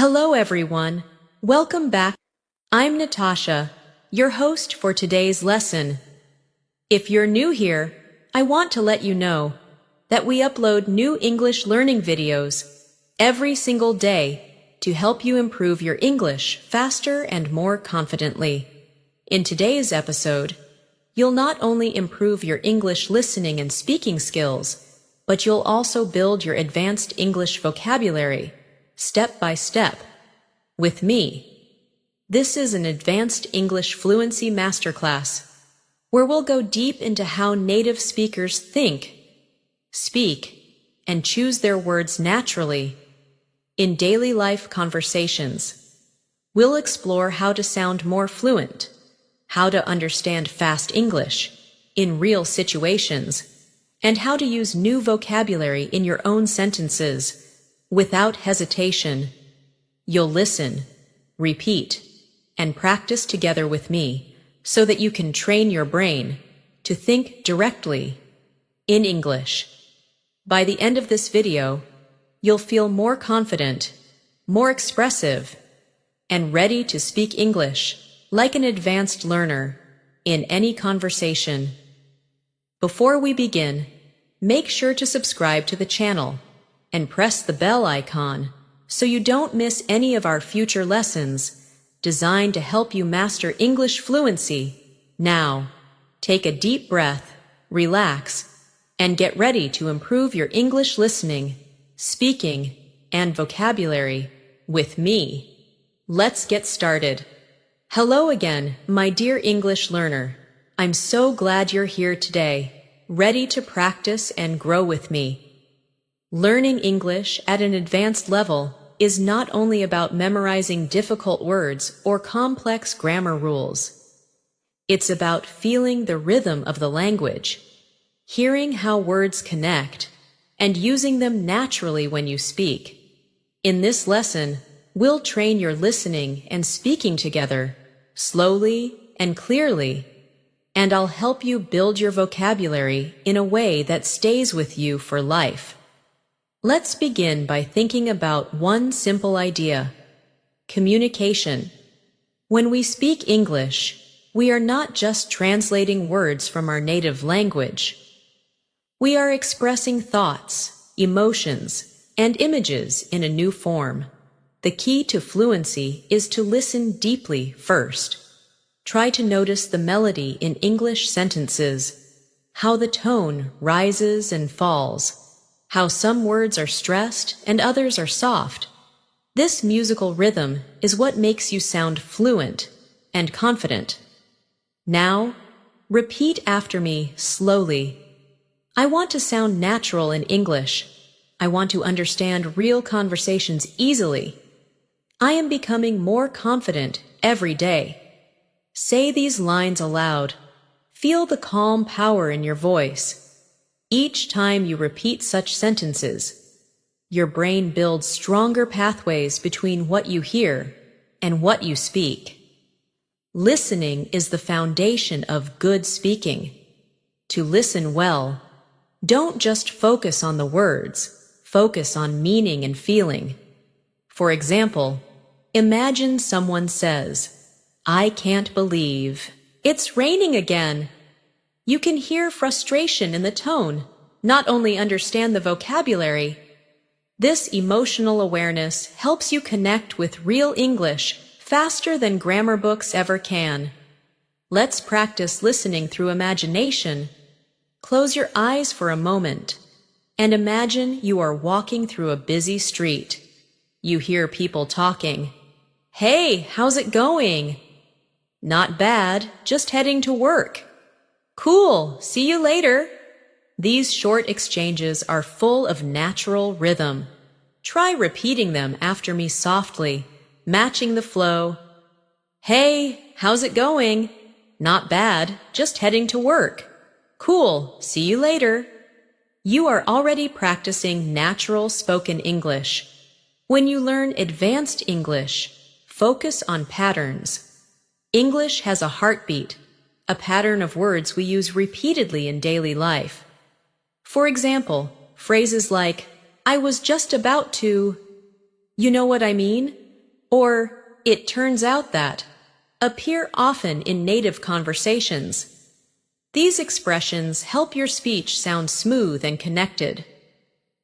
Hello everyone, welcome back. I'm Natasha, your host for today's lesson. If you're new here, I want to let you know that we upload new English learning videos every single day to help you improve your English faster and more confidently. In today's episode, you'll not only improve your English listening and speaking skills, but you'll also build your advanced English vocabulary step by step with me. This is an Advanced English Fluency Masterclass where we'll go deep into how native speakers think, speak, and choose their words naturally in daily life conversations. We'll explore how to sound more fluent, how to understand fast English in real situations, and how to use new vocabulary in your own sentences without hesitation. You'll listen, repeat, and practice together with me so that you can train your brain to think directly in English. By the end of this video, you'll feel more confident, more expressive, and ready to speak English like an advanced learner in any conversation. Before we begin, make sure to subscribe to the channel and press the bell icon so you don't miss any of our future lessons designed to help you master English fluency. Now, take a deep breath, relax, and get ready to improve your English listening, speaking, and vocabulary with me. Let's get started. Hello again, my dear English learner. I'm so glad you're here today, ready to practice and grow with me. Learning English at an advanced level is not only about memorizing difficult words or complex grammar rules. It's about feeling the rhythm of the language, hearing how words connect, and using them naturally when you speak. In this lesson, we'll train your listening and speaking together, slowly and clearly, and I'll help you build your vocabulary in a way that stays with you for life. Let's begin by thinking about one simple idea: communication. When we speak English, we are not just translating words from our native language. We are expressing thoughts, emotions, and images in a new form. The key to fluency is to listen deeply first. Try to notice the melody in English sentences, how the tone rises and falls, how some words are stressed and others are soft. This musical rhythm is what makes you sound fluent and confident. Now, repeat after me slowly. I want to sound natural in English. I want to understand real conversations easily. I am becoming more confident every day. Say these lines aloud. Feel the calm power in your voice. Each time you repeat such sentences, your brain builds stronger pathways between what you hear and what you speak. Listening is the foundation of good speaking. To listen well, don't just focus on the words, focus on meaning and feeling. For example, imagine someone says, "I can't believe it's raining again." You can hear frustration in the tone, not only understand the vocabulary. This emotional awareness helps you connect with real English faster than grammar books ever can. Let's practice listening through imagination. Close your eyes for a moment and imagine you are walking through a busy street. You hear people talking. "Hey, how's it going?" "Not bad, just heading to work." "Cool, see you later." These short exchanges are full of natural rhythm. Try repeating them after me softly, matching the flow. "Hey, how's it going?" "Not bad, just heading to work." "Cool, see you later." You are already practicing natural spoken English. When you learn advanced English, focus on patterns. English has a heartbeat, a pattern of words we use repeatedly in daily life. For example, phrases like, "I was just about to," you know what I mean? or "it turns out that" appear often in native conversations. These expressions help your speech sound smooth and connected.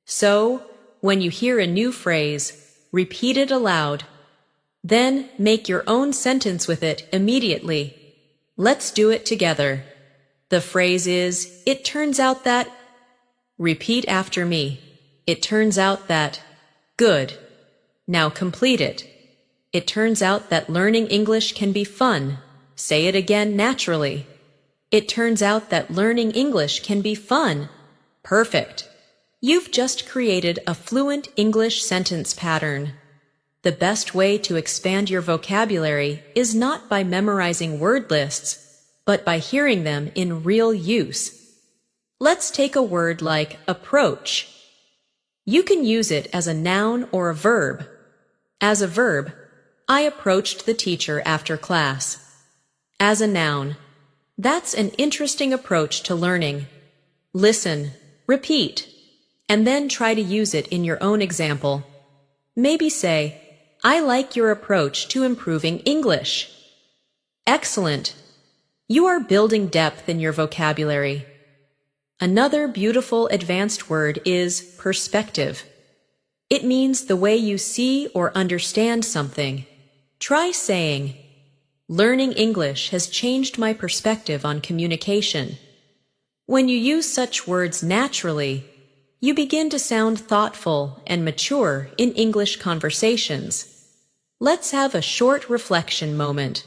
So, when you hear a new phrase, repeat it aloud. Then make your own sentence with it immediately. Let's do it together. The phrase is, "It turns out that." Repeat after me. It turns out that. Good. Now complete it. It turns out that learning English can be fun. Say it again naturally. It turns out that learning English can be fun. Perfect. You've just created a fluent English sentence pattern. The best way to expand your vocabulary is not by memorizing word lists, but by hearing them in real use. Let's take a word like approach. You can use it as a noun or a verb. As a verb, I approached the teacher after class. As a noun, that's an interesting approach to learning. Listen, repeat, and then try to use it in your own example. Maybe say, "I like your approach to improving English." Excellent. You are building depth in your vocabulary. Another beautiful advanced word is perspective. It means the way you see or understand something. Try saying, "Learning English has changed my perspective on communication." When you use such words naturally, you begin to sound thoughtful and mature in English conversations. Let's have a short reflection moment.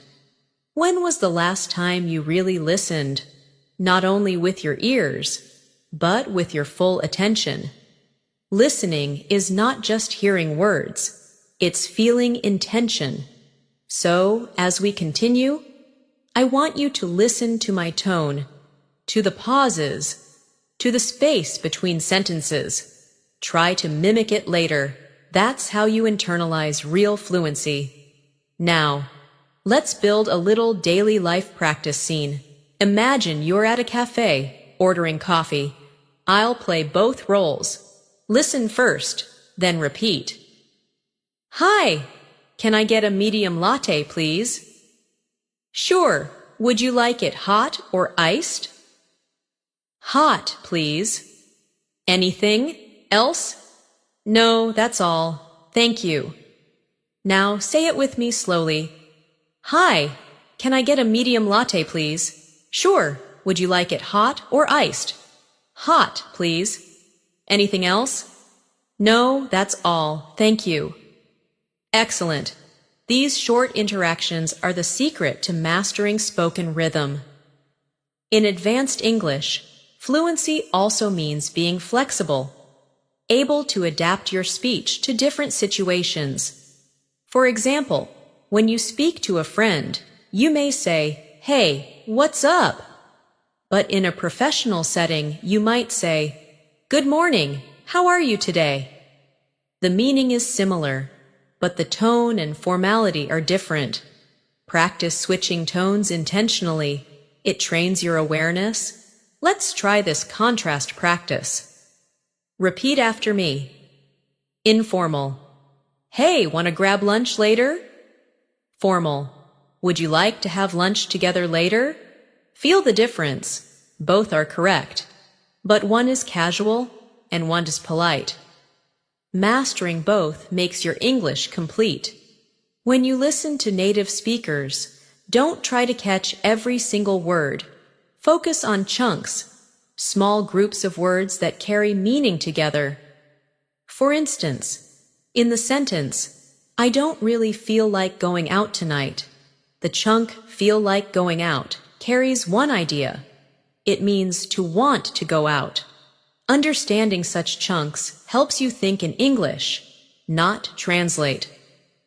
When was the last time you really listened, not only with your ears, but with your full attention? Listening is not just hearing words, it's feeling intention. So, as we continue, I want you to listen to my tone, to the pauses, to the space between sentences. Try to mimic it later. That's how you internalize real fluency. Now, let's build a little daily life practice scene. Imagine you're at a cafe, ordering coffee. I'll play both roles. Listen first, then repeat. "Hi, can I get a medium latte, please?" "Sure. Would you like it hot or iced?" "Hot, please." "Anything else?" "No, that's all. Thank you." Now say it with me slowly. "Hi, can I get a medium latte, please?" "Sure. Would you like it hot or iced?" "Hot, please." "Anything else?" "No, that's all. Thank you." Excellent. These short interactions are the secret to mastering spoken rhythm. In advanced English, fluency also means being flexible, able to adapt your speech to different situations. For example, when you speak to a friend, you may say, "Hey, what's up?" But in a professional setting, you might say, "Good morning, how are you today?" The meaning is similar, but the tone and formality are different. Practice switching tones intentionally. It trains your awareness. Let's try this contrast practice. Repeat after me. Informal. "Hey, want to grab lunch later?" Formal. "Would you like to have lunch together later?" Feel the difference. Both are correct, but one is casual and one is polite. Mastering both makes your English complete. When you listen to native speakers, don't try to catch every single word. Focus on chunks, small groups of words that carry meaning together. For instance, in the sentence, "I don't really feel like going out tonight," the chunk "feel like going out" carries one idea. It means to want to go out. Understanding such chunks helps you think in English, not translate.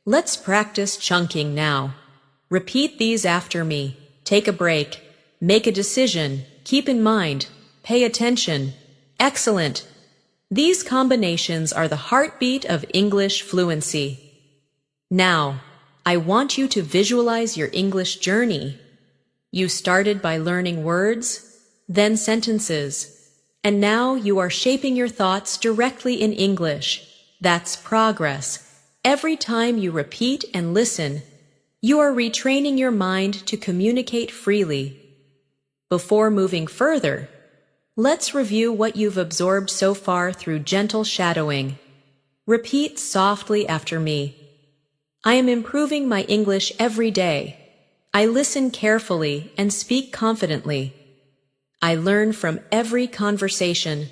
Let's practice chunking now. Repeat these after me. Take a break. Make a decision. Keep in mind. Pay attention. Excellent. These combinations are the heartbeat of English fluency. Now, I want you to visualize your English journey. You started by learning words, then sentences, and now you are shaping your thoughts directly in English. That's progress. Every time you repeat and listen, you are retraining your mind to communicate freely. Before moving further, let's review what you've absorbed so far through gentle shadowing. Repeat softly after me. I am improving my English every day. I listen carefully and speak confidently. I learn from every conversation.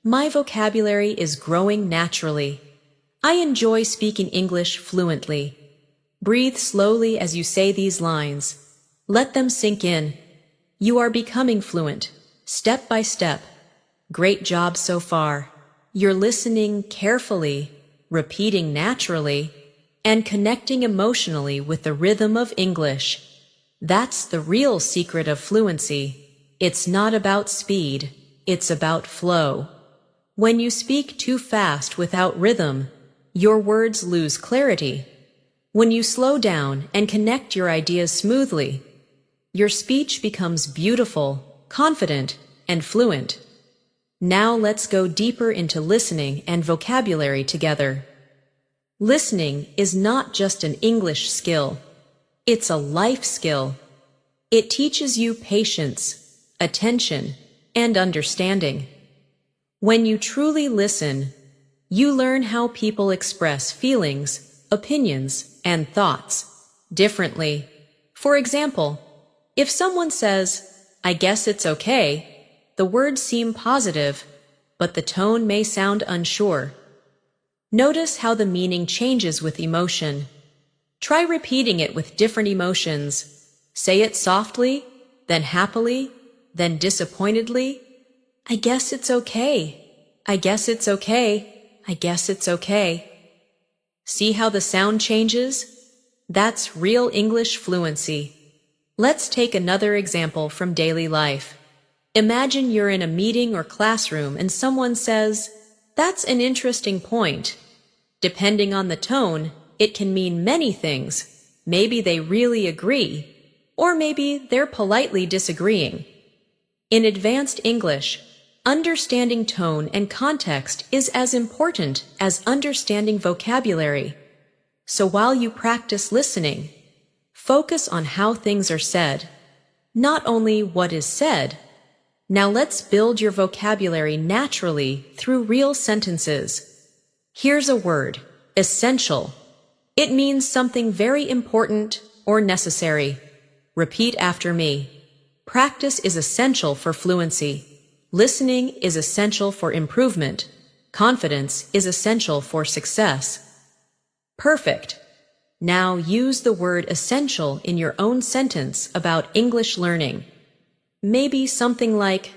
My vocabulary is growing naturally. I enjoy speaking English fluently. Breathe slowly as you say these lines. Let them sink in. You are becoming fluent, step by step. Great job so far. You're listening carefully, repeating naturally, and connecting emotionally with the rhythm of English. That's the real secret of fluency. It's not about speed, it's about flow. When you speak too fast without rhythm, your words lose clarity. When you slow down and connect your ideas smoothly, your speech becomes beautiful, confident, and fluent. Now let's go deeper into listening and vocabulary together. Listening is not just an English skill. It's a life skill. It teaches you patience, attention, and understanding. When you truly listen, you learn how people express feelings, opinions, and thoughts differently. For example, if someone says, "I guess it's okay," the words seem positive, but the tone may sound unsure. Notice how the meaning changes with emotion. Try repeating it with different emotions. Say it softly, then happily, then disappointedly. I guess it's okay. I guess it's okay. I guess it's okay. See how the sound changes? That's real English fluency. Let's take another example from daily life. Imagine you're in a meeting or classroom and someone says, "That's an interesting point." Depending on the tone, it can mean many things. Maybe they really agree, or maybe they're politely disagreeing. In advanced English, understanding tone and context is as important as understanding vocabulary. So while you practice listening, focus on how things are said, not only what is said. Now let's build your vocabulary naturally through real sentences. Here's a word, essential. It means something very important or necessary. Repeat after me. Practice is essential for fluency. Listening is essential for improvement. Confidence is essential for success. Perfect. Now use the word essential in your own sentence about English learning. Maybe something like,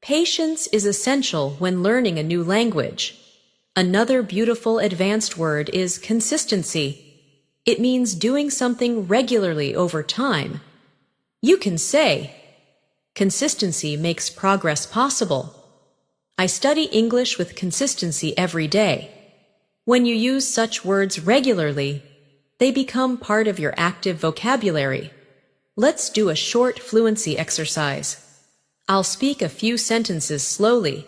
patience is essential when learning a new language. Another beautiful advanced word is consistency. It means doing something regularly over time. You can say, consistency makes progress possible. I study English with consistency every day. When you use such words regularly, they become part of your active vocabulary. Let's do a short fluency exercise. I'll speak a few sentences slowly,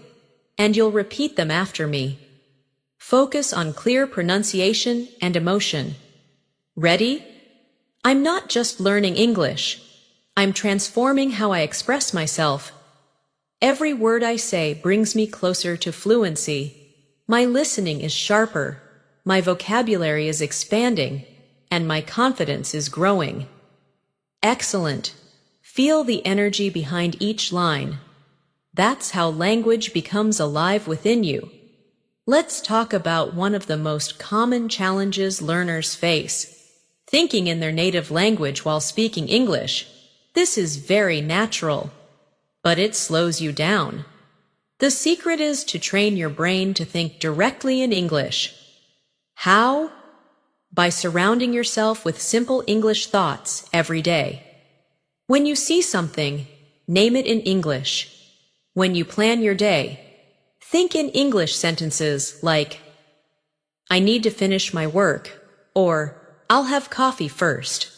and you'll repeat them after me. Focus on clear pronunciation and emotion. Ready? I'm not just learning English. I'm transforming how I express myself. Every word I say brings me closer to fluency. My listening is sharper, my vocabulary is expanding, and my confidence is growing. Excellent. Feel the energy behind each line. That's how language becomes alive within you. Let's talk about one of the most common challenges learners face: thinking in their native language while speaking English. This is very natural, but it slows you down. The secret is to train your brain to think directly in English. How? By surrounding yourself with simple English thoughts every day. When you see something, name it in English. When you plan your day, think in English sentences like, I need to finish my work, or I'll have coffee first.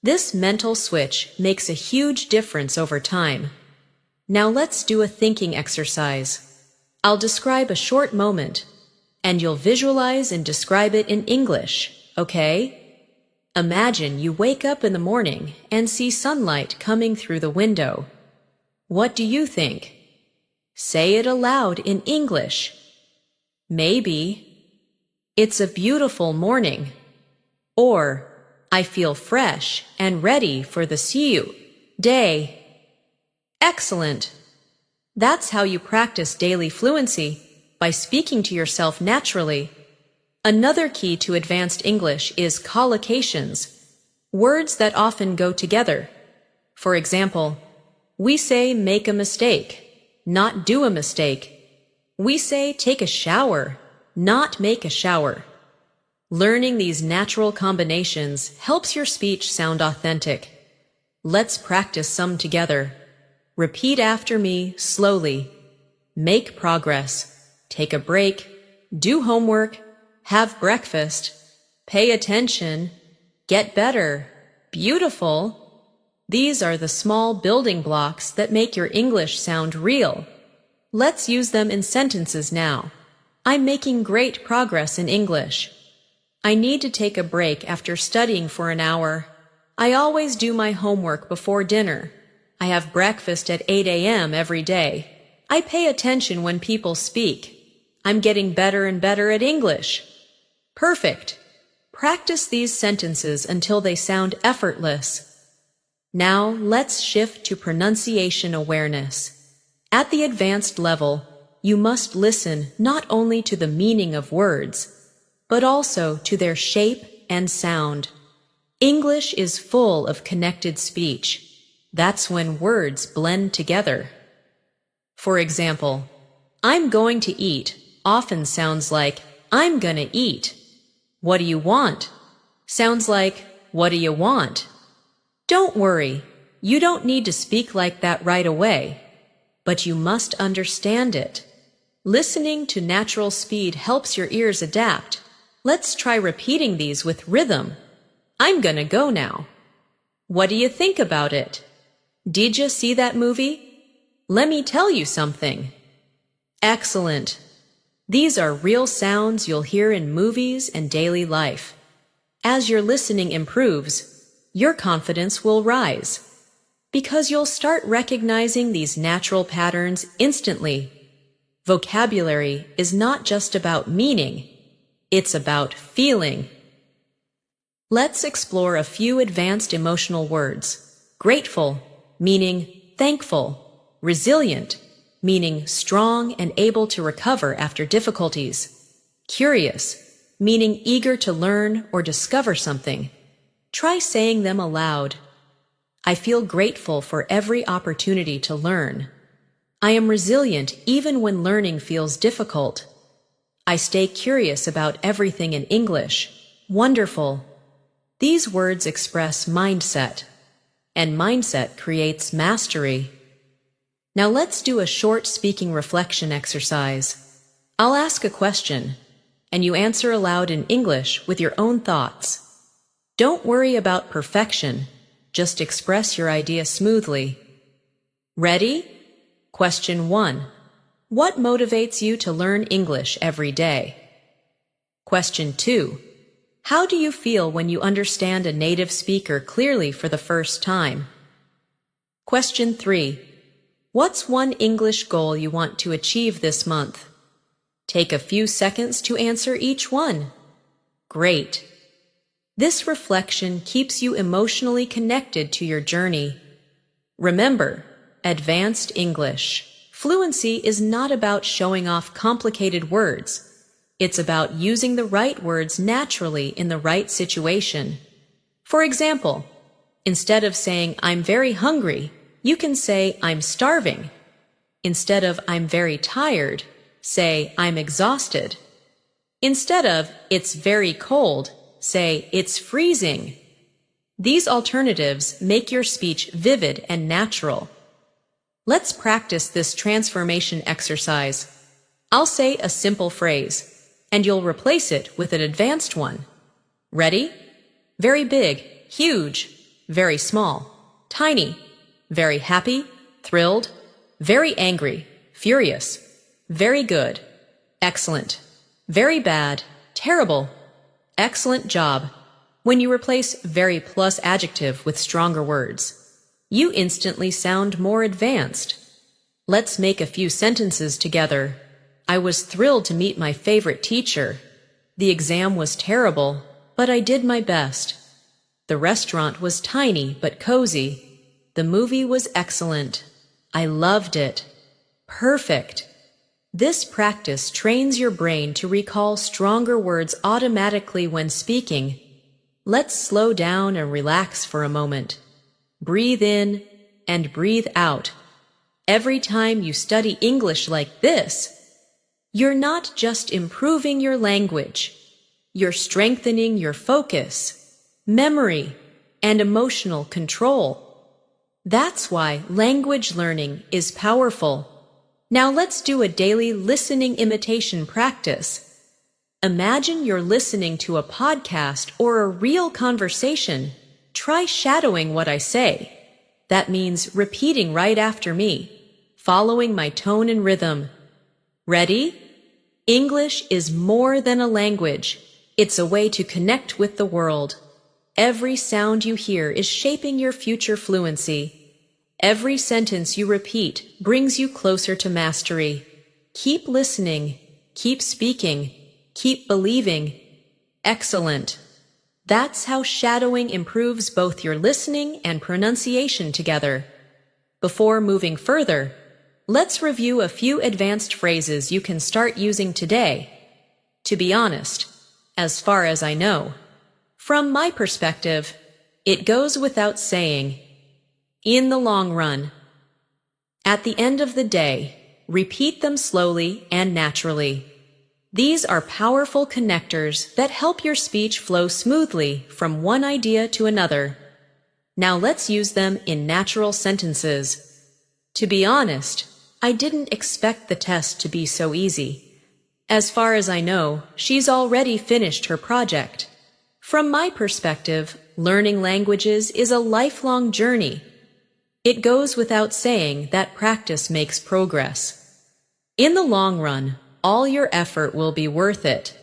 This mental switch makes a huge difference over time. Now let's do a thinking exercise. I'll describe a short moment. and you'll visualize and describe it in English, okay? Imagine you wake up in the morning and see sunlight coming through the window. What do you think? Say it aloud in English. Maybe, "It's a beautiful morning," or "I feel fresh and ready for the new day." Excellent! That's how you practice daily fluency, by speaking to yourself naturally. Another key to advanced English is collocations, words that often go together. For example, we say make a mistake, not do a mistake. We say take a shower, not make a shower. Learning these natural combinations helps your speech sound authentic. Let's practice some together. Repeat after me slowly. Make progress. Take a break. Do homework. Have breakfast. Pay attention. Get better. Beautiful. These are the small building blocks that make your English sound real. Let's use them in sentences now. I'm making great progress in English. I need to take a break after studying for an hour. I always do my homework before dinner. I have breakfast at 8 a.m. every day. I pay attention when people speak. I'm getting better and better at English. Perfect. Practice these sentences until they sound effortless. Now let's shift to pronunciation awareness. At the advanced level, you must listen not only to the meaning of words, but also to their shape and sound. English is full of connected speech. That's when words blend together. For example, I'm going to eat often sounds like I'm gonna eat. What do you want? Sounds like what do you want? Don't worry, you don't need to speak like that right away, but you must understand it. Listening to natural speed helps your ears adapt. Let's try repeating these with rhythm. I'm gonna go now. What do you think about it? Did you see that movie? Let me tell you something. Excellent. These are real sounds you'll hear in movies and daily life. As your listening improves, your confidence will rise, because you'll start recognizing these natural patterns instantly. Vocabulary is not just about meaning, it's about feeling. Let's explore a few advanced emotional words. Grateful, meaning thankful. Resilient, meaning strong and able to recover after difficulties. Curious, meaning eager to learn or discover something. Try saying them aloud. I feel grateful for every opportunity to learn. I am resilient even when learning feels difficult. I stay curious about everything in English. Wonderful. These words express mindset, and mindset creates mastery. Now let's do a short speaking reflection exercise. I'll ask a question, and you answer aloud in English with your own thoughts. Don't worry about perfection, just express your idea smoothly. Ready? Question 1. What motivates you to learn English every day? Question 2. How do you feel when you understand a native speaker clearly for the first time? Question 3. What's one English goal you want to achieve this month? Take a few seconds to answer each one. Great. This reflection keeps you emotionally connected to your journey. Remember, advanced English fluency is not about showing off complicated words. It's about using the right words naturally in the right situation. For example, instead of saying I'm very hungry, you can say I'm starving. Instead of I'm very tired, say I'm exhausted. Instead of it's very cold, say it's freezing. These alternatives make your speech vivid and natural. Let's practice this transformation exercise. I'll say a simple phrase, and you'll replace it with an advanced one. Ready? Very big, huge, very small, tiny, very happy, thrilled, very angry, furious, very good, excellent, very bad, terrible, excellent job. When you replace very plus adjective with stronger words, you instantly sound more advanced. Let's make a few sentences together. I was thrilled to meet my favorite teacher. The exam was terrible, but I did my best. The restaurant was tiny but cozy. The movie was excellent. I loved it. Perfect. This practice trains your brain to recall stronger words automatically when speaking. Let's slow down and relax for a moment. Breathe in and breathe out. Every time you study English like this, you're not just improving your language, you're strengthening your focus, memory, and emotional control. That's why language learning is powerful. Now let's do a daily listening imitation practice. Imagine you're listening to a podcast or a real conversation. Try shadowing what I say. That means repeating right after me, following my tone and rhythm. Ready? English is more than a language. It's a way to connect with the world. Every sound you hear is shaping your future fluency. Every sentence you repeat brings you closer to mastery. Keep listening, keep speaking, keep believing. Excellent. That's how shadowing improves both your listening and pronunciation together. Before moving further, let's review a few advanced phrases you can start using today. To be honest, as far as I know, from my perspective, it goes without saying. In the long run. At the end of the day, repeat them slowly and naturally. These are powerful connectors that help your speech flow smoothly from one idea to another. Now let's use them in natural sentences. To be honest, I didn't expect the test to be so easy. As far as I know, she's already finished her project. From my perspective, learning languages is a lifelong journey. It goes without saying that practice makes progress. In the long run, all your effort will be worth it.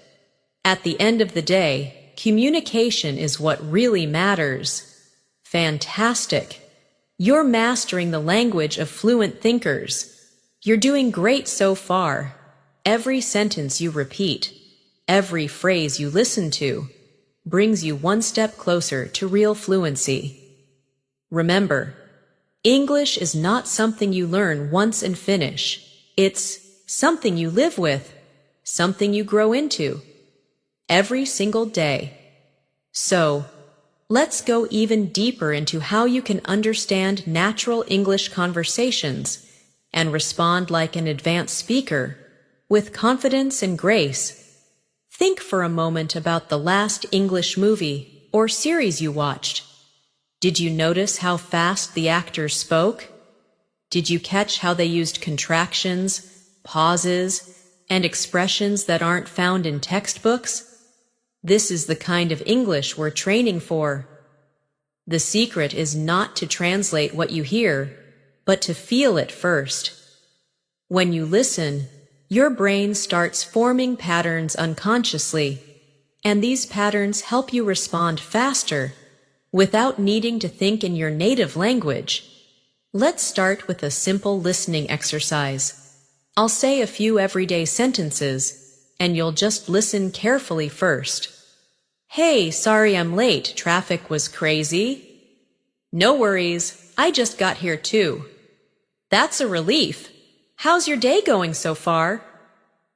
At the end of the day, communication is what really matters. Fantastic! You're mastering the language of fluent thinkers. You're doing great so far. Every sentence you repeat, every phrase you listen to, brings you one step closer to real fluency. Remember, English is not something you learn once and finish. It's something you live with, something you grow into, every single day. So, let's go even deeper into how you can understand natural English conversations and respond like an advanced speaker, with confidence and grace. Think for a moment about the last English movie or series you watched. Did you notice how fast the actors spoke? Did you catch how they used contractions, pauses, and expressions that aren't found in textbooks? This is the kind of English we're training for. The secret is not to translate what you hear, but to feel it first. When you listen, your brain starts forming patterns unconsciously, and these patterns help you respond faster, without needing to think in your native language. Let's start with a simple listening exercise. I'll say a few everyday sentences, and you'll just listen carefully first. Hey, sorry I'm late, traffic was crazy. No worries, I just got here too. That's a relief. How's your day going so far?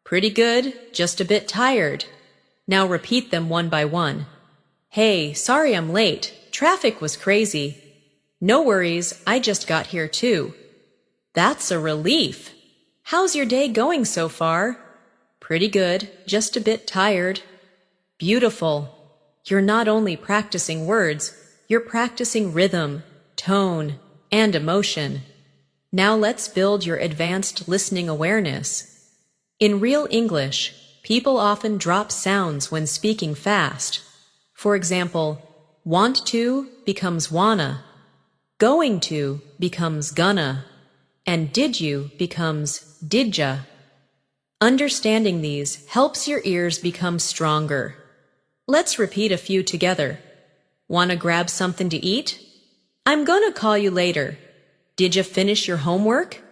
Pretty good, just a bit tired. Now repeat them one by one. Hey, sorry I'm late. Traffic was crazy. No worries, I just got here too. That's a relief. How's your day going so far? Pretty good, just a bit tired. Beautiful. You're not only practicing words, you're practicing rhythm, tone, and emotion. Now let's build your advanced listening awareness. In real English, people often drop sounds when speaking fast. For example, want to becomes wanna, going to becomes gonna, and did you becomes didja. Understanding these helps your ears become stronger. Let's repeat a few together. Want to grab something to eat? I'm gonna call you later. Did you finish your homework?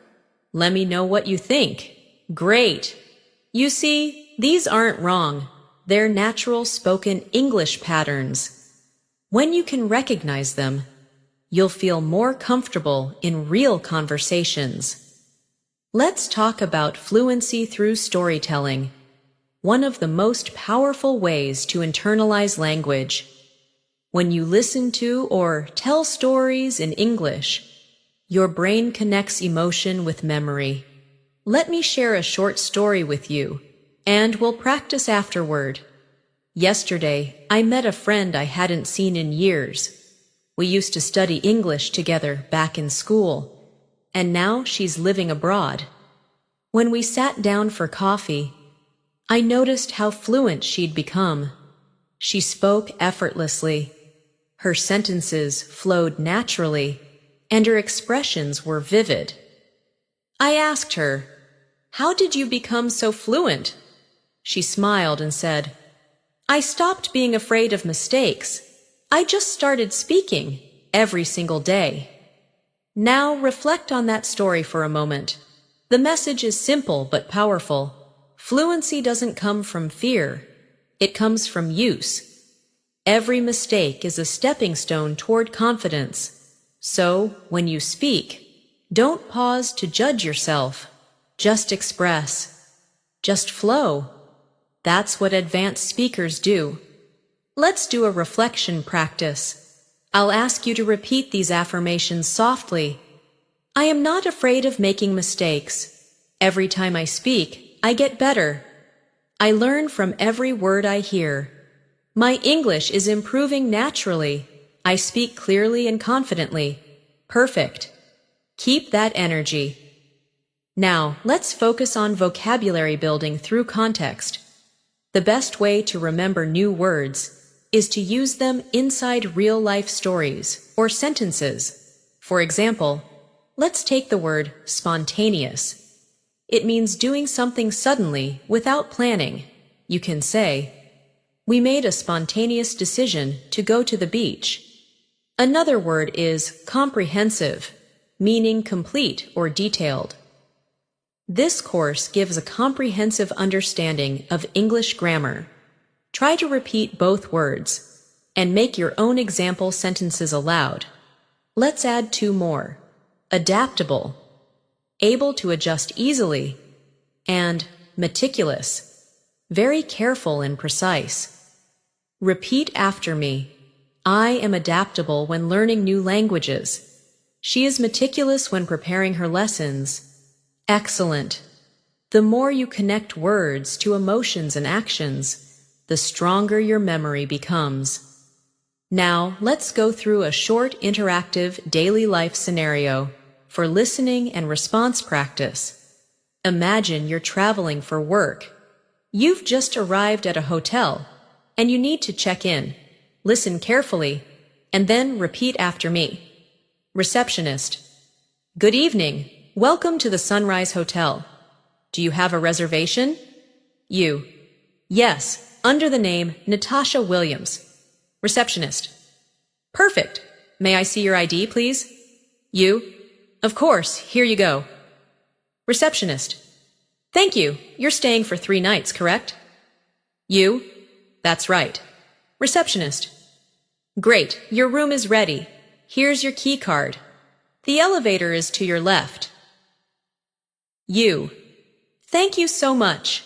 Let me know what you think. Great. You see, these aren't wrong. They're natural spoken English patterns. When you can recognize them, you'll feel more comfortable in real conversations. Let's talk about fluency through storytelling, one of the most powerful ways to internalize language. When you listen to or tell stories in English, your brain connects emotion with memory. Let me share a short story with you, and we'll practice afterward. Yesterday, I met a friend I hadn't seen in years. We used to study English together back in school, and now she's living abroad. When we sat down for coffee, I noticed how fluent she'd become. She spoke effortlessly. Her sentences flowed naturally, and her expressions were vivid. I asked her, "How did you become so fluent?" She smiled and said, "I stopped being afraid of mistakes. I just started speaking every single day." Now reflect on that story for a moment. The message is simple but powerful. Fluency doesn't come from fear. It comes from use. Every mistake is a stepping stone toward confidence. So, when you speak, don't pause to judge yourself. Just express. Just flow. That's what advanced speakers do. Let's do a reflection practice. I'll ask you to repeat these affirmations softly. I am not afraid of making mistakes. Every time I speak, I get better. I learn from every word I hear. My English is improving naturally. I speak clearly and confidently. Perfect. Keep that energy. Now, let's focus on vocabulary building through context. The best way to remember new words is to use them inside real-life stories or sentences. For example, let's take the word spontaneous. It means doing something suddenly without planning. You can say, "We made a spontaneous decision to go to the beach." Another word is comprehensive, meaning complete or detailed. This course gives a comprehensive understanding of English grammar. Try to repeat both words and make your own example sentences aloud. Let's add two more. Adaptable, able to adjust easily, and meticulous, very careful and precise. Repeat after me. I am adaptable when learning new languages. She is meticulous when preparing her lessons. Excellent. The more you connect words to emotions and actions, the stronger your memory becomes. Now, let's go through a short interactive daily life scenario for listening and response practice. Imagine you're traveling for work. You've just arrived at a hotel, and you need to check in. Listen carefully, and then repeat after me. Receptionist. Good evening. Welcome to the Sunrise Hotel. Do you have a reservation? You. Yes, under the name Natasha Williams. Receptionist. Perfect. May I see your ID, please? You. Of course, here you go. Receptionist. Thank you. You're staying for 3 nights, correct? You. That's right. Receptionist. Great, your room is ready. Here's your key card. The elevator is to your left. You. Thank you so much.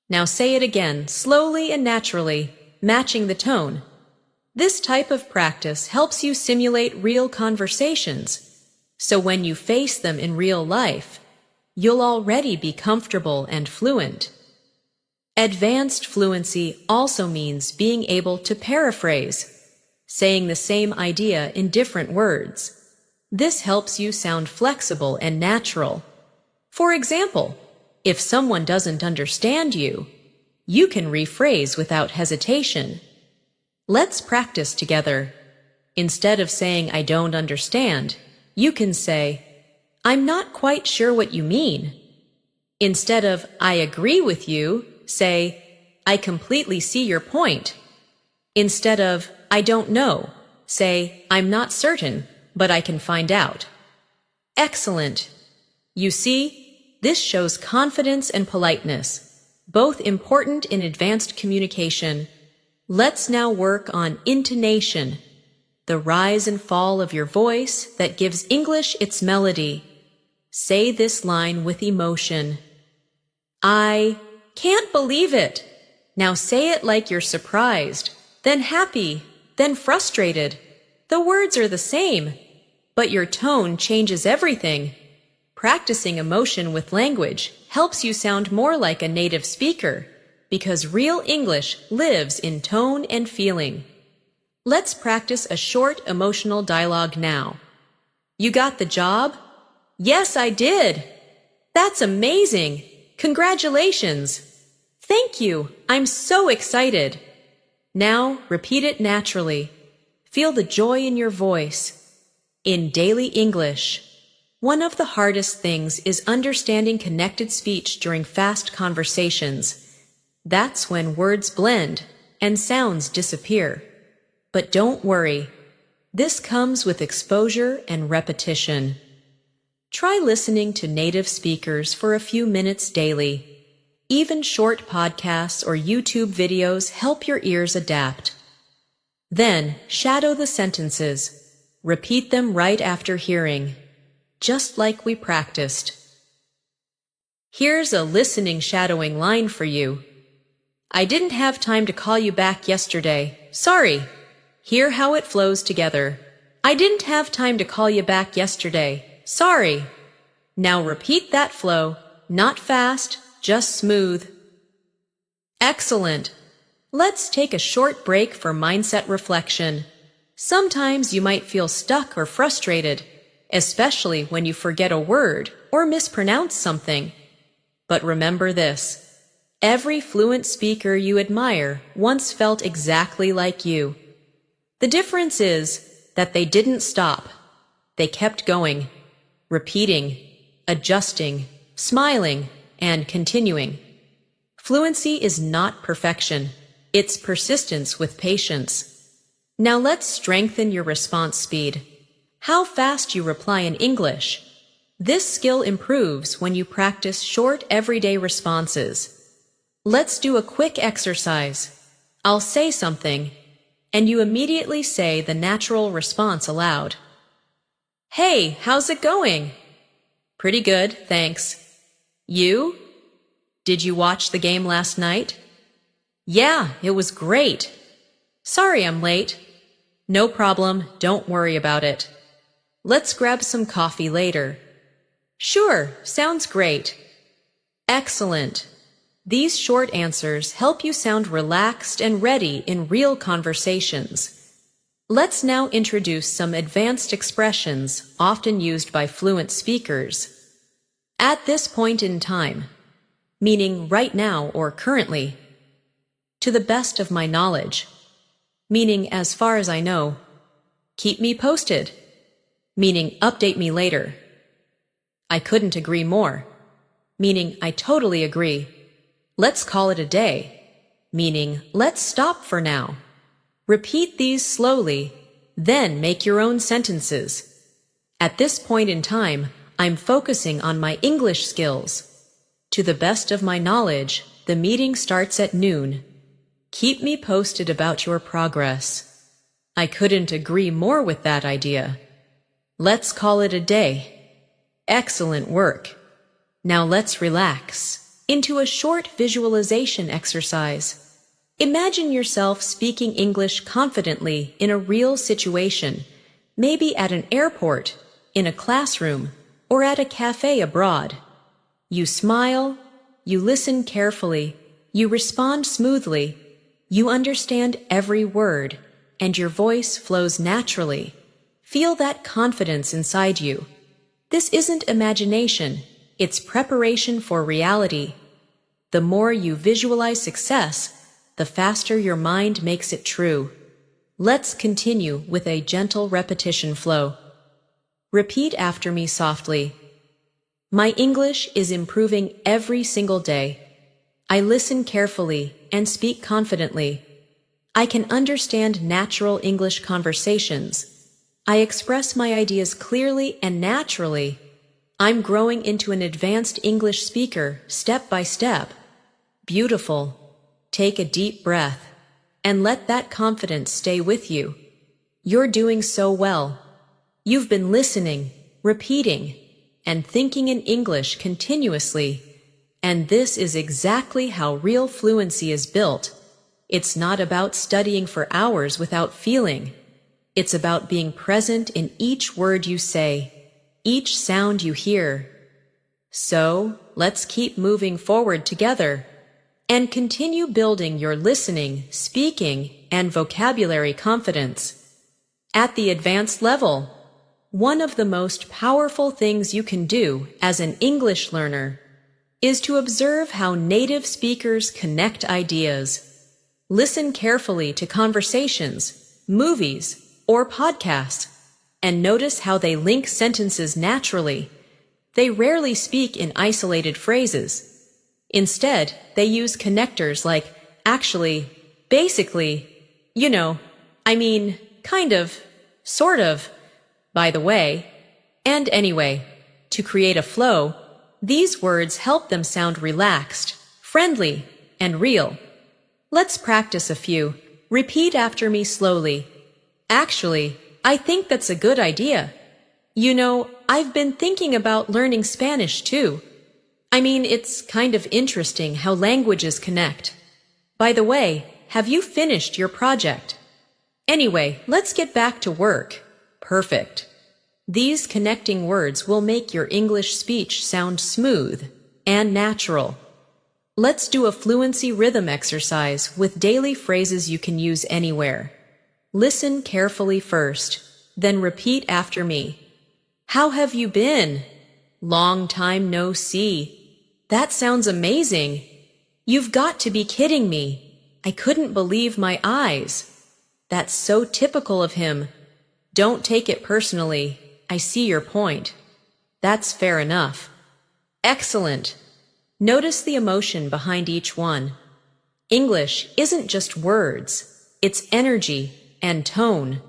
Now say it again, slowly and naturally, matching the tone. This type of practice helps you simulate real conversations, so when you face them in real life, you'll already be comfortable and fluent. Advanced fluency also means being able to paraphrase, saying the same idea in different words. This helps you sound flexible and natural. For example, if someone doesn't understand you, you can rephrase without hesitation. Let's practice together. Instead of saying "I don't understand," you can say, "I'm not quite sure what you mean." Instead of I agree with you, say I completely see your point. Instead of I don't know, say I'm not certain, but I can find out. Excellent. You see, this shows confidence and politeness, both important in advanced communication. Let's now work on intonation, the rise and fall of your voice that gives English its melody. Say this line with emotion. I can't believe it. Now say it like you're surprised, then happy, then frustrated. The words are the same, but your tone changes everything. Practicing emotion with language helps you sound more like a native speaker, because real English lives in tone and feeling. Let's practice a short emotional dialogue now. You got the job? Yes, I did. That's amazing. Congratulations. Thank you. I'm so excited. Now repeat it naturally. Feel the joy in your voice. In daily English, one of the hardest things is understanding connected speech during fast conversations. That's when words blend and sounds disappear. But don't worry. This comes with exposure and repetition. Try listening to native speakers for a few minutes daily. Even short podcasts or YouTube videos help your ears adapt. Then, shadow the sentences. Repeat them right after hearing, just like we practiced. Here's a listening shadowing line for you. I didn't have time to call you back yesterday. Sorry. Hear how it flows together. I didn't have time to call you back yesterday. Sorry. Now repeat that flow, not fast, just smooth. Excellent. Let's take a short break for mindset reflection. Sometimes you might feel stuck or frustrated, especially when you forget a word or mispronounce something. But remember this. Every fluent speaker you admire once felt exactly like you. The difference is that they didn't stop. They kept going, repeating, adjusting, smiling, and continuing. Fluency is not perfection. It's persistence with patience. Now let's strengthen your response speed. How fast you reply in English. This skill improves when you practice short everyday responses. Let's do a quick exercise. I'll say something, and you immediately say the natural response aloud. Hey, how's it going? Pretty good, thanks. You? Did you watch the game last night? Yeah, it was great. Sorry I'm late. No problem, don't worry about it. Let's grab some coffee later. Sure, sounds great. Excellent. These short answers help you sound relaxed and ready in real conversations. Let's now introduce some advanced expressions often used by fluent speakers. At this point in time, meaning right now or currently. To the best of my knowledge, meaning as far as I know. Keep me posted, meaning update me later. I couldn't agree more, meaning I totally agree. Let's call it a day, meaning let's stop for now. Repeat these slowly, then make your own sentences. At this point in time, I'm focusing on my English skills. To the best of my knowledge, the meeting starts at noon. Keep me posted about your progress. I couldn't agree more with that idea. Let's call it a day. Excellent work. Now let's relax into a short visualization exercise. Imagine yourself speaking English confidently in a real situation, maybe at an airport, in a classroom, or at a cafe abroad. You smile, you listen carefully, you respond smoothly, you understand every word, and your voice flows naturally. Feel that confidence inside you. This isn't imagination, it's preparation for reality. The more you visualize success, the faster your mind makes it true. Let's continue with a gentle repetition flow. Repeat after me softly. My English is improving every single day. I listen carefully and speak confidently. I can understand natural English conversations. I express my ideas clearly and naturally. I'm growing into an advanced English speaker step by step. Beautiful. Take a deep breath and let that confidence stay with you. You're doing so well. You've been listening, repeating, and thinking in English continuously. And this is exactly how real fluency is built. It's not about studying for hours without feeling. It's about being present in each word you say, each sound you hear. So, let's keep moving forward together and continue building your listening, speaking, and vocabulary confidence. At the advanced level, one of the most powerful things you can do as an English learner is to observe how native speakers connect ideas. Listen carefully to conversations, movies, or podcasts, and notice how they link sentences naturally. They rarely speak in isolated phrases. Instead, they use connectors like actually, basically, kind of, sort of, by the way, and anyway. To create a flow, these words help them sound relaxed, friendly, and real. Let's practice a few. Repeat after me slowly. Actually, I think that's a good idea. I've been thinking about learning Spanish too. It's kind of interesting how languages connect. By the way, have you finished your project? Anyway, let's get back to work. Perfect. These connecting words will make your English speech sound smooth and natural. Let's do a fluency rhythm exercise with daily phrases you can use anywhere. Listen carefully first, then repeat after me. How have you been? Long time no see. That sounds amazing. You've got to be kidding me. I couldn't believe my eyes. That's so typical of him. Don't take it personally. I see your point. That's fair enough. Excellent. Notice the emotion behind each one. English isn't just words. It's energy and tone.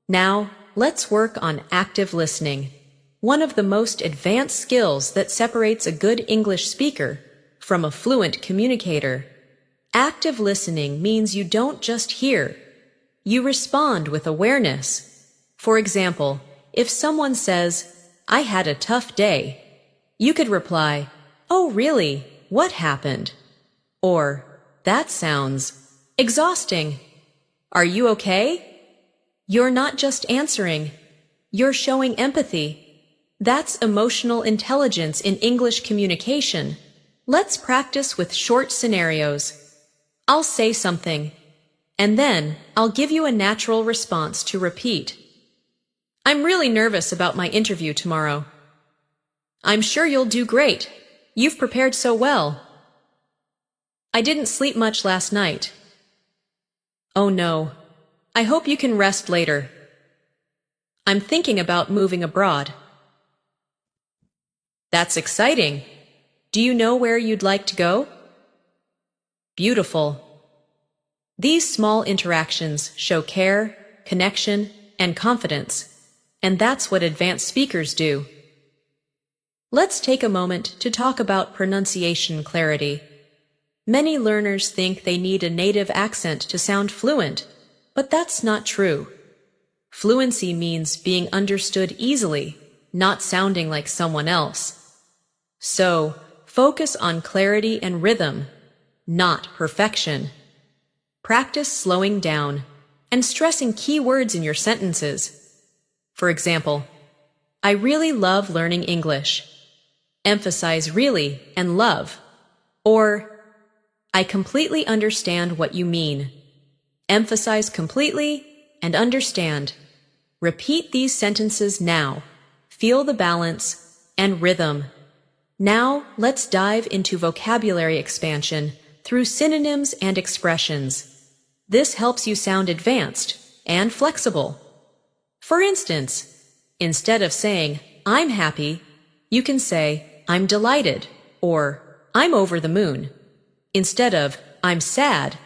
Now, let's work on active listening. One of the most advanced skills that separates a good English speaker from a fluent communicator. Active listening means you don't just hear. You respond with awareness. For example, if someone says, "I had a tough day," you could reply, "Oh, really? What happened?" Or, "That sounds exhausting. Are you okay?" You're not just answering. You're showing empathy. That's emotional intelligence in English communication. Let's practice with short scenarios. I'll say something, and then I'll give you a natural response to repeat. I'm really nervous about my interview tomorrow. I'm sure you'll do great. You've prepared so well. I didn't sleep much last night. Oh no. I hope you can rest later. I'm thinking about moving abroad. That's exciting. Do you know where you'd like to go? Beautiful. These small interactions show care, connection, and confidence, and that's what advanced speakers do. Let's take a moment to talk about pronunciation clarity. Many learners think they need a native accent to sound fluent, but that's not true. Fluency means being understood easily, not sounding like someone else. So, focus on clarity and rhythm, not perfection. Practice slowing down and stressing key words in your sentences. For example, I really love learning English. Emphasize really and love. Or, I completely understand what you mean. Emphasize completely and understand. Repeat these sentences now. Feel the balance and rhythm. Now, let's dive into vocabulary expansion through synonyms and expressions. This helps you sound advanced and flexible. For instance, instead of saying, I'm happy, You can say, I'm delighted, or I'm over the moon. Instead of, I'm sad,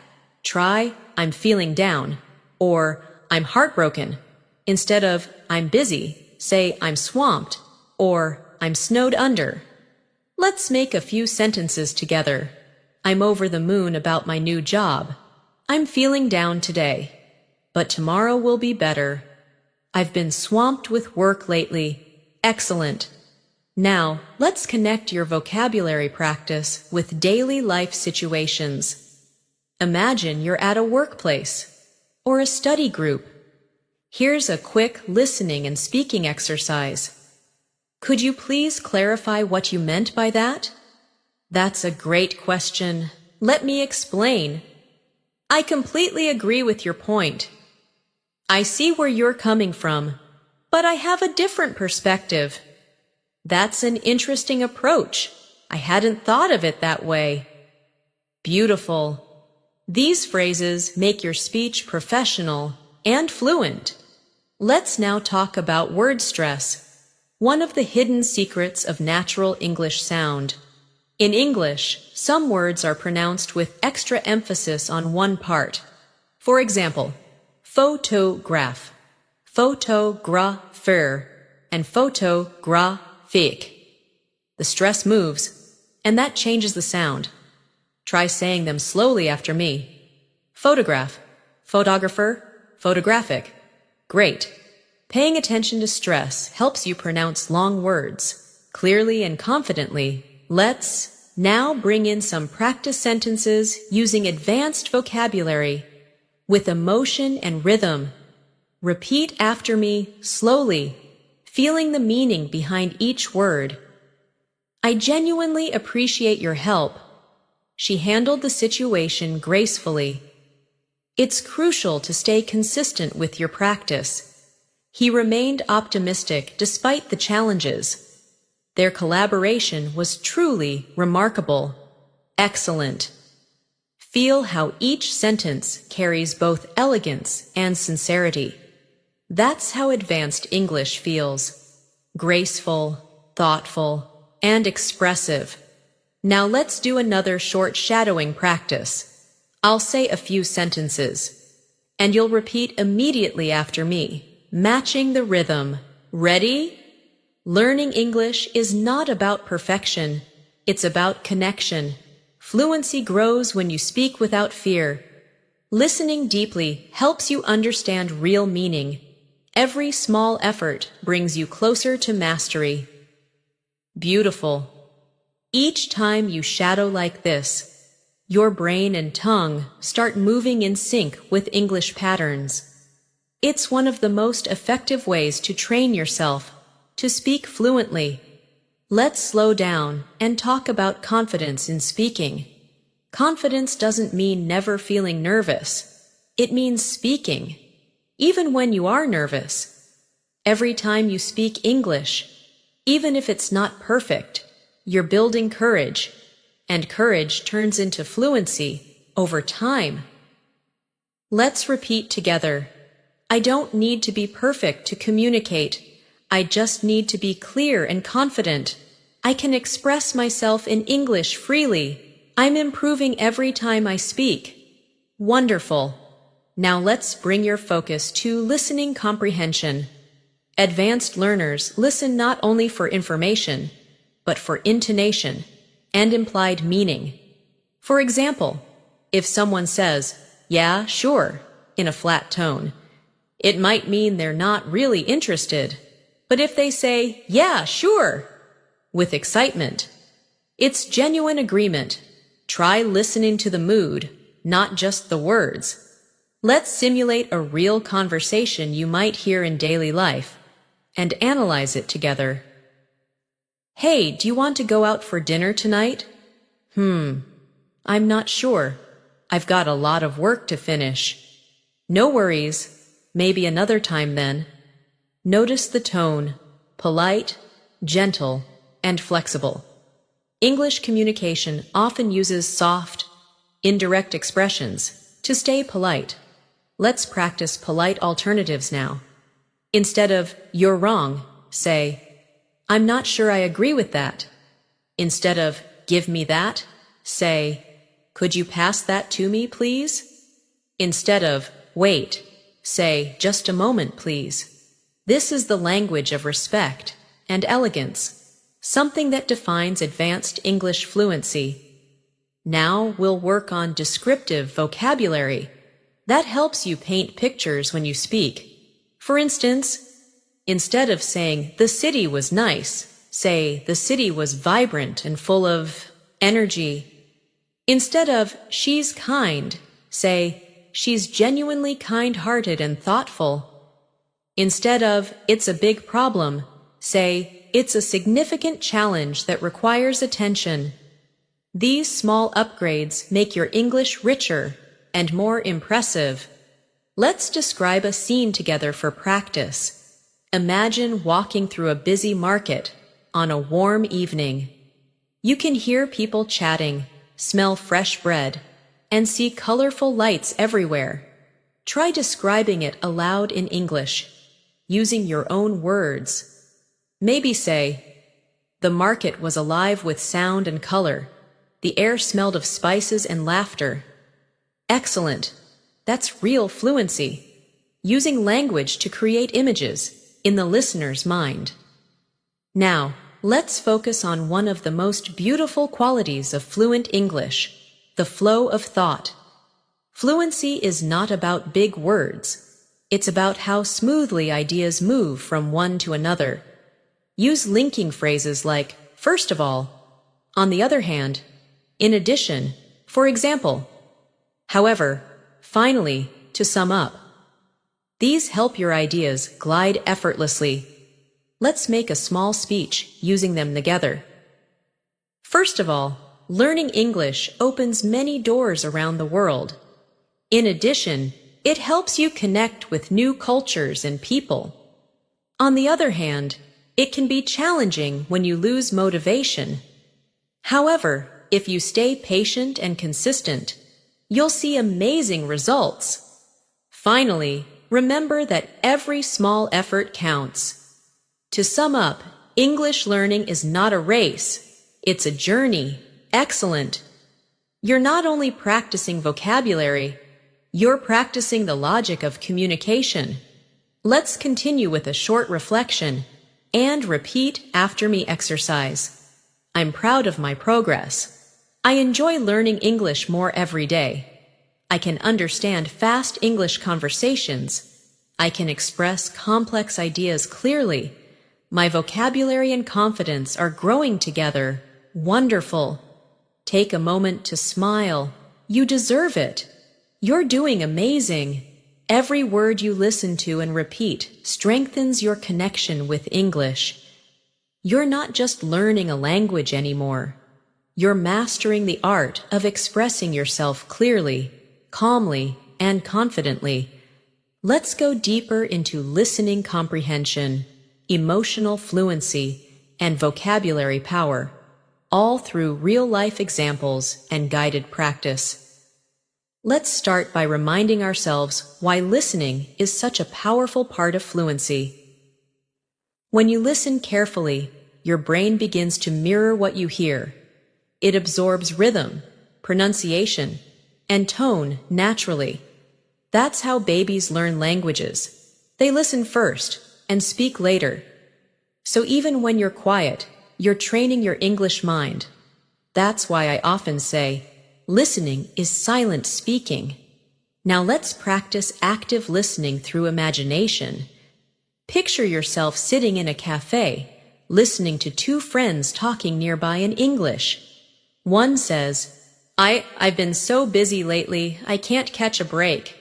try, I'm feeling down, or I'm heartbroken. Instead of, I'm busy, say, I'm swamped, or I'm snowed under. Let's make a few sentences together. I'm over the moon about my new job. I'm feeling down today, but tomorrow will be better. I've been swamped with work lately. Excellent. Now, let's connect your vocabulary practice with daily life situations. Imagine you're at a workplace or a study group. Here's a quick listening and speaking exercise. Could you please clarify what you meant by that? That's a great question. Let me explain. I completely agree with your point. I see where you're coming from, but I have a different perspective. That's an interesting approach. I hadn't thought of it that way. Beautiful. These phrases make your speech professional and fluent. Let's now talk about word stress, one of the hidden secrets of natural English sound. In English, some words are pronounced with extra emphasis on one part. For example, photograph, photographer, and photographic. The stress moves, and that changes the sound. Try saying them slowly after me. Photograph, photographer, photographic. Great. Paying attention to stress helps you pronounce long words clearly and confidently. Let's now bring in some practice sentences using advanced vocabulary with emotion and rhythm. Repeat after me slowly, feeling the meaning behind each word. I genuinely appreciate your help. She handled the situation gracefully. It's crucial to stay consistent with your practice. He remained optimistic despite the challenges. Their collaboration was truly remarkable. Excellent. Feel how each sentence carries both elegance and sincerity. That's how advanced English feels. Graceful, thoughtful, and expressive. Now let's do another short shadowing practice. I'll say a few sentences, and you'll repeat immediately after me, matching the rhythm. Ready? Learning English is not about perfection. It's about connection. Fluency grows when you speak without fear. Listening deeply helps you understand real meaning. Every small effort brings you closer to mastery. Beautiful. Each time you shadow like this, your brain and tongue start moving in sync with English patterns. It's one of the most effective ways to train yourself to speak fluently. Let's slow down and talk about confidence in speaking. Confidence doesn't mean never feeling nervous. It means speaking, even when you are nervous. Every time you speak English, even if it's not perfect, you're building courage, and courage turns into fluency over time. Let's repeat together. I don't need to be perfect to communicate. I just need to be clear and confident. I can express myself in English freely. I'm improving every time I speak. Wonderful. Now let's bring your focus to listening comprehension. Advanced learners listen not only for information, but for intonation and implied meaning. For example, if someone says, "Yeah, sure," in a flat tone, it might mean they're not really interested. But if they say, "Yeah, sure," with excitement, it's genuine agreement. Try listening to the mood, not just the words. Let's simulate a real conversation you might hear in daily life and analyze it together. Hey, do you want to go out for dinner tonight? I'm not sure. I've got a lot of work to finish. No worries. Maybe another time then. Notice the tone, polite, gentle, and flexible. English communication often uses soft, indirect expressions to stay polite. Let's practice polite alternatives now. Instead of, "You're wrong," say, I'm not sure I agree with that. Instead of, give me that, say, could you pass that to me, please? Instead of, wait, say, just a moment, please. This is the language of respect and elegance, something that defines advanced English fluency. Now we'll work on descriptive vocabulary. That helps you paint pictures when you speak. For instance, instead of saying, the city was nice, say, the city was vibrant and full of energy. Instead of, she's kind, say, she's genuinely kind-hearted and thoughtful. Instead of, it's a big problem, say, it's a significant challenge that requires attention. These small upgrades make your English richer and more impressive. Let's describe a scene together for practice. Imagine walking through a busy market on a warm evening. You can hear people chatting, smell fresh bread, and see colorful lights everywhere. Try describing it aloud in English, using your own words. Maybe say, the market was alive with sound and color. The air smelled of spices and laughter. Excellent. That's real fluency. Using language to create images in the listener's mind. Now, let's focus on one of the most beautiful qualities of fluent English, the flow of thought. Fluency is not about big words. It's about how smoothly ideas move from one to another. Use linking phrases like, first of all. On the other hand, in addition, for example, however, finally, to sum up. These help your ideas glide effortlessly. Let's make a small speech using them together. First of all, learning English opens many doors around the world. In addition, it helps you connect with new cultures and people. On the other hand, it can be challenging when you lose motivation. However, if you stay patient and consistent, you'll see amazing results. Finally, remember that every small effort counts. To sum up, English learning is not a race. It's a journey. Excellent. You're not only practicing vocabulary, you're practicing the logic of communication. Let's continue with a short reflection and repeat after me exercise. I'm proud of my progress. I enjoy learning English more every day. I can understand fast English conversations. I can express complex ideas clearly. My vocabulary and confidence are growing together. Wonderful. Take a moment to smile. You deserve it. You're doing amazing. Every word you listen to and repeat strengthens your connection with English. You're not just learning a language anymore. You're mastering the art of expressing yourself clearly, calmly, and confidently. Let's go deeper into listening comprehension, emotional fluency, and vocabulary power, all through real-life examples and guided practice. Let's start by reminding ourselves why listening is such a powerful part of fluency. When you listen carefully, your brain begins to mirror what you hear. It absorbs rhythm, pronunciation, and tone naturally. That's how babies learn languages. They listen first and speak later. So even when you're quiet, you're training your English mind. That's why I often say, listening is silent speaking. Now let's practice active listening through imagination. Picture yourself sitting in a cafe, listening to two friends talking nearby in English. One says, I've been so busy lately, I can't catch a break.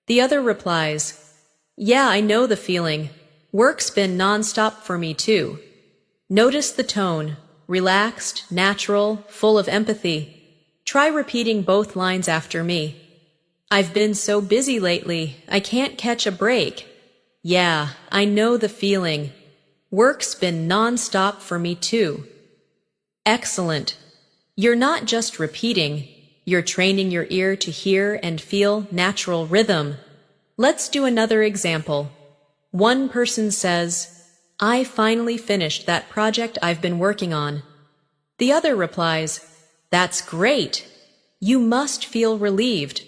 The other replies, yeah, I know the feeling. Work's been non-stop for me too. Notice the tone, relaxed, natural, full of empathy. Try repeating both lines after me. I've been so busy lately, I can't catch a break. Yeah, I know the feeling. Work's been non-stop for me too. Excellent. You're not just repeating, you're training your ear to hear and feel natural rhythm. Let's do another example. One person says, I finally finished that project I've been working on. The other replies, That's great. You must feel relieved.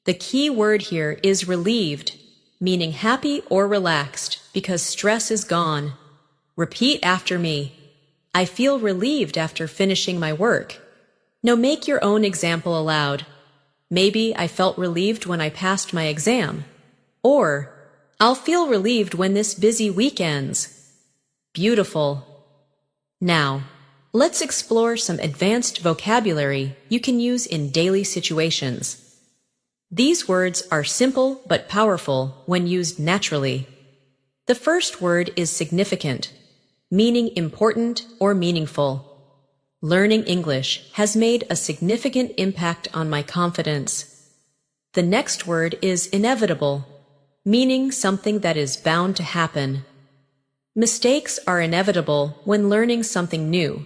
The key word here is relieved, meaning happy or relaxed because stress is gone. Repeat after me. I feel relieved after finishing my work. Now make your own example aloud. Maybe I felt relieved when I passed my exam. Or, I'll feel relieved when this busy week ends. Beautiful. Now, let's explore some advanced vocabulary you can use in daily situations. These words are simple but powerful when used naturally. The first word is significant, meaning important or meaningful. Learning English has made a significant impact on my confidence. The next word is inevitable, meaning something that is bound to happen. Mistakes are inevitable when learning something new.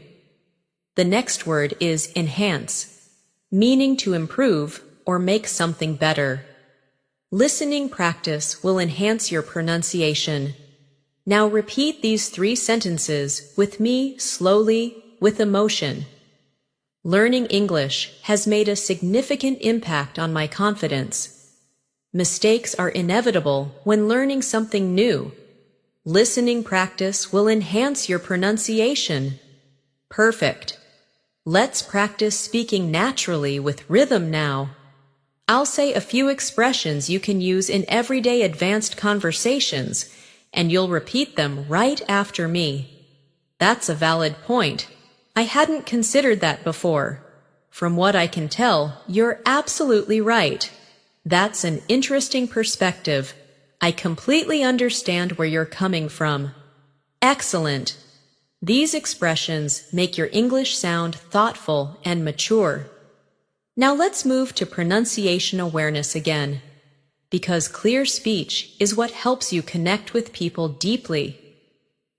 The next word is enhance, meaning to improve or make something better. Listening practice will enhance your pronunciation. Now repeat these 3 sentences with me slowly, with emotion. Learning English has made a significant impact on my confidence. Mistakes are inevitable when learning something new. Listening practice will enhance your pronunciation. Perfect. Let's practice speaking naturally with rhythm now. I'll say a few expressions you can use in everyday advanced conversations, and you'll repeat them right after me. That's a valid point. I hadn't considered that before. From what I can tell, you're absolutely right. That's an interesting perspective. I completely understand where you're coming from. Excellent. These expressions make your English sound thoughtful and mature. Now let's move to pronunciation awareness again, because clear speech is what helps you connect with people deeply.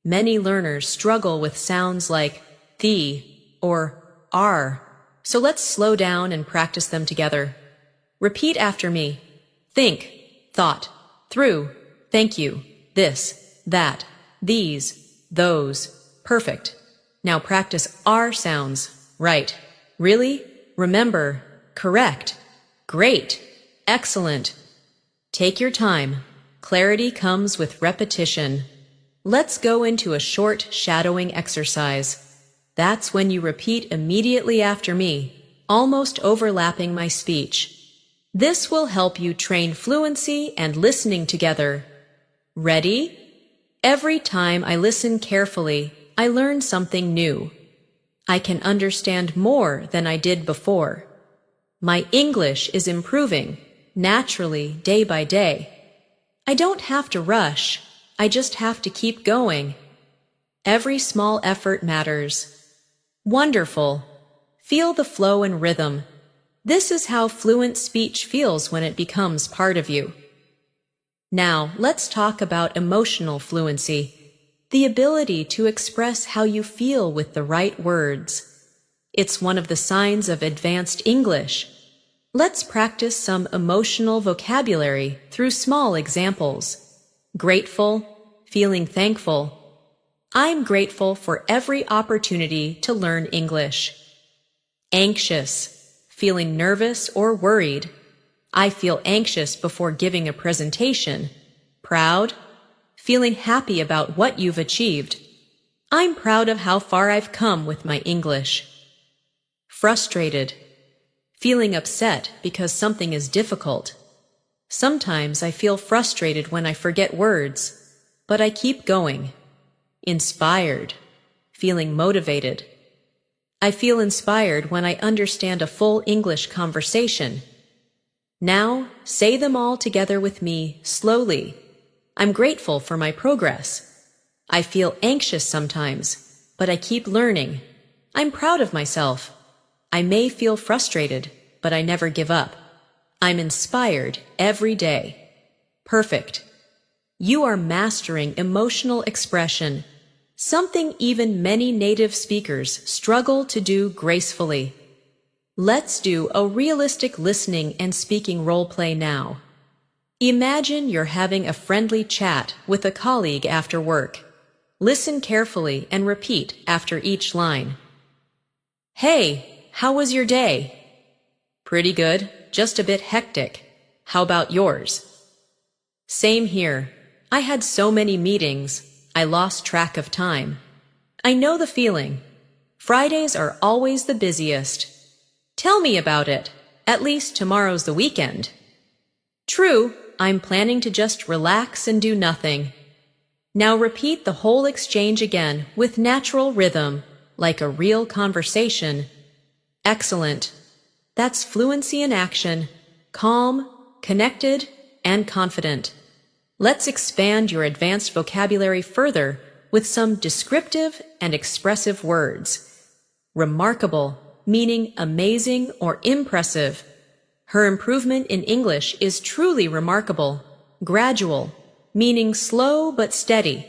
Many learners struggle with sounds like the or are, so let's slow down and practice them together. Repeat after me. Think, thought, through, thank you, this, that, these, those. Perfect. Now practice R sounds. Right. Really? Remember. Correct. Great. Excellent. Take your time. Clarity comes with repetition. Let's go into a short shadowing exercise. That's when you repeat immediately after me, almost overlapping my speech. This will help you train fluency and listening together. Ready? Every time I listen carefully, I learn something new. I can understand more than I did before. My English is improving, naturally, day by day. I don't have to rush. I just have to keep going. Every small effort matters. Wonderful. Feel the flow and rhythm. This is how fluent speech feels when it becomes part of you. Now, let's talk about emotional fluency, the ability to express how you feel with the right words. It's one of the signs of advanced English. Let's practice some emotional vocabulary through small examples. Grateful, feeling thankful. I'm grateful for every opportunity to learn English. Anxious, feeling nervous or worried. I feel anxious before giving a presentation. Proud, feeling happy about what you've achieved. I'm proud of how far I've come with my English. Frustrated, feeling upset because something is difficult. Sometimes I feel frustrated when I forget words, but I keep going. Inspired, feeling motivated. I feel inspired when I understand a full English conversation. Now, say them all together with me, slowly. I'm grateful for my progress. I feel anxious sometimes, but I keep learning. I'm proud of myself. I may feel frustrated, but I never give up. I'm inspired every day. Perfect. You are mastering emotional expression, something even many native speakers struggle to do gracefully. Let's do a realistic listening and speaking role play now. Imagine you're having a friendly chat with a colleague after work. Listen carefully and repeat after each line. Hey, how was your day? Pretty good, just a bit hectic. How about yours? Same here. I had so many meetings, I lost track of time. I know the feeling. Fridays are always the busiest. Tell me about it. At least tomorrow's the weekend. True, I'm planning to just relax and do nothing. Now repeat the whole exchange again with natural rhythm, like a real conversation. Excellent. That's fluency in action, calm, connected, and confident. Let's expand your advanced vocabulary further with some descriptive and expressive words. Remarkable, meaning amazing or impressive. Her improvement in English is truly remarkable. Gradual, meaning slow but steady.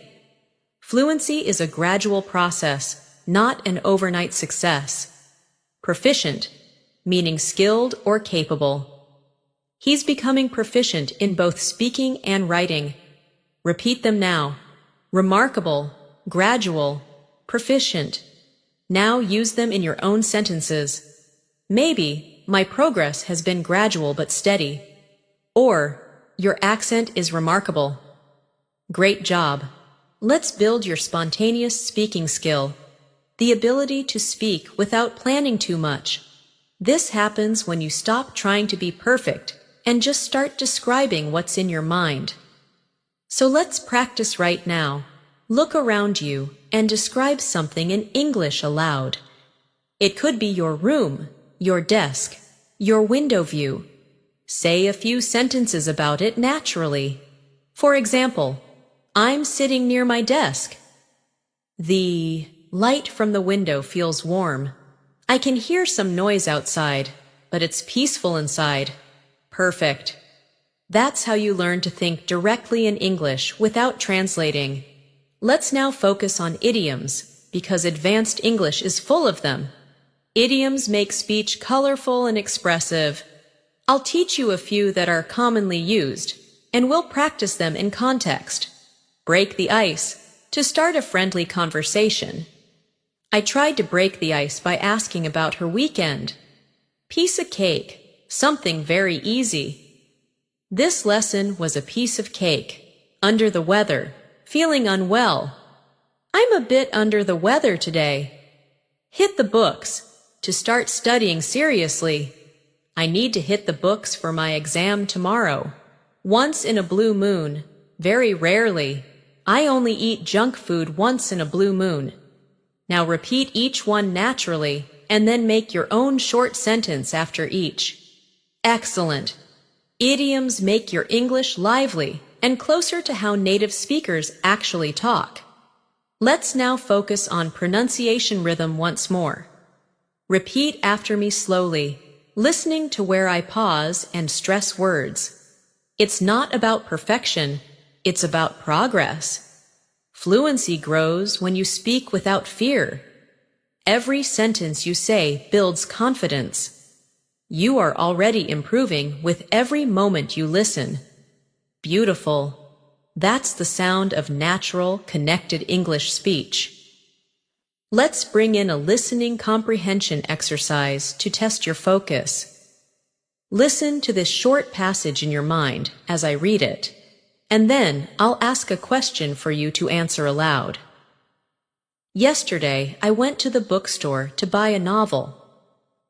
Fluency is a gradual process, not an overnight success. Proficient, meaning skilled or capable. He's becoming proficient in both speaking and writing. Repeat them now. Remarkable, gradual, proficient. Now use them in your own sentences. Maybe, my progress has been gradual but steady. Or, your accent is remarkable. Great job. Let's build your spontaneous speaking skill, the ability to speak without planning too much. This happens when you stop trying to be perfect and just start describing what's in your mind. So let's practice right now. Look around you and describe something in English aloud. It could be your room, your desk, your window view. Say a few sentences about it naturally. For example, I'm sitting near my desk. The light from the window feels warm. I can hear some noise outside, but it's peaceful inside. Perfect. That's how you learn to think directly in English without translating. Let's now focus on idioms, because advanced English is full of them. Idioms make speech colorful and expressive. I'll teach you a few that are commonly used, and we'll practice them in context. Break the ice, to start a friendly conversation. I tried to break the ice by asking about her weekend. Piece of cake, something very easy. This lesson was a piece of cake. Under the weather, feeling unwell. I'm a bit under the weather today. Hit the books, to start studying seriously. I need to hit the books for my exam tomorrow. Once in a blue moon, very rarely. I only eat junk food once in a blue moon. Now repeat each one naturally, and then make your own short sentence after each. Excellent. Idioms make your English lively and closer to how native speakers actually talk. Let's now focus on pronunciation rhythm once more. Repeat after me slowly, listening to where I pause and stress words. It's not about perfection, it's about progress. Fluency grows when you speak without fear. Every sentence you say builds confidence. You are already improving with every moment you listen. Beautiful. That's the sound of natural, connected English speech. Let's bring in a listening comprehension exercise to test your focus. Listen to this short passage in your mind as I read it, and then I'll ask a question for you to answer aloud. Yesterday, I went to the bookstore to buy a novel.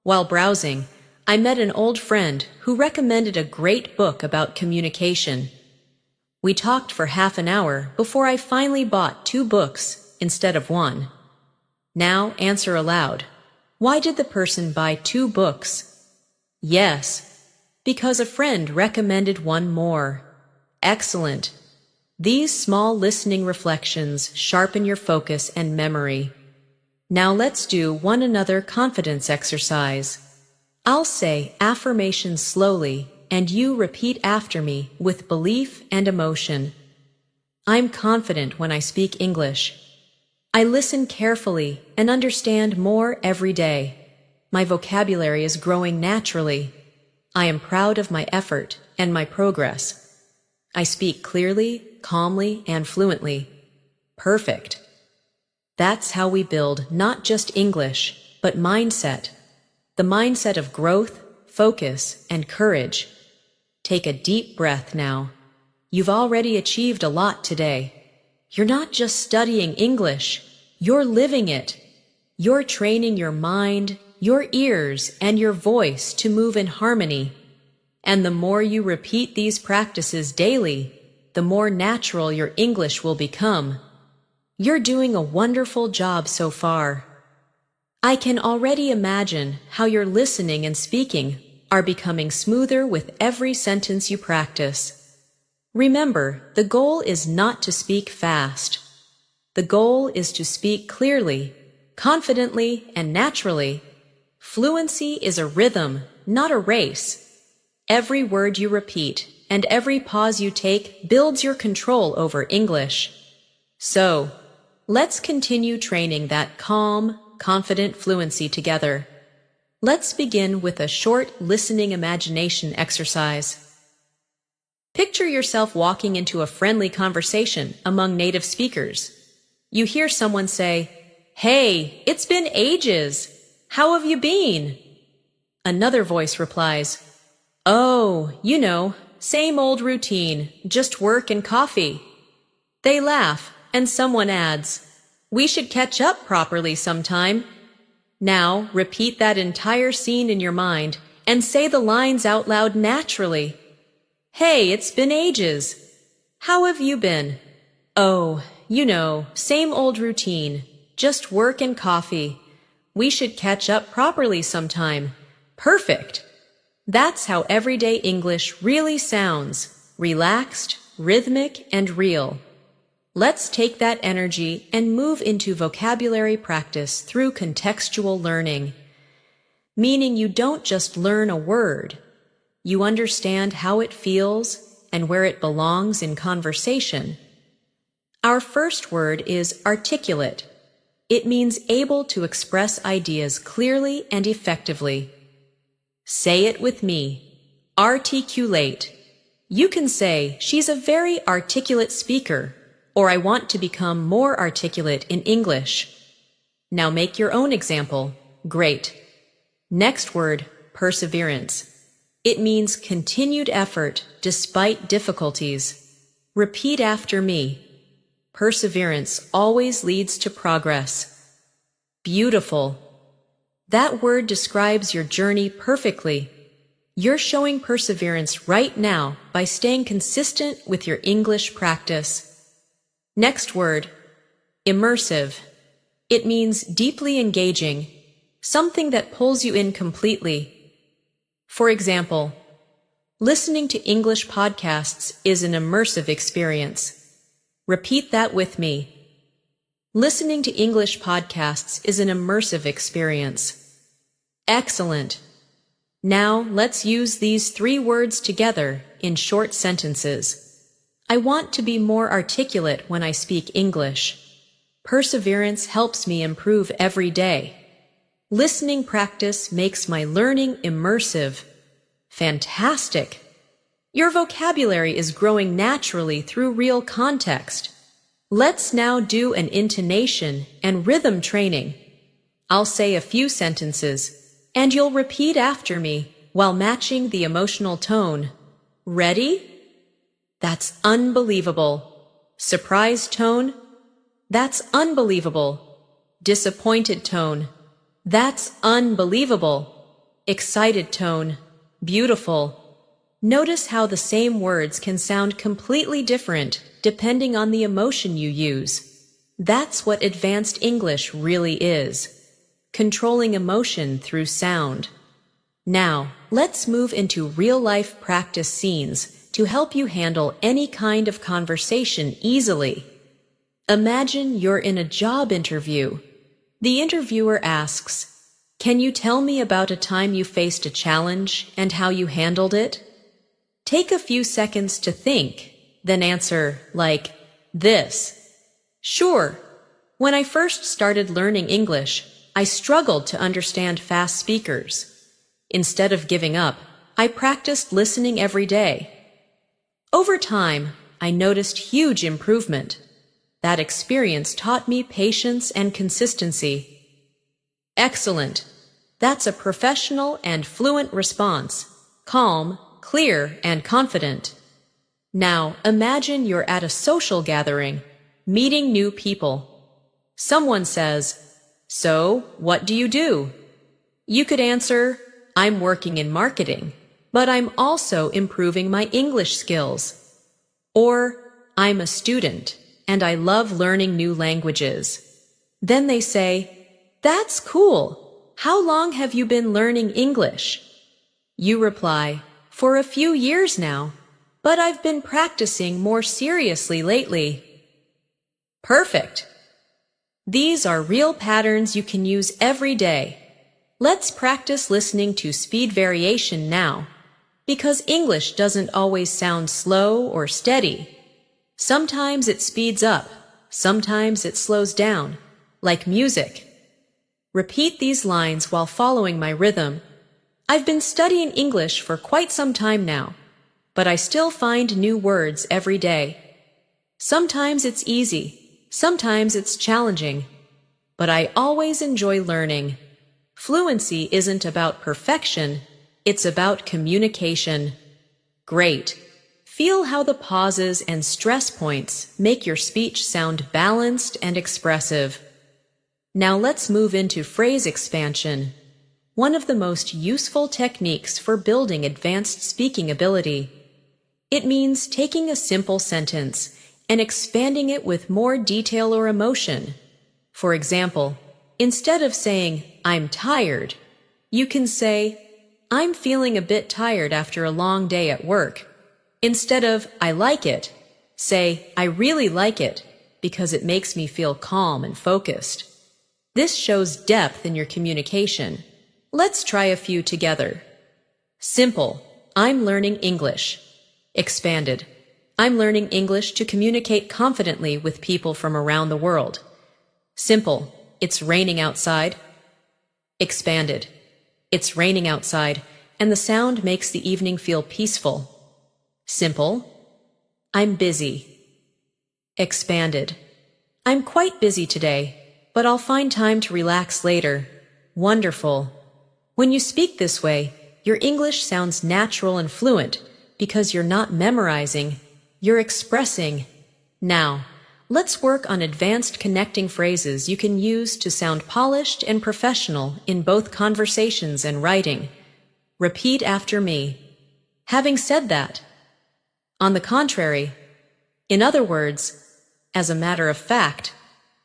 While browsing, I met an old friend who recommended a great book about communication. We talked for half an hour before I finally bought 2 books instead of 1. Now answer aloud. Why did the person buy 2 books? Yes, because a friend recommended one more. Excellent. These small listening reflections sharpen your focus and memory. Now let's do one another confidence exercise. I'll say affirmations slowly, and you repeat after me with belief and emotion. I'm confident when I speak English. I listen carefully and understand more every day. My vocabulary is growing naturally. I am proud of my effort and my progress. I speak clearly, calmly, and fluently. Perfect. That's how we build not just English, but mindset. The mindset of growth, focus, and courage. Take a deep breath now. You've already achieved a lot today. You're not just studying English, you're living it. You're training your mind, your ears, and your voice to move in harmony. And the more you repeat these practices daily, the more natural your English will become. You're doing a wonderful job so far. I can already imagine how your listening and speaking are becoming smoother with every sentence you practice. Remember, the goal is not to speak fast. The goal is to speak clearly, confidently, and naturally. Fluency is a rhythm, not a race. Every word you repeat and every pause you take builds your control over English. So, let's continue training that calm, confident fluency together. Let's begin with a short listening imagination exercise. Picture yourself walking into a friendly conversation among native speakers. You hear someone say, "Hey, it's been ages. How have you been?" Another voice replies, "Oh, same old routine, just work and coffee." They laugh, and someone adds, "We should catch up properly sometime." Now, repeat that entire scene in your mind and say the lines out loud naturally. "Hey, it's been ages. How have you been?" "Oh, same old routine, just work and coffee. We should catch up properly sometime." Perfect! That's how everyday English really sounds, relaxed, rhythmic, and real. Let's take that energy and move into vocabulary practice through contextual learning, meaning you don't just learn a word. You understand how it feels and where it belongs in conversation. Our first word is articulate. It means able to express ideas clearly and effectively. Say it with me. Articulate. You can say, "She's a very articulate speaker," or "I want to become more articulate in English." Now make your own example. Great. Next word, perseverance. It means continued effort despite difficulties. Repeat after me. Perseverance always leads to progress. Beautiful. That word describes your journey perfectly. You're showing perseverance right now by staying consistent with your English practice. Next word, immersive. It means deeply engaging, something that pulls you in completely. For example, listening to English podcasts is an immersive experience. Repeat that with me. Listening to English podcasts is an immersive experience. Excellent. Now let's use these 3 words together in short sentences. I want to be more articulate when I speak English. Perseverance helps me improve every day. Listening practice makes my learning immersive. Fantastic! Your vocabulary is growing naturally through real context. Let's now do an intonation and rhythm training. I'll say a few sentences, and you'll repeat after me while matching the emotional tone. Ready? That's unbelievable. Surprised tone? That's unbelievable. Disappointed tone? That's unbelievable. Excited tone? Beautiful. Notice how the same words can sound completely different depending on the emotion you use. That's what advanced English really is. Controlling emotion through sound. Now, let's move into real-life practice scenes to help you handle any kind of conversation easily. Imagine you're in a job interview. The interviewer asks, "Can you tell me about a time you faced a challenge and how you handled it?" Take a few seconds to think, then answer like this. "Sure. When I first started learning English, I struggled to understand fast speakers. Instead of giving up, I practiced listening every day. Over time, I noticed huge improvement. That experience taught me patience and consistency. Excellent. That's a professional and fluent response. Calm, clear, and confident. Now, imagine you're at a social gathering, meeting new people. Someone says, "So, what do you do?" You could answer, "I'm working in marketing, but I'm also improving my English skills." Or, "I'm a student, and I love learning new languages." Then they say, "That's cool. How long have you been learning English?" You reply, "For a few years now, but I've been practicing more seriously lately." Perfect. These are real patterns you can use every day. Let's practice listening to speed variation now, because English doesn't always sound slow or steady. Sometimes it speeds up, sometimes it slows down, like music. Repeat these lines while following my rhythm. I've been studying English for quite some time now, but I still find new words every day. Sometimes it's easy, sometimes it's challenging, but I always enjoy learning. Fluency isn't about perfection, it's about communication. Great. Feel how the pauses and stress points make your speech sound balanced and expressive. Now let's move into phrase expansion, one of the most useful techniques for building advanced speaking ability. It means taking a simple sentence and expanding it with more detail or emotion. For example, instead of saying, "I'm tired," you can say, "I'm feeling a bit tired after a long day at work." Instead of, "I like it," say, "I really like it because it makes me feel calm and focused." This shows depth in your communication. Let's try a few together. Simple, I'm learning English. Expanded, I'm learning English to communicate confidently with people from around the world. Simple, it's raining outside. Expanded, it's raining outside, and the sound makes the evening feel peaceful. Simple, I'm busy. Expanded, I'm quite busy today, but I'll find time to relax later. Wonderful. When you speak this way, your English sounds natural and fluent because you're not memorizing, you're expressing. Now, let's work on advanced connecting phrases you can use to sound polished and professional in both conversations and writing. Repeat after me. Having said that. On the contrary. In other words, as a matter of fact.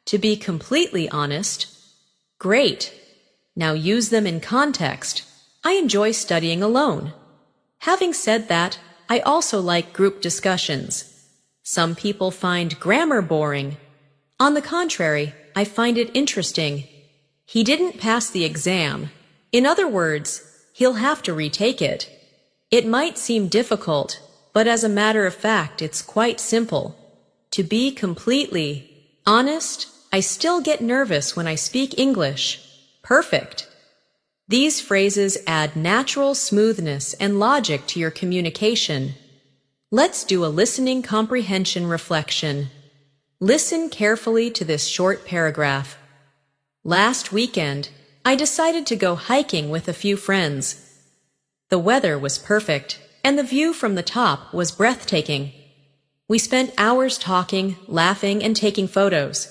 To be completely honest. Great. Now use them in context. I enjoy studying alone. Having said that, I also like group discussions. Some people find grammar boring. On the contrary, I find it interesting. He didn't pass the exam. In other words, he'll have to retake it. It might seem difficult, but as a matter of fact, it's quite simple. To be completely honest, I still get nervous when I speak English. Perfect. These phrases add natural smoothness and logic to your communication. Let's do a listening comprehension reflection. Listen carefully to this short paragraph. Last weekend, I decided to go hiking with a few friends. The weather was perfect, and the view from the top was breathtaking. We spent hours talking, laughing, and taking photos.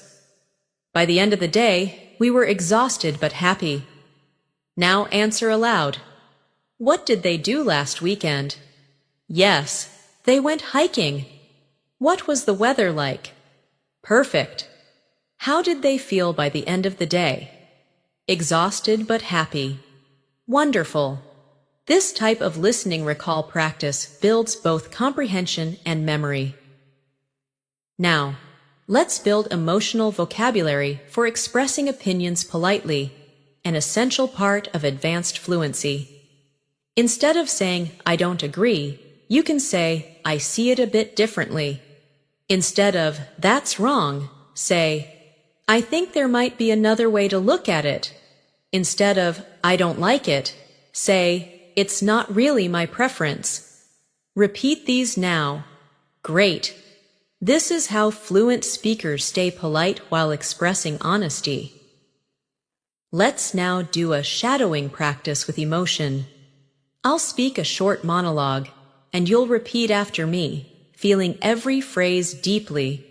By the end of the day, we were exhausted but happy. Now answer aloud. What did they do last weekend? Yes, they went hiking. What was the weather like? Perfect. How did they feel by the end of the day? Exhausted but happy. Wonderful. This type of listening recall practice builds both comprehension and memory. Now, let's build emotional vocabulary for expressing opinions politely, an essential part of advanced fluency. Instead of saying, "I don't agree," you can say, "I see it a bit differently." Instead of, "That's wrong," say, "I think there might be another way to look at it." Instead of, "I don't like it," say, "It's not really my preference." Repeat these now. Great. This is how fluent speakers stay polite while expressing honesty. Let's now do a shadowing practice with emotion. I'll speak a short monologue, and you'll repeat after me, feeling every phrase deeply.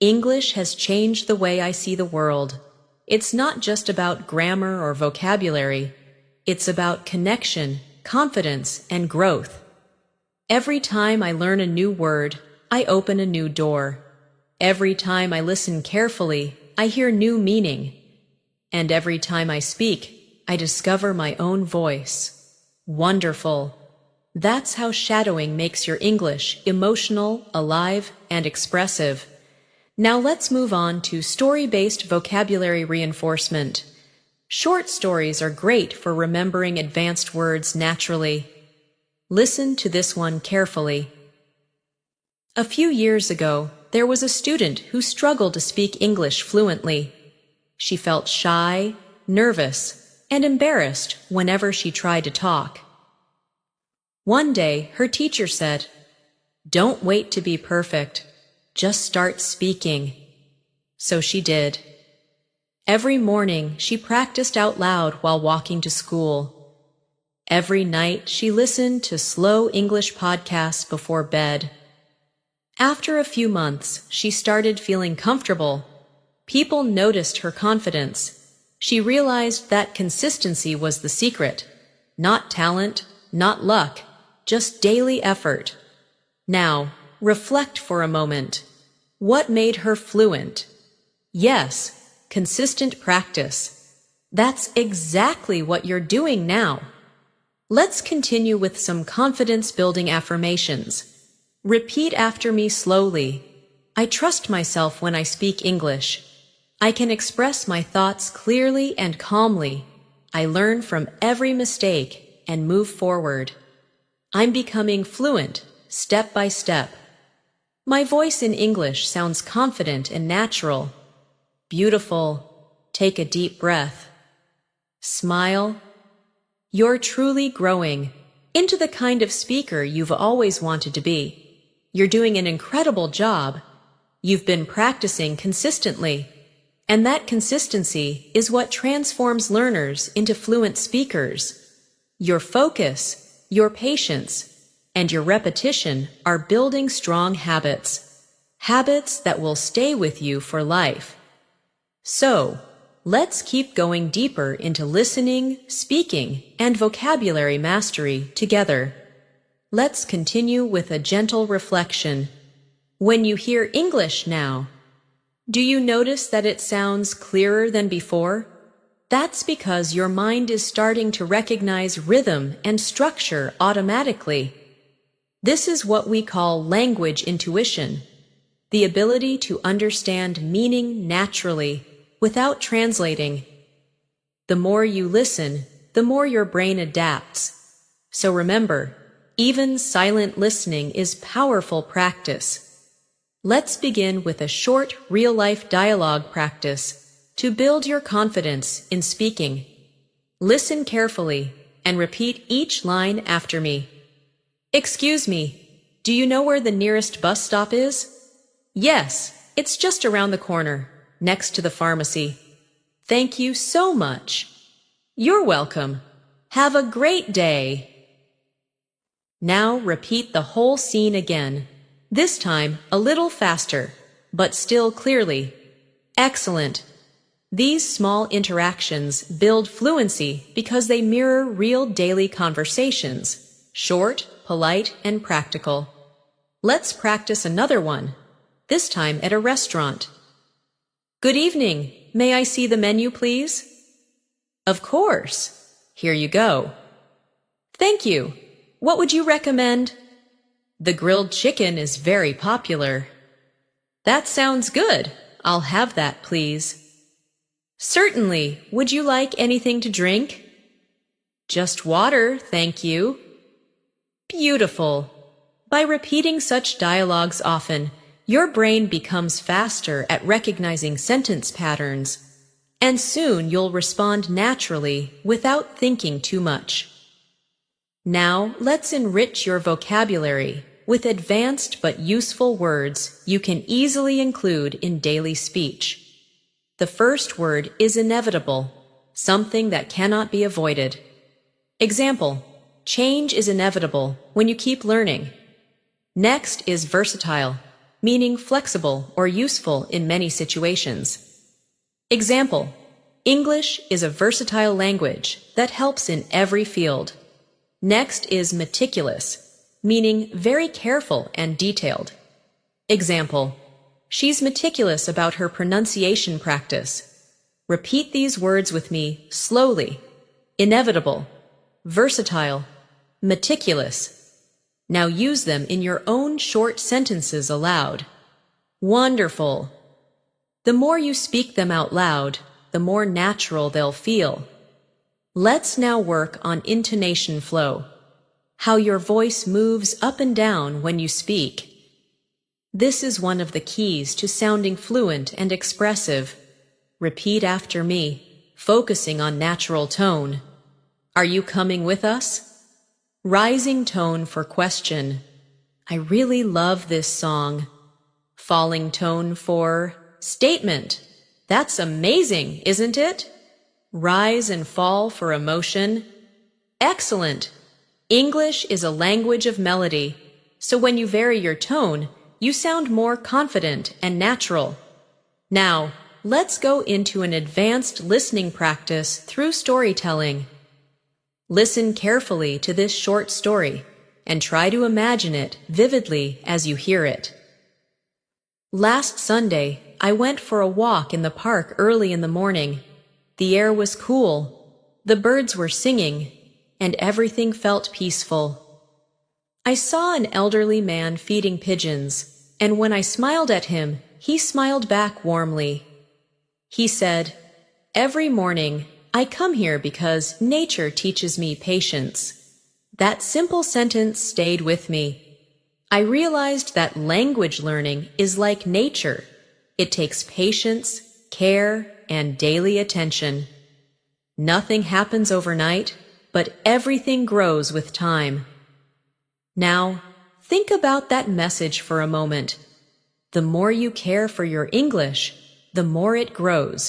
English has changed the way I see the world. It's not just about grammar or vocabulary. It's about connection, confidence, and growth. Every time I learn a new word, I open a new door. Every time I listen carefully, I hear new meaning. And every time I speak, I discover my own voice. Wonderful. That's how shadowing makes your English emotional, alive, and expressive. Now let's move on to story-based vocabulary reinforcement. Short stories are great for remembering advanced words naturally. Listen to this one carefully. A few years ago, there was a student who struggled to speak English fluently. She felt shy, nervous, and embarrassed whenever she tried to talk. One day, her teacher said, "Don't wait to be perfect. Just start speaking." So she did. Every morning, she practiced out loud while walking to school. Every night, she listened to slow English podcasts before bed. After a few months, she started feeling comfortable. People noticed her confidence. She realized that consistency was the secret. Not talent, not luck, just daily effort. Now, reflect for a moment. What made her fluent? Yes, consistent practice. That's exactly what you're doing now. Let's continue with some confidence-building affirmations. Repeat after me slowly. I trust myself when I speak English. I can express my thoughts clearly and calmly. I learn from every mistake and move forward. I'm becoming fluent, step by step. My voice in English sounds confident and natural. Beautiful. Take a deep breath. Smile. You're truly growing into the kind of speaker you've always wanted to be. You're doing an incredible job. You've been practicing consistently. And that consistency is what transforms learners into fluent speakers. Your focus, your patience, and your repetition are building strong habits. Habits that will stay with you for life. So, let's keep going deeper into listening, speaking, and vocabulary mastery together. Let's continue with a gentle reflection. When you hear English now, do you notice that it sounds clearer than before? That's because your mind is starting to recognize rhythm and structure automatically. This is what we call language intuition, the ability to understand meaning naturally without translating. The more you listen, the more your brain adapts. So remember, even silent listening is powerful practice. Let's begin with a short real-life dialogue practice to build your confidence in speaking. Listen carefully and repeat each line after me. Excuse me, do you know where the nearest bus stop is? Yes, it's just around the corner, next to the pharmacy. Thank you so much. You're welcome. Have a great day. Now repeat the whole scene again. This time, a little faster, but still clearly. Excellent. These small interactions build fluency because they mirror real daily conversations, short, polite, and practical. Let's practice another one, this time at a restaurant. Good evening. May I see the menu, please? Of course. Here you go. Thank you. What would you recommend? The grilled chicken is very popular. That sounds good. I'll have that, please. Certainly. Would you like anything to drink? Just water, thank you. Beautiful. By repeating such dialogues often, your brain becomes faster at recognizing sentence patterns, and soon you'll respond naturally without thinking too much. Now, let's enrich your vocabulary with advanced but useful words you can easily include in daily speech. The first word is inevitable, something that cannot be avoided. Example, change is inevitable when you keep learning. Next is versatile, meaning flexible or useful in many situations. Example, English is a versatile language that helps in every field. Next is meticulous, meaning very careful and detailed. Example, she's meticulous about her pronunciation practice. Repeat these words with me slowly. Inevitable, versatile, meticulous. Now use them in your own short sentences aloud. Wonderful! The more you speak them out loud, the more natural they'll feel. Let's now work on intonation flow, how your voice moves up and down when you speak. This is one of the keys to sounding fluent and expressive. Repeat after me, focusing on natural tone. Are you coming with us? Rising tone for question. I really love this song. Falling tone for statement. That's amazing, isn't it? Rise and fall for emotion. Excellent. English is a language of melody, so when you vary your tone, you sound more confident and natural. Now, let's go into an advanced listening practice through storytelling. Listen carefully to this short story and try to imagine it vividly as you hear it. Last Sunday, I went for a walk in the park early in the morning. The air was cool, the birds were singing, and everything felt peaceful. I saw an elderly man feeding pigeons, and when I smiled at him, he smiled back warmly. He said, "Every morning, I come here because nature teaches me patience." That simple sentence stayed with me. I realized that language learning is like nature. It takes patience, care, and daily attention. Nothing happens overnight, but everything grows with time. Now, think about that message for a moment. The more you care for your English, the more it grows.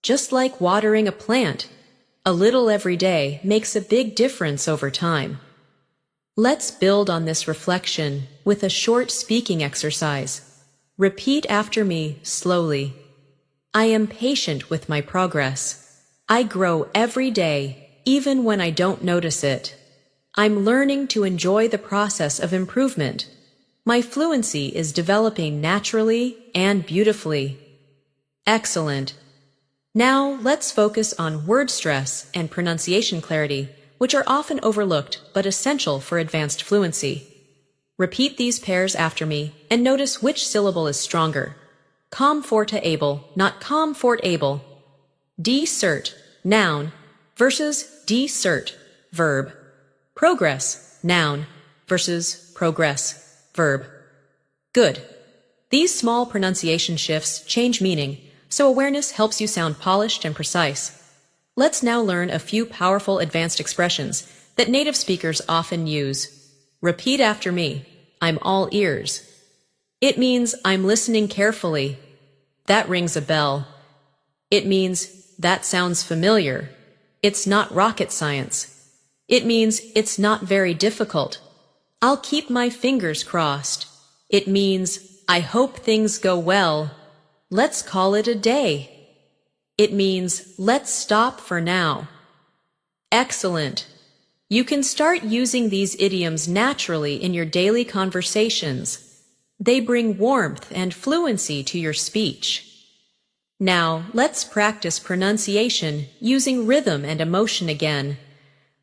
Just like watering a plant, a little every day makes a big difference over time. Let's build on this reflection with a short speaking exercise. Repeat after me slowly. I am patient with my progress. I grow every day, even when I don't notice it. I'm learning to enjoy the process of improvement. My fluency is developing naturally and beautifully. Excellent. Now, let's focus on word stress and pronunciation clarity, which are often overlooked but essential for advanced fluency. Repeat these pairs after me and notice which syllable is stronger. Comfortable, not comfortable. Decert, noun, versus decert, verb. Progress, noun, versus progress, verb. Good. These small pronunciation shifts change meaning, so awareness helps you sound polished and precise. Let's now learn a few powerful advanced expressions that native speakers often use. Repeat after me. I'm all ears. It means I'm listening carefully. That rings a bell. It means that sounds familiar. It's not rocket science. It means it's not very difficult. I'll keep my fingers crossed. It means I hope things go well. Let's call it a day. It means let's stop for now. Excellent. You can start using these idioms naturally in your daily conversations. They bring warmth and fluency to your speech. Now, let's practice pronunciation using rhythm and emotion again.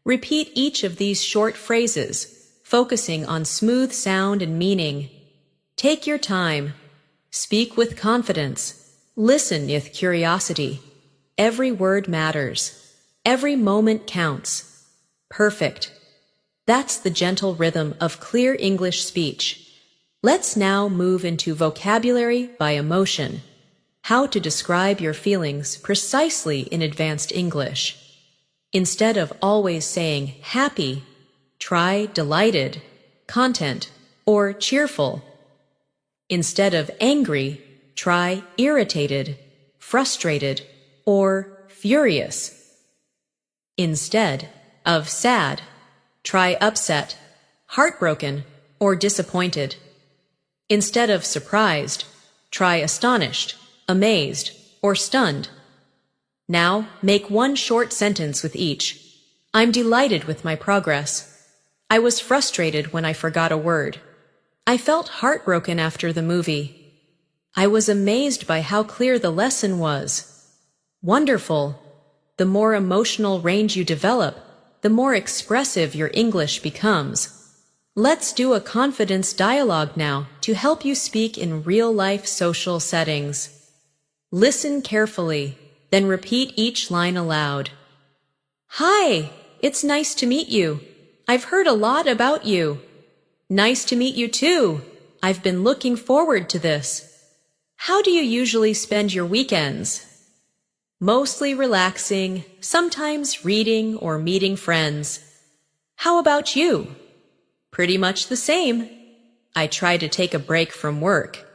Repeat each of these short phrases, focusing on smooth sound and meaning. Take your time. Speak with confidence. Listen with curiosity. Every word matters. Every moment counts. Perfect. That's the gentle rhythm of clear English speech. Let's now move into vocabulary by emotion. How to describe your feelings precisely in advanced English. Instead of always saying happy, try delighted, content, or cheerful. Instead of angry, try irritated, frustrated, or furious. Instead of sad, try upset, heartbroken, or disappointed. Instead of surprised, try astonished, amazed, or stunned. Now, make one short sentence with each. I'm delighted with my progress. I was frustrated when I forgot a word. I felt heartbroken after the movie. I was amazed by how clear the lesson was. Wonderful! The more emotional range you develop, the more expressive your English becomes. Let's do a confidence dialogue now to help you speak in real-life social settings. Listen carefully, then repeat each line aloud. Hi, it's nice to meet you. I've heard a lot about you. Nice to meet you too. I've been looking forward to this. How do you usually spend your weekends? Mostly relaxing, sometimes reading or meeting friends. How about you? Pretty much the same. I try to take a break from work.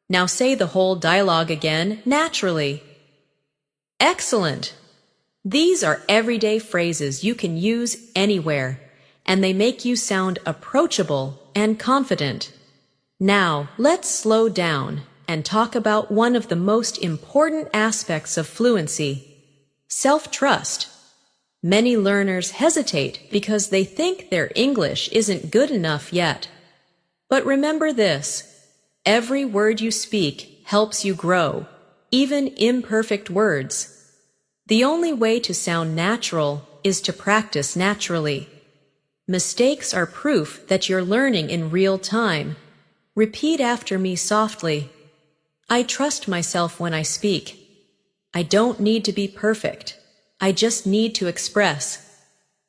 Now say the whole dialogue again naturally. Excellent! These are everyday phrases you can use anywhere, and they make you sound approachable and confident. Now, let's slow down and talk about one of the most important aspects of fluency: self-trust. Many learners hesitate because they think their English isn't good enough yet. But remember this: every word you speak helps you grow, even imperfect words. The only way to sound natural is to practice naturally. Mistakes are proof that you're learning in real time. Repeat after me softly. I trust myself when I speak. I don't need to be perfect. I just need to express.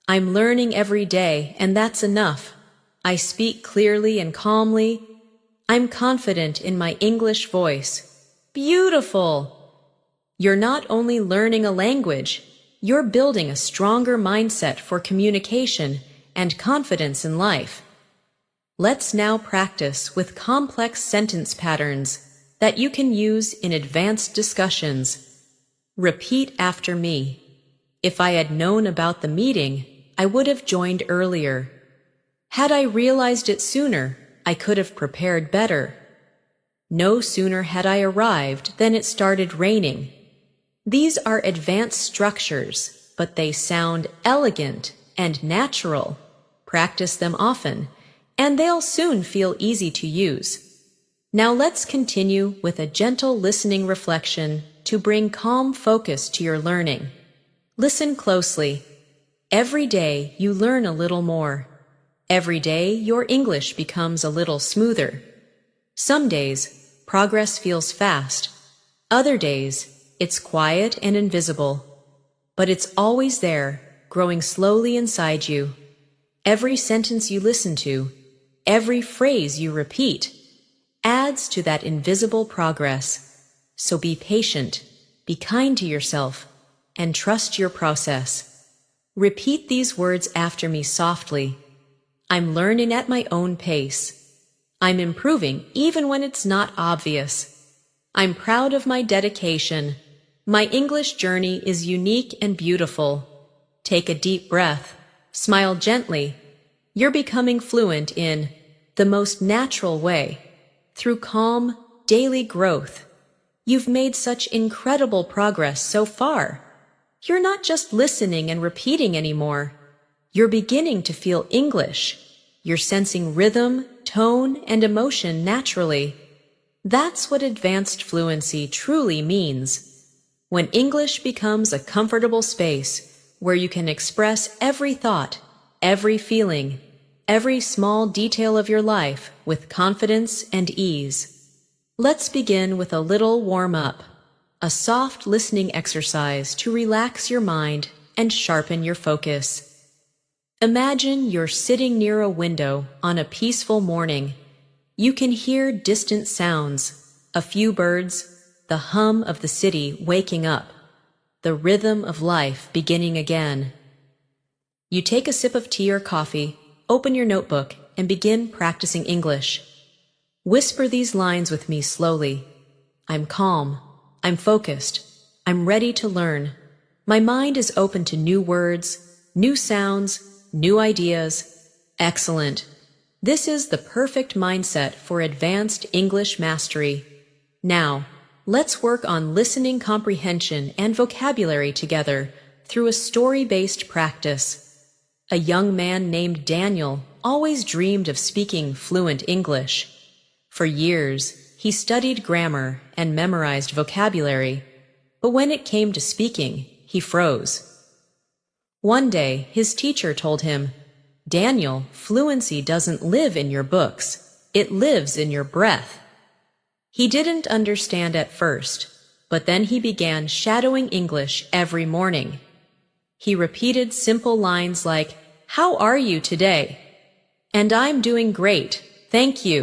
I'm learning every day, and that's enough. I speak clearly and calmly. I'm confident in my English voice. Beautiful! You're not only learning a language, you're building a stronger mindset for communication and confidence in life. Let's now practice with complex sentence patterns that you can use in advanced discussions. Repeat after me. If I had known about the meeting, I would have joined earlier. Had I realized it sooner, I could have prepared better. No sooner had I arrived than it started raining. These are advanced structures, but they sound elegant and natural. Practice them often, and they'll soon feel easy to use. Now let's continue with a gentle listening reflection to bring calm focus to your learning. Listen closely. Every day you learn a little more. Every day your English becomes a little smoother. Some days, progress feels fast. Other days, it's quiet and invisible. But it's always there, growing slowly inside you. Every sentence you listen to, every phrase you repeat, adds to that invisible progress. So be patient, be kind to yourself, and trust your process. Repeat these words after me softly. I'm learning at my own pace. I'm improving even when it's not obvious. I'm proud of my dedication. My English journey is unique and beautiful. Take a deep breath. Smile gently. You're becoming fluent in the most natural way, through calm, daily growth. You've made such incredible progress so far. You're not just listening and repeating anymore. You're beginning to feel English. You're sensing rhythm, tone, and emotion naturally. That's what advanced fluency truly means. When English becomes a comfortable space where you can express every thought, every feeling, every small detail of your life with confidence and ease. Let's begin with a little warm-up, a soft listening exercise to relax your mind and sharpen your focus. Imagine you're sitting near a window on a peaceful morning. You can hear distant sounds, a few birds, the hum of the city waking up, the rhythm of life beginning again. You take a sip of tea or coffee, open your notebook, and begin practicing English. Whisper these lines with me slowly. I'm calm. I'm focused. I'm ready to learn. My mind is open to new words, new sounds, new ideas. Excellent. This is the perfect mindset for advanced English mastery. Now, let's work on listening comprehension and vocabulary together through a story-based practice. A young man named Daniel always dreamed of speaking fluent English. For years, he studied grammar and memorized vocabulary, but when it came to speaking, he froze. One day, his teacher told him, "Daniel, fluency doesn't live in your books. It lives in your breath." He didn't understand at first, but then he began shadowing English every morning. He repeated simple lines like, "How are you today?" "And I'm doing great, thank you."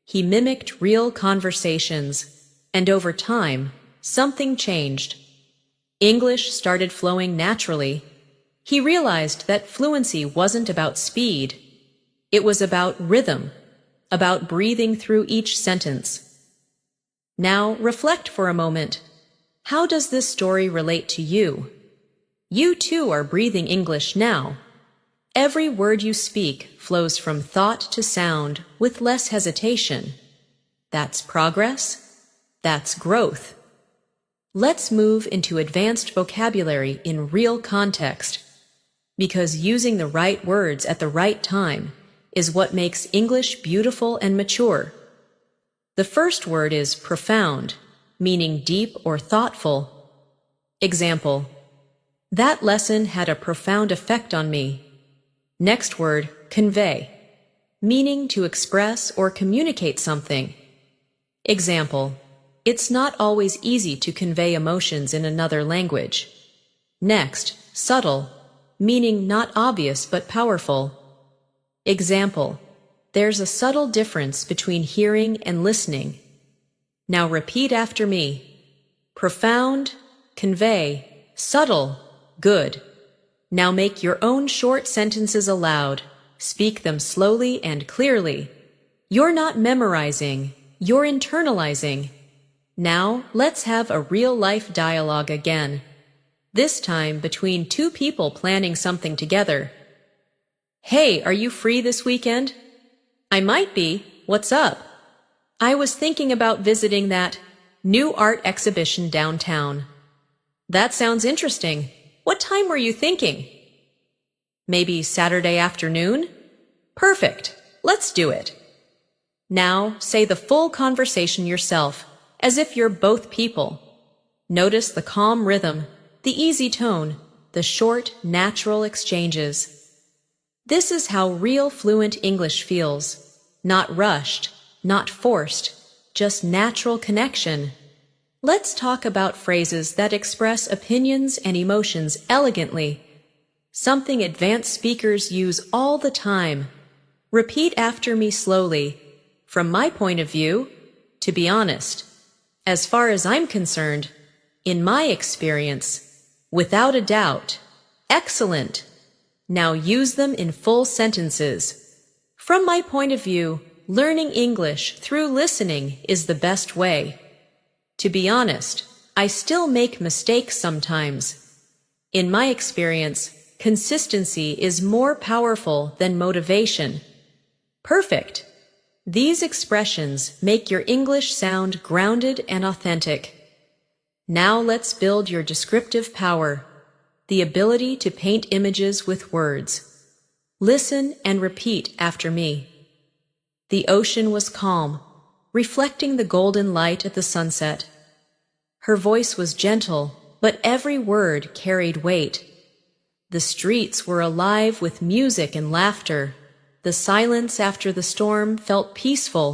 He mimicked real conversations, and over time, something changed. English started flowing naturally. He realized that fluency wasn't about speed. It was about rhythm, about breathing through each sentence. Now, reflect for a moment. How does this story relate to you? You too are breathing English now. Every word you speak flows from thought to sound with less hesitation. That's progress. That's growth. Let's move into advanced vocabulary in real context, because using the right words at the right time is what makes English beautiful and mature. The first word is profound, meaning deep or thoughtful. Example: that lesson had a profound effect on me. Next word, convey, meaning to express or communicate something. Example: it's not always easy to convey emotions in another language. Next, subtle, meaning not obvious but powerful. Example: there's a subtle difference between hearing and listening. Now repeat after me. Profound, convey, subtle, good. Now make your own short sentences aloud. Speak them slowly and clearly. You're not memorizing, you're internalizing. Now let's have a real-life dialogue again. This time between two people planning something together. "Hey, are you free this weekend?" "I might be. What's up?" "I was thinking about visiting that new art exhibition downtown." "That sounds interesting. What time were you thinking?" "Maybe Saturday afternoon?" "Perfect. Let's do it." Now say the full conversation yourself, as if you're both people. Notice the calm rhythm, the easy tone, the short, natural exchanges. This is how real fluent English feels. Not rushed, not forced, just natural connection. Let's talk about phrases that express opinions and emotions elegantly. Something advanced speakers use all the time. Repeat after me slowly. From my point of view, to be honest, as far as I'm concerned, in my experience, without a doubt, excellent. Now use them in full sentences. From my point of view, learning English through listening is the best way. To be honest, I still make mistakes sometimes. In my experience, consistency is more powerful than motivation. Perfect. These expressions make your English sound grounded and authentic. Now let's build your descriptive power, the ability to paint images with words. Listen and repeat after me. The ocean was calm, reflecting the golden light at the sunset. Her voice was gentle, but every word carried weight. The streets were alive with music and laughter. The silence after the storm felt peaceful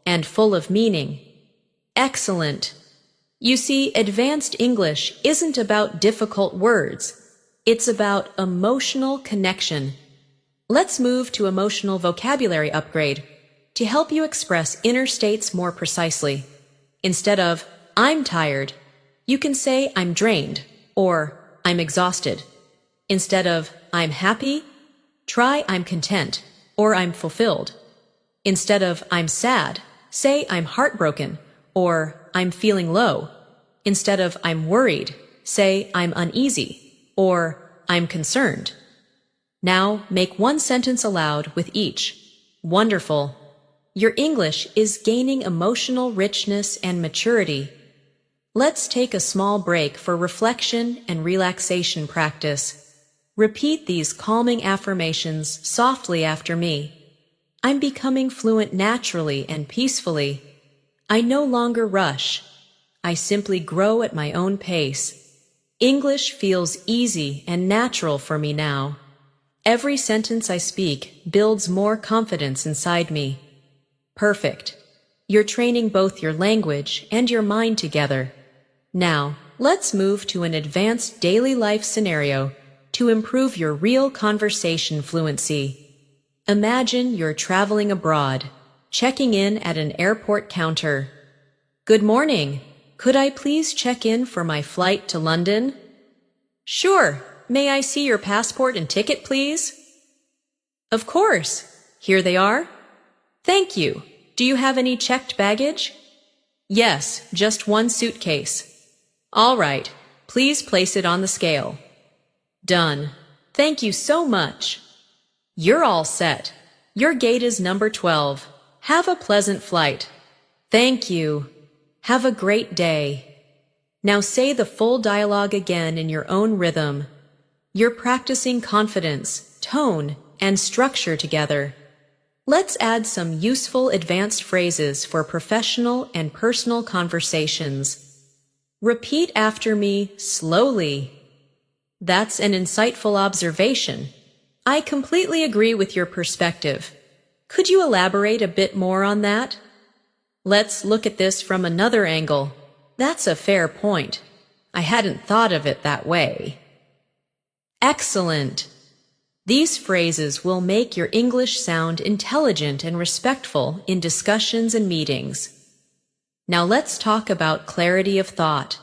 and full of meaning. Excellent. You see, advanced English isn't about difficult words. It's about emotional connection. Let's move to emotional vocabulary upgrade to help you express inner states more precisely. Instead of, "I'm tired," you can say, "I'm drained," or "I'm exhausted." Instead of, "I'm happy," try "I'm content," or I'm fulfilled. Instead of I'm sad, say I'm heartbroken or I'm feeling low. Instead of I'm worried, say I'm uneasy or I'm concerned. Now make one sentence aloud with each. Wonderful. Your English is gaining emotional richness and maturity. Let's take a small break for reflection and relaxation practice. Repeat these calming affirmations softly after me. I'm becoming fluent naturally and peacefully. I no longer rush. I simply grow at my own pace. English feels easy and natural for me now. Every sentence I speak builds more confidence inside me. Perfect. You're training both your language and your mind together. Now, let's move to an advanced daily life scenario to improve your real conversation fluency. Imagine you're traveling abroad, checking in at an airport counter. Good morning. Could I please check in for my flight to London? Sure. May I see your passport and ticket, please? Of course. Here they are. Thank you. Do you have any checked baggage? Yes, just one suitcase. All right. Please place it on the scale. Done. Thank you so much. You're all set. Your gate is number 12. Have a pleasant flight. Thank you. Have a great day. Now say the full dialogue again in your own rhythm. You're practicing confidence, tone, and structure together. Let's add some useful advanced phrases for professional and personal conversations. Repeat after me slowly. That's an insightful observation. I completely agree with your perspective. Could you elaborate a bit more on that? Let's look at this from another angle. That's a fair point. I hadn't thought of it that way. Excellent. These phrases will make your English sound intelligent and respectful in discussions and meetings. Now let's talk about clarity of thought.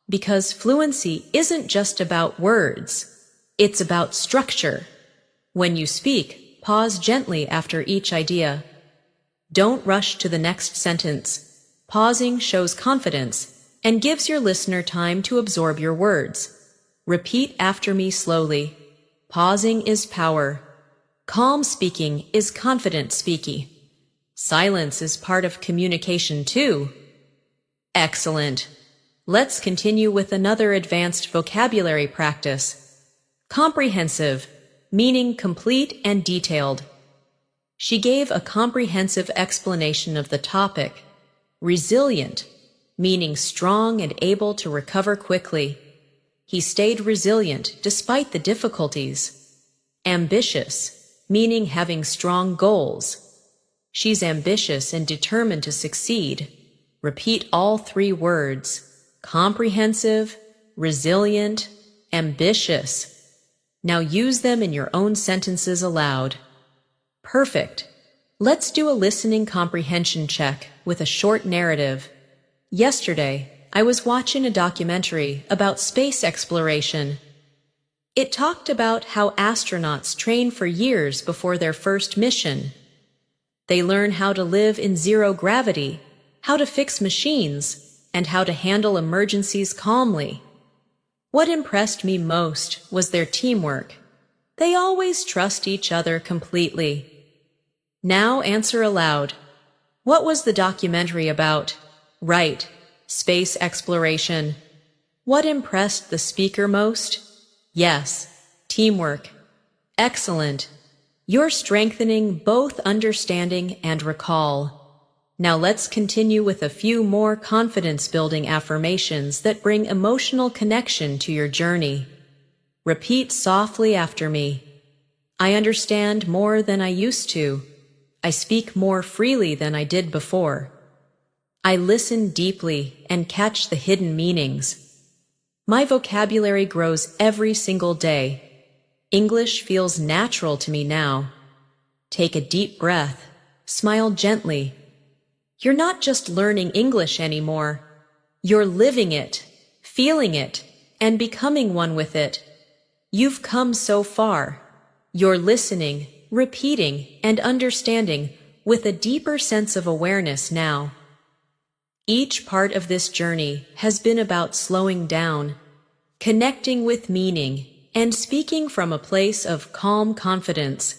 Because fluency isn't just about words, it's about structure. When you speak, pause gently after each idea. Don't rush to the next sentence. Pausing shows confidence and gives your listener time to absorb your words. Repeat after me slowly. Pausing is power. Calm speaking is confident speaking. Silence is part of communication too. Excellent. Let's continue with another advanced vocabulary practice. Comprehensive, meaning complete and detailed. She gave a comprehensive explanation of the topic. Resilient, meaning strong and able to recover quickly. He stayed resilient despite the difficulties. Ambitious, meaning having strong goals. She's ambitious and determined to succeed. Repeat all three words. Comprehensive, resilient, ambitious. Now use them in your own sentences aloud. Perfect. Let's do a listening comprehension check with a short narrative. Yesterday, I was watching a documentary about space exploration. It talked about how astronauts train for years before their first mission. They learn how to live in zero gravity, how to fix machines, and how to handle emergencies calmly. What impressed me most was their teamwork. They always trust each other completely. Now answer aloud. What was the documentary about? Right, space exploration. What impressed the speaker most? Yes, teamwork. Excellent. You're strengthening both understanding and recall. Now let's continue with a few more confidence-building affirmations that bring emotional connection to your journey. Repeat softly after me. I understand more than I used to. I speak more freely than I did before. I listen deeply and catch the hidden meanings. My vocabulary grows every single day. English feels natural to me now. Take a deep breath. Smile gently. You're not just learning English anymore. You're living it, feeling it, and becoming one with it. You've come so far. You're listening, repeating, and understanding with a deeper sense of awareness now. Each part of this journey has been about slowing down, connecting with meaning, and speaking from a place of calm confidence.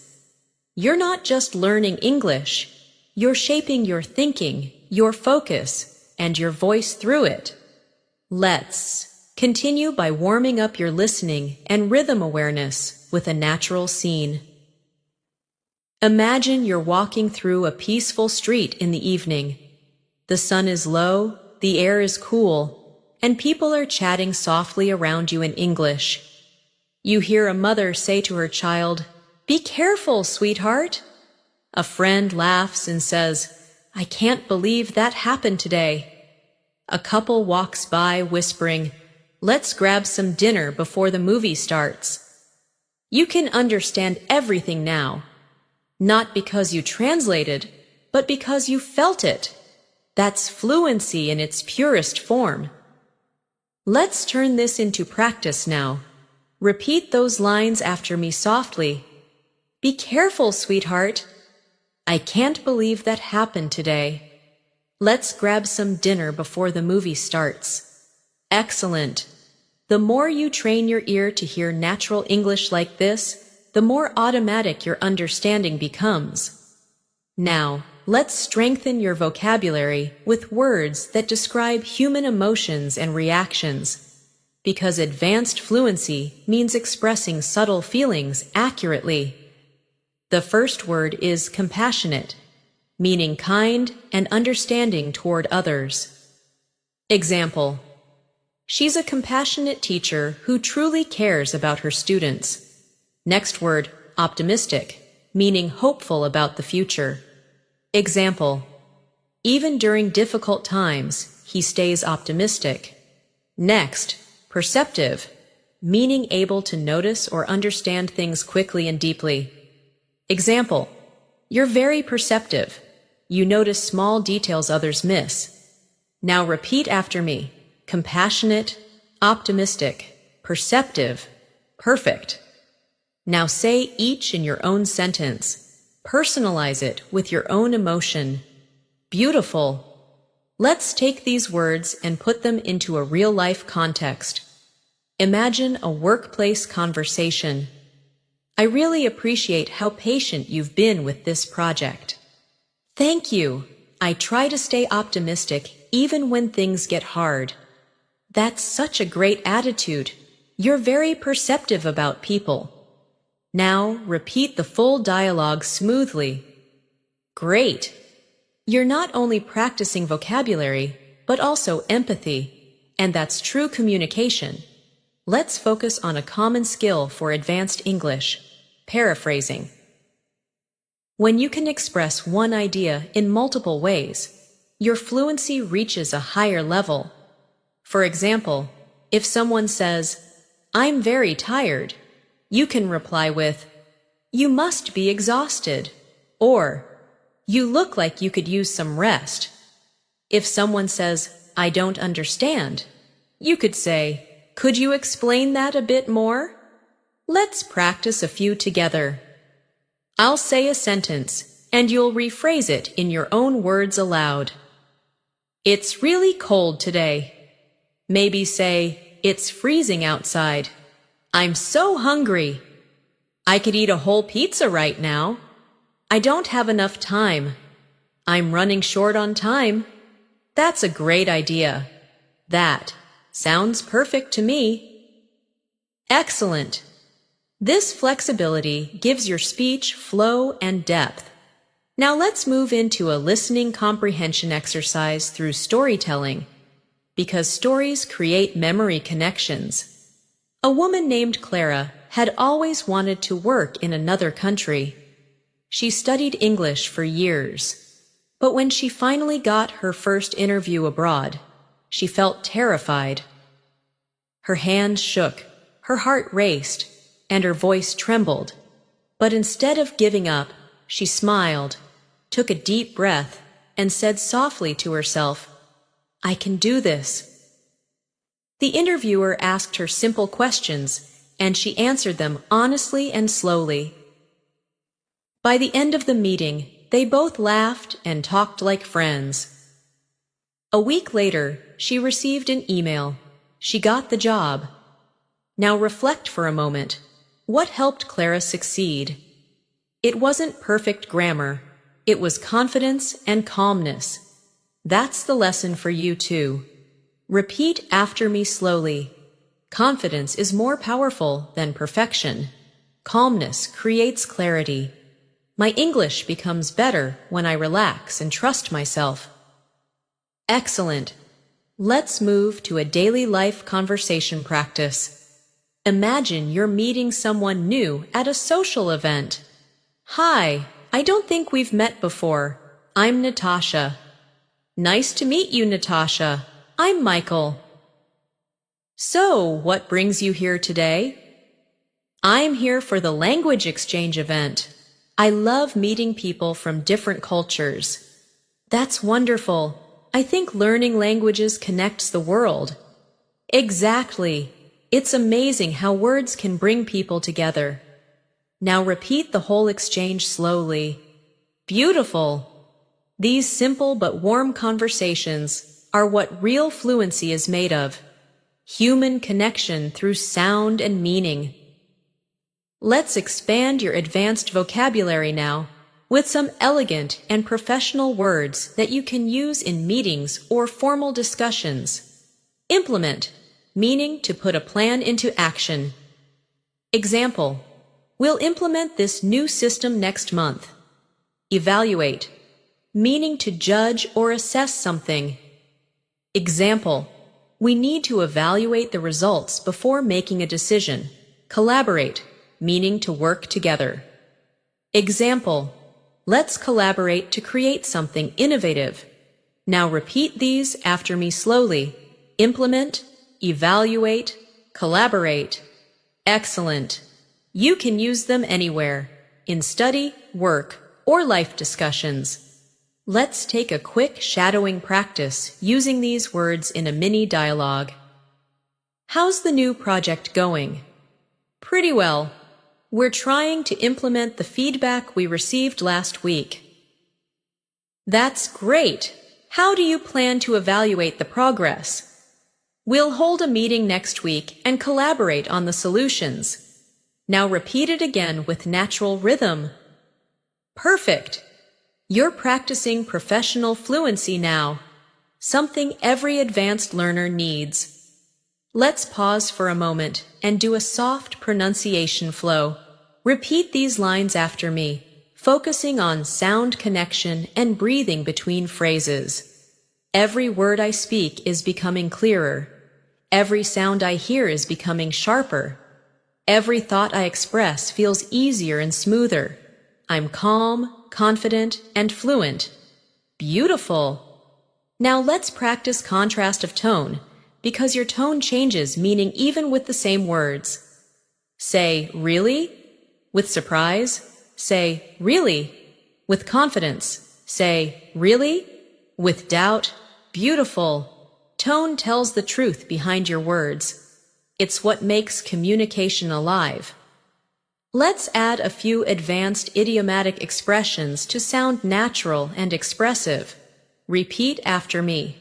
You're not just learning English, you're shaping your thinking, your focus, and your voice through it. Let's continue by warming up your listening and rhythm awareness with a natural scene. Imagine you're walking through a peaceful street in the evening. The sun is low, the air is cool, and people are chatting softly around you in English. You hear a mother say to her child, "Be careful, sweetheart." A friend laughs and says, "I can't believe that happened today." A couple walks by whispering, "Let's grab some dinner before the movie starts." You can understand everything now, not because you translated, but because you felt it. That's fluency in its purest form. Let's turn this into practice now. Repeat those lines after me softly. "Be careful, sweetheart." "I can't believe that happened today." "Let's grab some dinner before the movie starts." Excellent. The more you train your ear to hear natural English like this, the more automatic your understanding becomes. Now, let's strengthen your vocabulary with words that describe human emotions and reactions, because advanced fluency means expressing subtle feelings accurately. The first word is compassionate, meaning kind and understanding toward others. Example: she's a compassionate teacher who truly cares about her students. Next word, optimistic, meaning hopeful about the future. Example: even during difficult times, he stays optimistic. Next, perceptive, meaning able to notice or understand things quickly and deeply. Example: you're very perceptive. You notice small details others miss. Now repeat after me. Compassionate, optimistic, perceptive, perfect. Now say each in your own sentence. Personalize it with your own emotion. Beautiful. Let's take these words and put them into a real-life context. Imagine a workplace conversation. I really appreciate how patient you've been with this project. Thank you. I try to stay optimistic even when things get hard. That's such a great attitude. You're very perceptive about people. Now repeat the full dialogue smoothly. Great. You're not only practicing vocabulary, but also empathy, and that's true communication. Let's focus on a common skill for advanced English: paraphrasing. When you can express one idea in multiple ways, your fluency reaches a higher level. For example, if someone says, "I'm very tired," you can reply with, "You must be exhausted," or "You look like you could use some rest." If someone says, "I don't understand," you could say, "Could you explain that a bit more?" Let's practice a few together. I'll say a sentence, and you'll rephrase it in your own words aloud. It's really cold today. Maybe say, "It's freezing outside. I'm so hungry. I could eat a whole pizza right now. I don't have enough time. I'm running short on time." That's a great idea. That sounds perfect to me. Excellent. This flexibility gives your speech flow and depth. Now let's move into a listening comprehension exercise through storytelling, because stories create memory connections. A woman named Clara had always wanted to work in another country. She studied English for years, but when she finally got her first interview abroad, she felt terrified. Her hands shook, her heart raced, and her voice trembled. But instead of giving up, she smiled, took a deep breath, and said softly to herself, "I can do this." The interviewer asked her simple questions, and she answered them honestly and slowly. By the end of the meeting, they both laughed and talked like friends. A week later, she received an email. She got the job. Now reflect for a moment. What helped Clara succeed? It wasn't perfect grammar. It was confidence and calmness. That's the lesson for you too. Repeat after me slowly. Confidence is more powerful than perfection. Calmness creates clarity. My English becomes better when I relax and trust myself. Excellent. Let's move to a daily life conversation practice. Imagine you're meeting someone new at a social event. Hi, I don't think we've met before. I'm Natasha. Nice to meet you, Natasha. I'm Michael. So, what brings you here today? I'm here for the language exchange event. I love meeting people from different cultures. That's wonderful. I think learning languages connects the world. Exactly. It's amazing how words can bring people together. Now repeat the whole exchange slowly. Beautiful. These simple but warm conversations are what real fluency is made of. Human connection through sound and meaning. Let's expand your advanced vocabulary now with some elegant and professional words that you can use in meetings or formal discussions. Implement, meaning to put a plan into action. Example, we'll implement this new system next month. Evaluate, meaning to judge or assess something. Example, we need to evaluate the results before making a decision. Collaborate, meaning to work together. Example, let's collaborate to create something innovative. Now repeat these after me slowly. Implement, evaluate, collaborate. Excellent. You can use them anywhere, in study, work, or life discussions. Let's take a quick shadowing practice using these words in a mini dialogue. How's the new project going? Pretty well. We're trying to implement the feedback we received last week. That's great. How do you plan to evaluate the progress? We'll hold a meeting next week and collaborate on the solutions. Now repeat it again with natural rhythm. Perfect. You're practicing professional fluency now, something every advanced learner needs. Let's pause for a moment and do a soft pronunciation flow. Repeat these lines after me, focusing on sound connection and breathing between phrases. Every word I speak is becoming clearer. Every sound I hear is becoming sharper. Every thought I express feels easier and smoother. I'm calm, confident, and fluent. Beautiful. Now let's practice contrast of tone, because your tone changes meaning even with the same words. Say, really? With surprise. Say, really? With confidence. Say, really? With doubt. Beautiful. Tone tells the truth behind your words. It's what makes communication alive. Let's add a few advanced idiomatic expressions to sound natural and expressive. Repeat after me.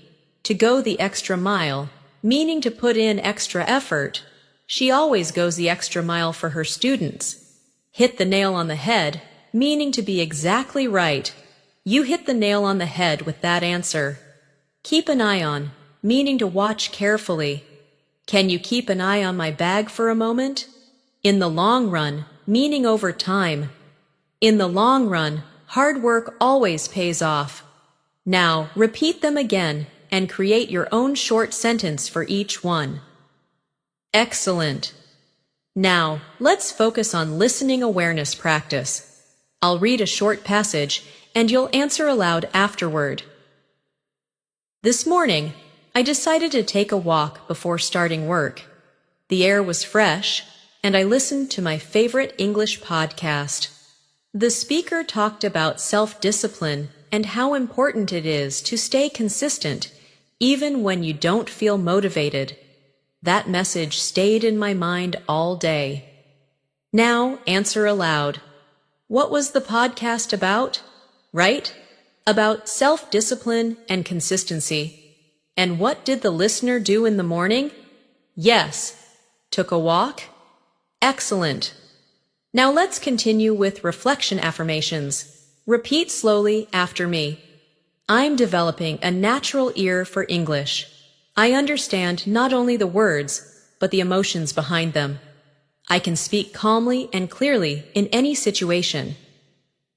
To go the extra mile, meaning to put in extra effort. She always goes the extra mile for her students. Hit the nail on the head, meaning to be exactly right. You hit the nail on the head with that answer. Keep an eye on, meaning to watch carefully. Can you keep an eye on my bag for a moment? In the long run, meaning over time. In the long run, hard work always pays off. Now, repeat them again and create your own short sentence for each one. Excellent. Now, let's focus on listening awareness practice. I'll read a short passage and you'll answer aloud afterward. This morning, I decided to take a walk before starting work. The air was fresh, and I listened to my favorite English podcast. The speaker talked about self-discipline and how important it is to stay consistent even when you don't feel motivated. That message stayed in my mind all day. Now answer aloud. What was the podcast about? Right? About self-discipline and consistency. And what did the listener do in the morning? Yes. Took a walk? Excellent. Now let's continue with reflection affirmations. Repeat slowly after me. I'm developing a natural ear for English. I understand not only the words, but the emotions behind them. I can speak calmly and clearly in any situation.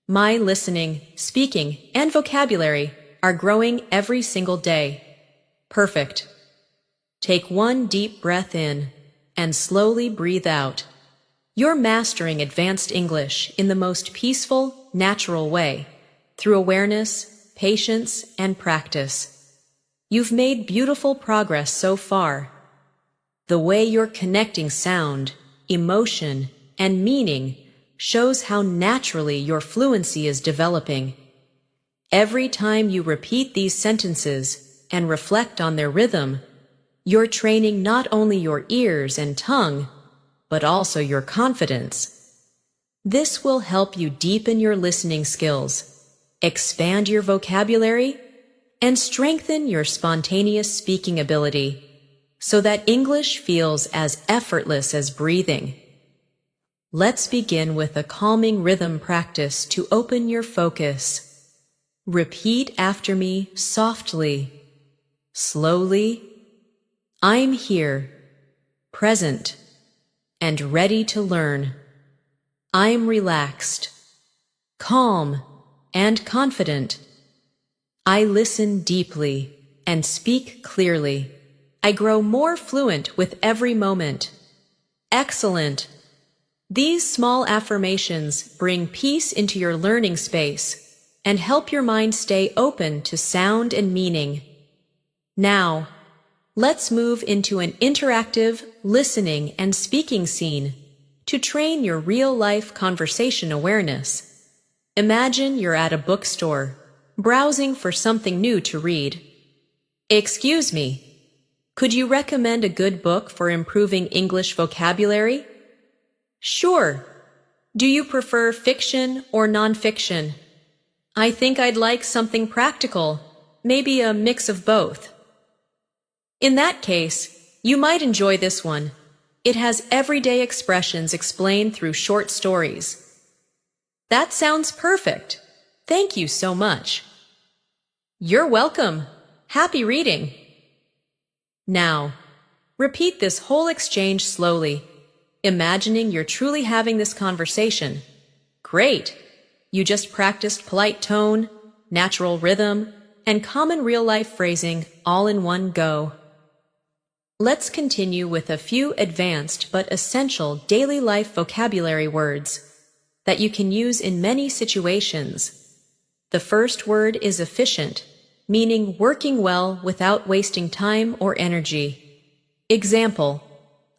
My listening, speaking, and vocabulary are growing every single day. Perfect. Take one deep breath in and slowly breathe out. You're mastering advanced English in the most peaceful, natural way, through awareness, patience, and practice. You've made beautiful progress so far. The way you're connecting sound, emotion, and meaning shows how naturally your fluency is developing. Every time you repeat these sentences and reflect on their rhythm, you're training not only your ears and tongue, but also your confidence. This will help you deepen your listening skills, expand your vocabulary, and strengthen your spontaneous speaking ability, so that English feels as effortless as breathing. Let's begin with a calming rhythm practice to open your focus. Repeat after me softly, slowly. I'm here, present, and ready to learn. I'm relaxed, calm, and confident. I listen deeply and speak clearly. I grow more fluent with every moment. Excellent! These small affirmations bring peace into your learning space and help your mind stay open to sound and meaning. Now, let's move into an interactive listening and speaking scene to train your real-life conversation awareness. Imagine you're at a bookstore, browsing for something new to read. Excuse me, could you recommend a good book for improving English vocabulary? Sure. Do you prefer fiction or nonfiction? I think I'd like something practical, maybe a mix of both. In that case, you might enjoy this one. It has everyday expressions explained through short stories. That sounds perfect. Thank you so much. You're welcome. Happy reading. Now, repeat this whole exchange slowly, imagining you're truly having this conversation. Great! You just practiced polite tone, natural rhythm, and common real-life phrasing all in one go. Let's continue with a few advanced but essential daily life vocabulary words that you can use in many situations. The first word is efficient, meaning working well without wasting time or energy. Example: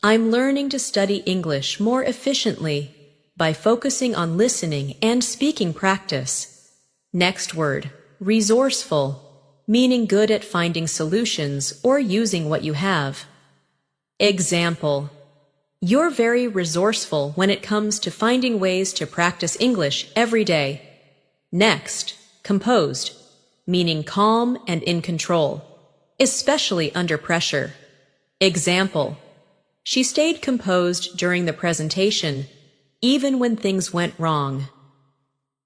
I'm learning to study English more efficiently by focusing on listening and speaking practice. Next word, resourceful, meaning good at finding solutions or using what you have. Example: you're very resourceful when it comes to finding ways to practice English every day. Next, composed, meaning calm and in control, especially under pressure. Example: she stayed composed during the presentation, even when things went wrong.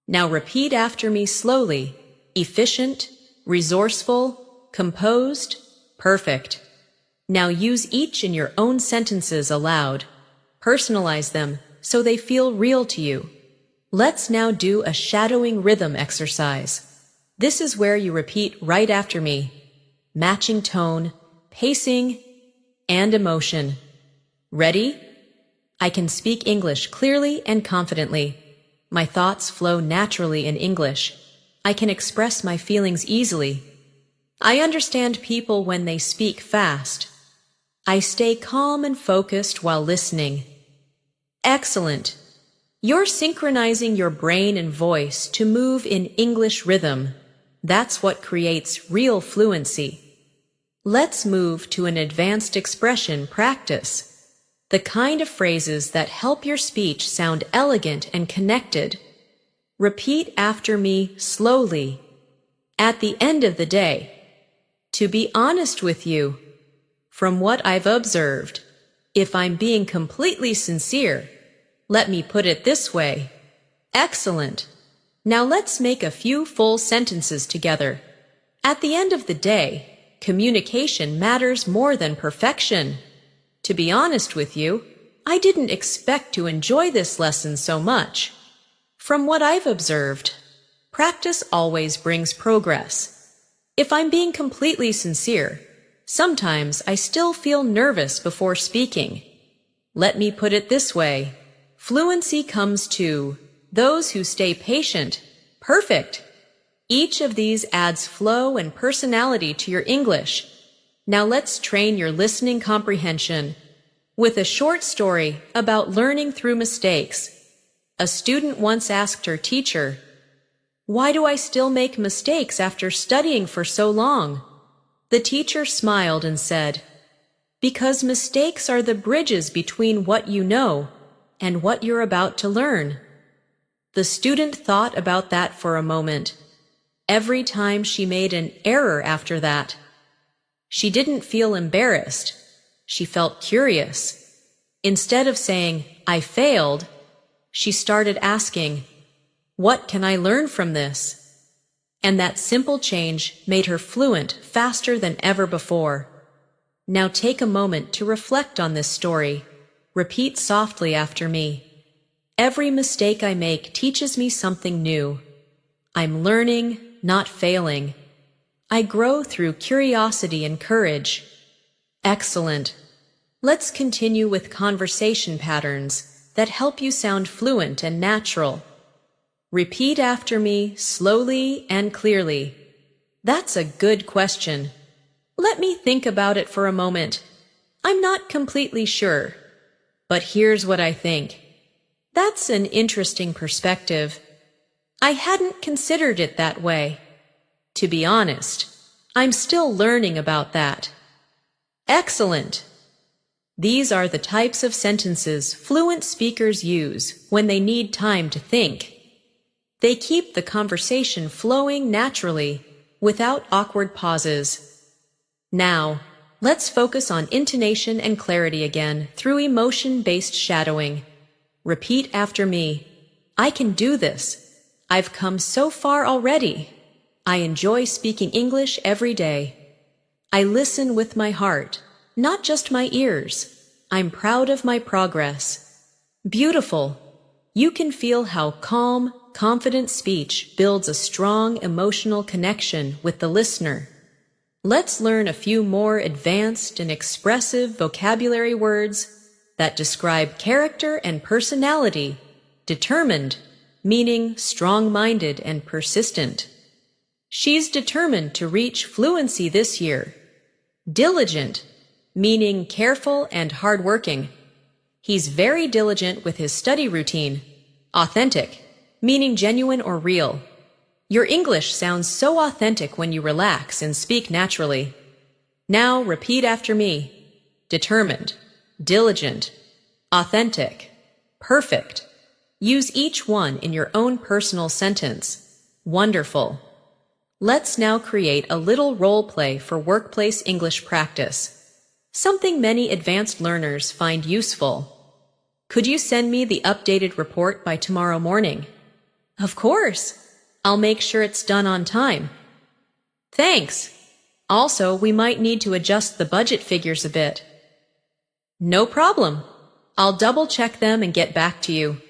Now repeat after me slowly. Efficient, resourceful, composed, perfect. Now use each in your own sentences aloud. Personalize them so they feel real to you. Let's now do a shadowing rhythm exercise. This is where you repeat right after me, matching tone, pacing, and emotion. Ready? I can speak English clearly and confidently. My thoughts flow naturally in English. I can express my feelings easily. I understand people when they speak fast. I stay calm and focused while listening. Excellent! You're synchronizing your brain and voice to move in English rhythm. That's what creates real fluency. Let's move to an advanced expression practice. The kind of phrases that help your speech sound elegant and connected. Repeat after me slowly. At the end of the day, to be honest with you, from what I've observed, if I'm being completely sincere, let me put it this way. Excellent. Now let's make a few full sentences together. At the end of the day, communication matters more than perfection. To be honest with you, I didn't expect to enjoy this lesson so much. From what I've observed, practice always brings progress. If I'm being completely sincere, sometimes I still feel nervous before speaking. Let me put it this way. Fluency comes to those who stay patient. Perfect. Each of these adds flow and personality to your English. Now let's train your listening comprehension with a short story about learning through mistakes. A student once asked her teacher, "Why do I still make mistakes after studying for so long?" The teacher smiled and said, "Because mistakes are the bridges between what you know and what you're about to learn." The student thought about that for a moment. Every time she made an error after that, she didn't feel embarrassed. She felt curious. Instead of saying, "I failed," she started asking, "What can I learn from this?" And that simple change made her fluent faster than ever before. Now take a moment to reflect on this story. Repeat softly after me. Every mistake I make teaches me something new. I'm learning, not failing. I grow through curiosity and courage. Excellent. Let's continue with conversation patterns that help you sound fluent and natural. Repeat after me slowly and clearly. That's a good question. Let me think about it for a moment. I'm not completely sure, but here's what I think. That's an interesting perspective. I hadn't considered it that way. To be honest, I'm still learning about that. Excellent. These are the types of sentences fluent speakers use when they need time to think. They keep the conversation flowing naturally, without awkward pauses. Now, let's focus on intonation and clarity again through emotion-based shadowing. Repeat after me. I can do this. I've come so far already. I enjoy speaking English every day. I listen with my heart, not just my ears. I'm proud of my progress. Beautiful. You can feel how calm, confident speech builds a strong emotional connection with the listener. Let's learn a few more advanced and expressive vocabulary words that describe character and personality. Determined, meaning strong-minded and persistent. She's determined to reach fluency this year. Diligent, meaning careful and hardworking. He's very diligent with his study routine. Authentic, meaning genuine or real. Your English sounds so authentic when you relax and speak naturally. Now repeat after me. Determined, diligent, authentic, perfect. Use each one in your own personal sentence. Wonderful. Let's now create a little role play for workplace English practice. Something many advanced learners find useful. Could you send me the updated report by tomorrow morning? Of course. I'll make sure it's done on time. Thanks. Also, we might need to adjust the budget figures a bit. No problem. I'll double-check them and get back to you.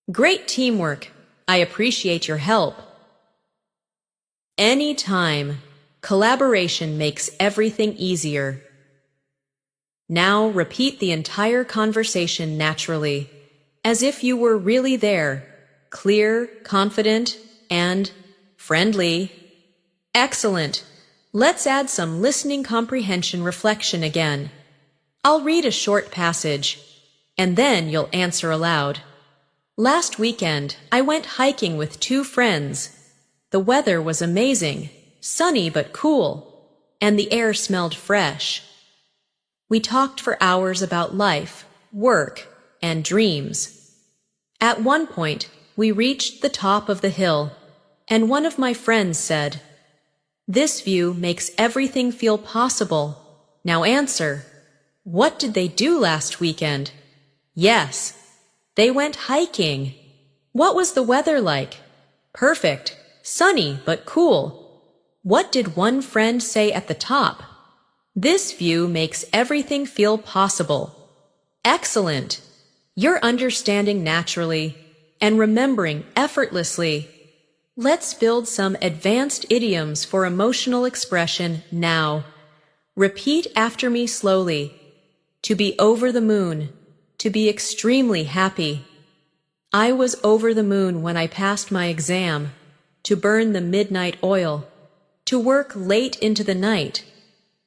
Great teamwork. I appreciate your help. Anytime. Collaboration makes everything easier. Now repeat the entire conversation naturally, as if you were really there, clear, confident, and friendly. Excellent. Let's add some listening comprehension reflection again. I'll read a short passage, and then you'll answer aloud. Last weekend, I went hiking with 2 friends. The weather was amazing, sunny but cool, and the air smelled fresh. We talked for hours about life, work, and dreams. At one point, we reached the top of the hill, and one of my friends said, "This view makes everything feel possible. Now answer, what did they do last weekend?" Yes, they went hiking. What was the weather like? Perfect, sunny but cool. What did one friend say at the top? This view makes everything feel possible. Excellent. You're understanding naturally and remembering effortlessly. Let's build some advanced idioms for emotional expression now. Repeat after me slowly. To be over the moon. To be extremely happy. I was over the moon when I passed my exam. To burn the midnight oil. To work late into the night.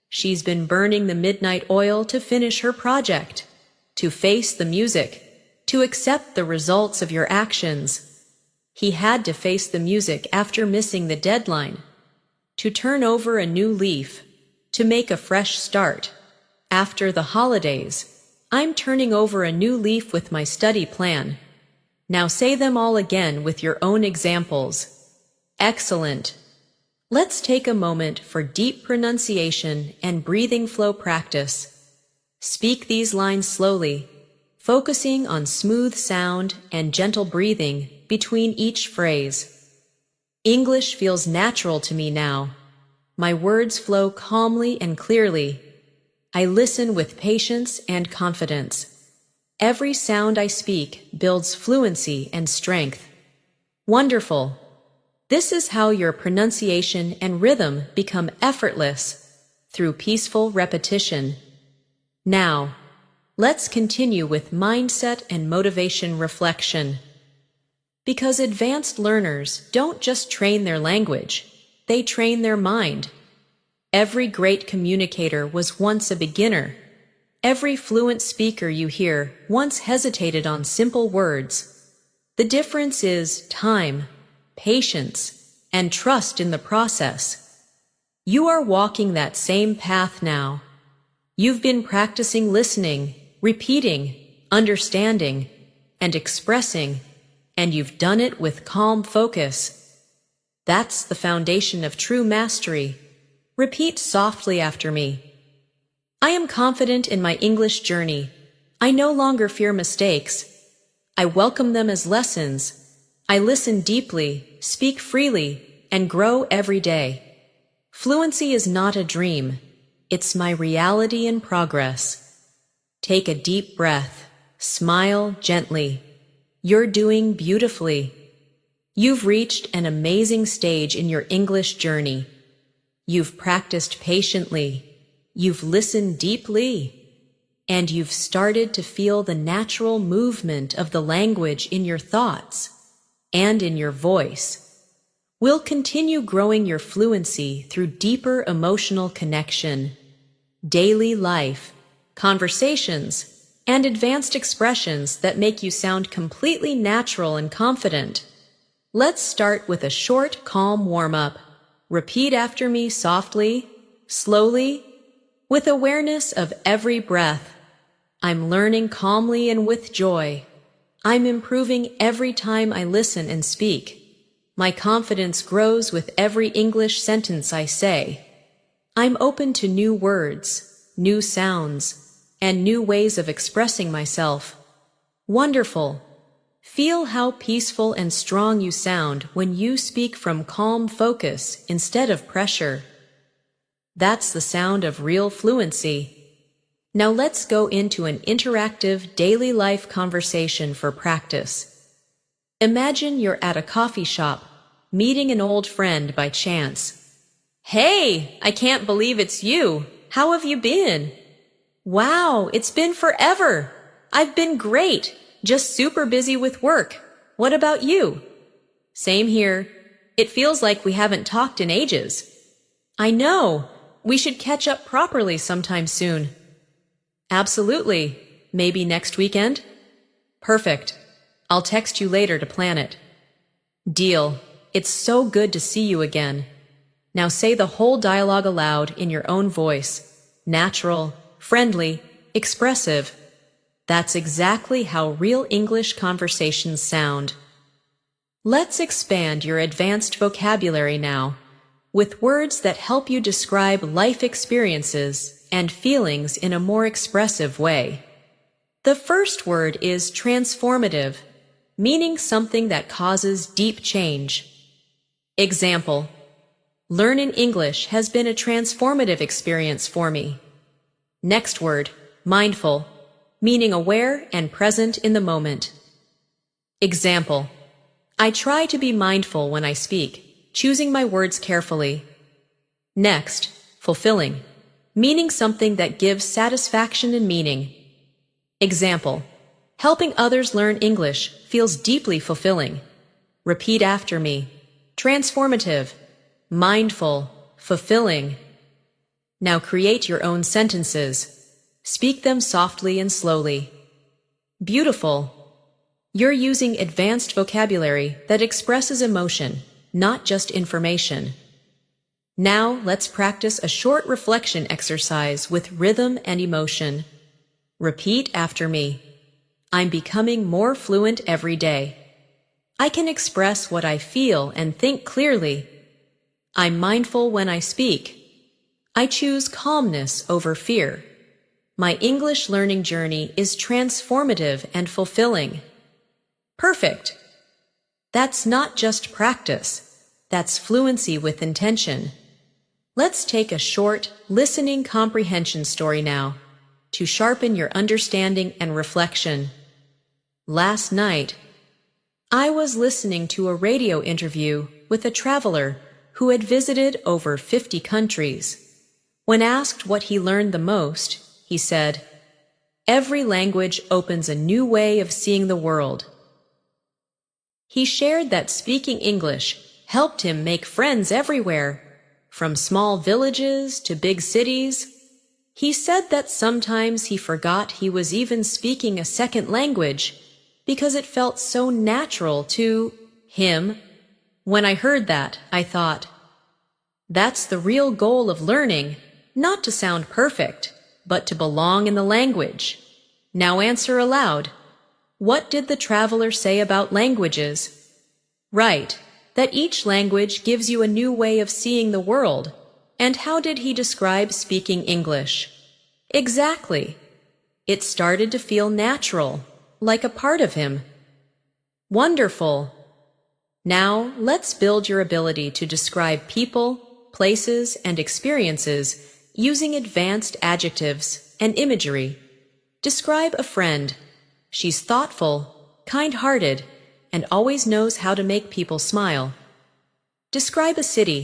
She's been burning the midnight oil to finish her project. To face the music. To accept the results of your actions. He had to face the music after missing the deadline. To turn over a new leaf. To make a fresh start. After the holidays, I'm turning over a new leaf with my study plan. Now say them all again with your own examples. Excellent. Let's take a moment for deep pronunciation and breathing flow practice. Speak these lines slowly, focusing on smooth sound and gentle breathing between each phrase. English feels natural to me now. My words flow calmly and clearly. I listen with patience and confidence. Every sound I speak builds fluency and strength. Wonderful. This is how your pronunciation and rhythm become effortless through peaceful repetition. Now, let's continue with mindset and motivation reflection. Because advanced learners don't just train their language, they train their mind. Every great communicator was once a beginner. Every fluent speaker you hear once hesitated on simple words. The difference is time, patience, and trust in the process. You are walking that same path now. You've been practicing listening, repeating, understanding, and expressing, and you've done it with calm focus. That's the foundation of true mastery. Repeat softly after me. I am confident in my English journey. I no longer fear mistakes. I welcome them as lessons. I listen deeply, speak freely, and grow every day. Fluency is not a dream. It's my reality in progress. Take a deep breath. Smile gently. You're doing beautifully. You've reached an amazing stage in your English journey. You've practiced patiently. You've listened deeply. And you've started to feel the natural movement of the language in your thoughts and in your voice. We'll continue growing your fluency through deeper emotional connection, daily life, conversations, and advanced expressions that make you sound completely natural and confident. Let's start with a short, calm warm-up. Repeat after me softly, slowly, with awareness of every breath. I'm learning calmly and with joy. I'm improving every time I listen and speak. My confidence grows with every English sentence I say. I'm open to new words, new sounds, and new ways of expressing myself. Wonderful. Feel how peaceful and strong you sound when you speak from calm focus instead of pressure. That's the sound of real fluency. Now let's go into an interactive daily life conversation for practice. Imagine you're at a coffee shop, meeting an old friend by chance. Hey, I can't believe it's you. How have you been? Wow, it's been forever. I've been great. Just super busy with work. What about you? Same here. It feels like we haven't talked in ages. I know. We should catch up properly sometime soon. Absolutely. Maybe next weekend? Perfect. I'll text you later to plan it. Deal. It's so good to see you again. Now say the whole dialogue aloud in your own voice. Natural, friendly, expressive. That's exactly how real English conversations sound. Let's expand your advanced vocabulary now with words that help you describe life experiences and feelings in a more expressive way. The first word is transformative, meaning something that causes deep change. Example: learning English has been a transformative experience for me. Next word, mindful, meaning aware and present in the moment. Example: I try to be mindful when I speak, choosing my words carefully. Next, fulfilling, meaning something that gives satisfaction and meaning. Example: helping others learn English feels deeply fulfilling. Repeat after me. Transformative, mindful, fulfilling. Now create your own sentences. Speak them softly and slowly. Beautiful. You're using advanced vocabulary that expresses emotion, not just information. Now let's practice a short reflection exercise with rhythm and emotion. Repeat after me. I'm becoming more fluent every day. I can express what I feel and think clearly. I'm mindful when I speak. I choose calmness over fear. My English learning journey is transformative and fulfilling. Perfect! That's not just practice. That's fluency with intention. Let's take a short, listening comprehension story now to sharpen your understanding and reflection. Last night, I was listening to a radio interview with a traveler who had visited over 50 countries. When asked what he learned the most, he said, "Every language opens a new way of seeing the world." He shared that speaking English helped him make friends everywhere, from small villages to big cities. He said that sometimes he forgot he was even speaking a second language because it felt so natural to him. When I heard that, I thought, that's the real goal of learning, not to sound perfect, but to belong in the language. Now answer aloud. What did the traveler say about languages? Right, that each language gives you a new way of seeing the world. And how did he describe speaking English? Exactly. It started to feel natural, like a part of him. Wonderful. Now, let's build your ability to describe people, places, and experiences using advanced adjectives and imagery. Describe a friend. She's thoughtful, kind-hearted, and always knows how to make people smile. Describe a city.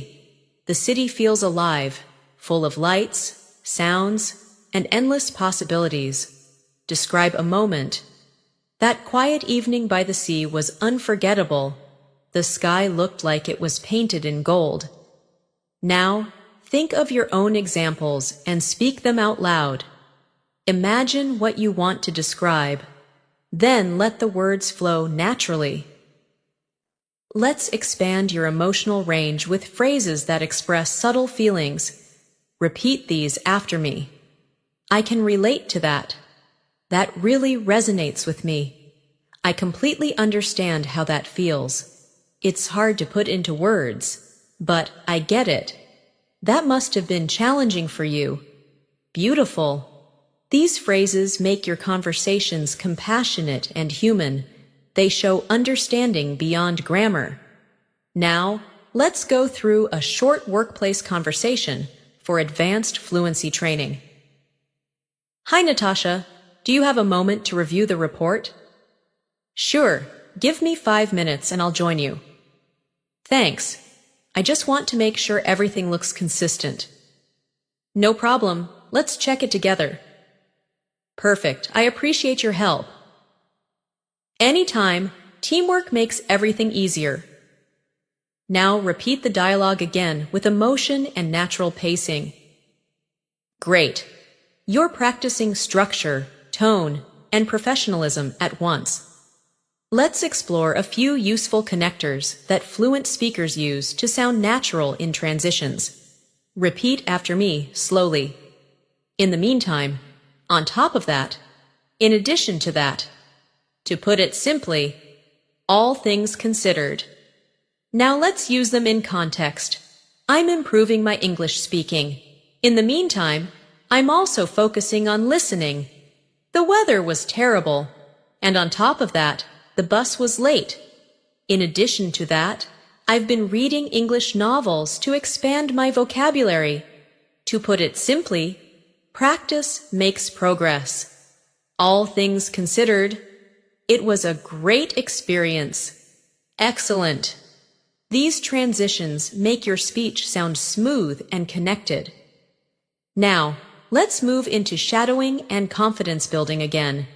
The city feels alive, full of lights, sounds, and endless possibilities. Describe a moment. That quiet evening by the sea was unforgettable. The sky looked like it was painted in gold. Now, think of your own examples and speak them out loud. Imagine what you want to describe. Then let the words flow naturally. Let's expand your emotional range with phrases that express subtle feelings. Repeat these after me. I can relate to that. That really resonates with me. I completely understand how that feels. It's hard to put into words, but I get it. That must have been challenging for you. Beautiful. These phrases make your conversations compassionate and human. They show understanding beyond grammar. Now, let's go through a short workplace conversation for advanced fluency training. Hi, Natasha. Do you have a moment to review the report? Sure. Give me 5 minutes and I'll join you. Thanks. I just want to make sure everything looks consistent. No problem. Let's check it together. Perfect. I appreciate your help. Anytime. Teamwork makes everything easier. Now repeat the dialogue again with emotion and natural pacing. Great. You're practicing structure, tone, and professionalism at once. Let's explore a few useful connectors that fluent speakers use to sound natural in transitions. Repeat after me slowly. In the meantime, on top of that, in addition to that, to put it simply, All things considered. Now let's use them in context. I'm improving my English speaking. In the meantime, I'm also focusing on listening. The weather was terrible, and on top of that, the bus was late. In addition to that, I've been reading English novels to expand my vocabulary. To put it simply, practice makes progress. All things considered, it was a great experience. Excellent. These transitions make your speech sound smooth and connected. Now, let's move into shadowing and confidence building again.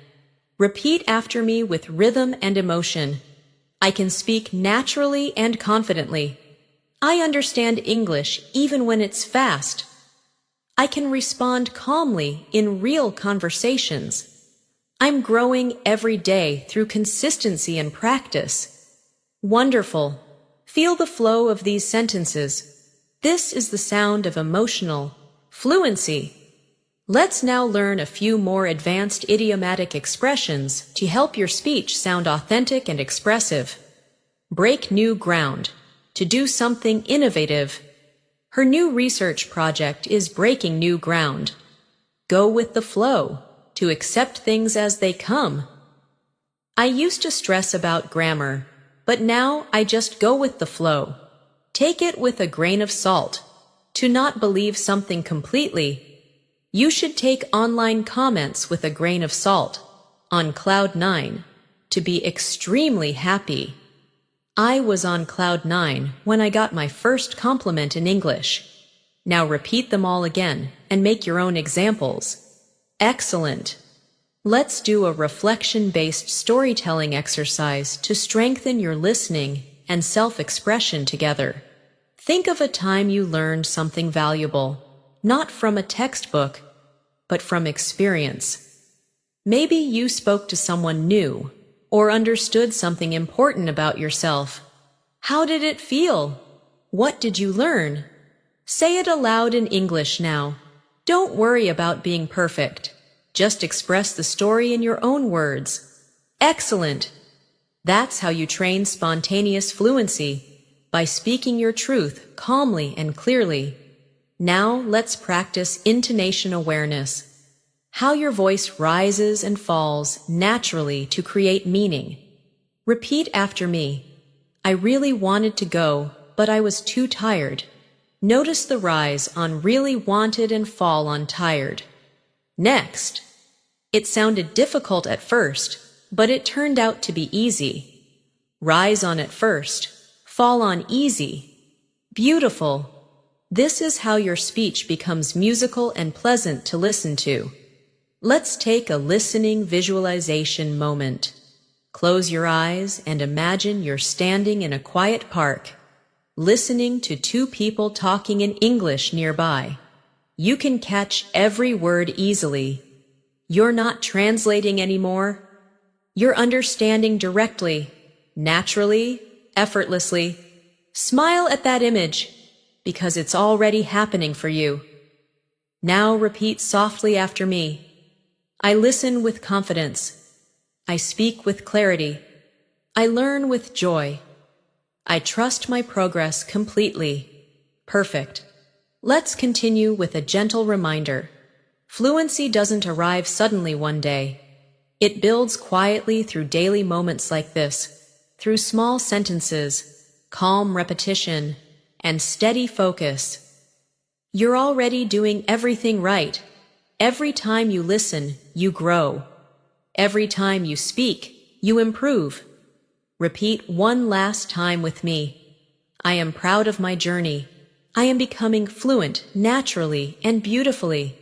Repeat after me with rhythm and emotion. I can speak naturally and confidently. I understand English even when it's fast. I can respond calmly in real conversations. I'm growing every day through consistency and practice. Wonderful. Feel the flow of these sentences. This is the sound of emotional fluency. Let's now learn a few more advanced idiomatic expressions to help your speech sound authentic and expressive. Break new ground. To do something innovative. Her new research project is breaking new ground. Go with the flow. To accept things as they come. I used to stress about grammar, but now I just go with the flow. Take it with a grain of salt. To not believe something completely. You should take online comments with a grain of salt. On cloud 9. To be extremely happy. I was on cloud 9 when I got my first compliment in English. Now repeat them all again and make your own examples. Excellent. Let's do a reflection-based storytelling exercise to strengthen your listening and self-expression together. Think of a time you learned something valuable, not from a textbook, but from experience. Maybe you spoke to someone new or understood something important about yourself. How did it feel? What did you learn? Say it aloud in English now. Don't worry about being perfect. Just express the story in your own words. Excellent! That's how you train spontaneous fluency, by speaking your truth calmly and clearly. Now let's practice intonation awareness. How your voice rises and falls naturally to create meaning. Repeat after me. I really wanted to go, but I was too tired. Notice the rise on really wanted and fall on tired. Next. It sounded difficult at first, but it turned out to be easy. Rise on at first, fall on easy. Beautiful. This is how your speech becomes musical and pleasant to listen to. Let's take a listening visualization moment. Close your eyes and imagine you're standing in a quiet park, listening to two people talking in English nearby. You can catch every word easily. You're not translating anymore. You're understanding directly, naturally, effortlessly. Smile at that image, because it's already happening for you. Now repeat softly after me. I listen with confidence. I speak with clarity. I learn with joy. I trust my progress completely. Perfect. Let's continue with a gentle reminder. Fluency doesn't arrive suddenly one day. It builds quietly through daily moments like this, through small sentences, calm repetition, and steady focus. You're already doing everything right. Every time you listen, you grow. Every time you speak, you improve. Repeat one last time with me. I am proud of my journey. I am becoming fluent naturally and beautifully.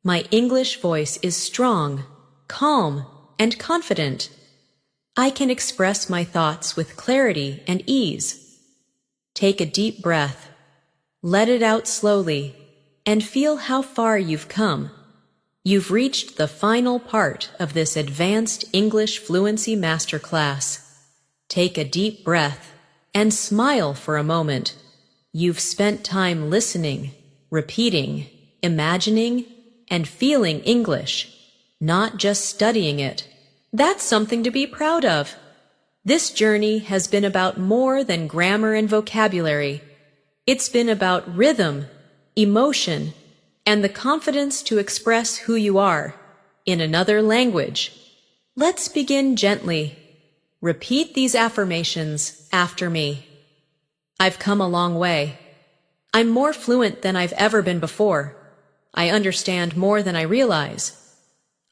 My English voice is strong, calm, and confident. I can express my thoughts with clarity and ease. Take a deep breath. Let it out slowly, and feel how far you've come. You've reached the final part of this Advanced English Fluency Masterclass. Take a deep breath and smile for a moment. You've spent time listening, repeating, imagining, and feeling English, not just studying it. That's something to be proud of. This journey has been about more than grammar and vocabulary. It's been about rhythm, emotion, and the confidence to express who you are in another language. Let's begin gently. Repeat these affirmations after me. I've come a long way. I'm more fluent than I've ever been before. I understand more than I realize.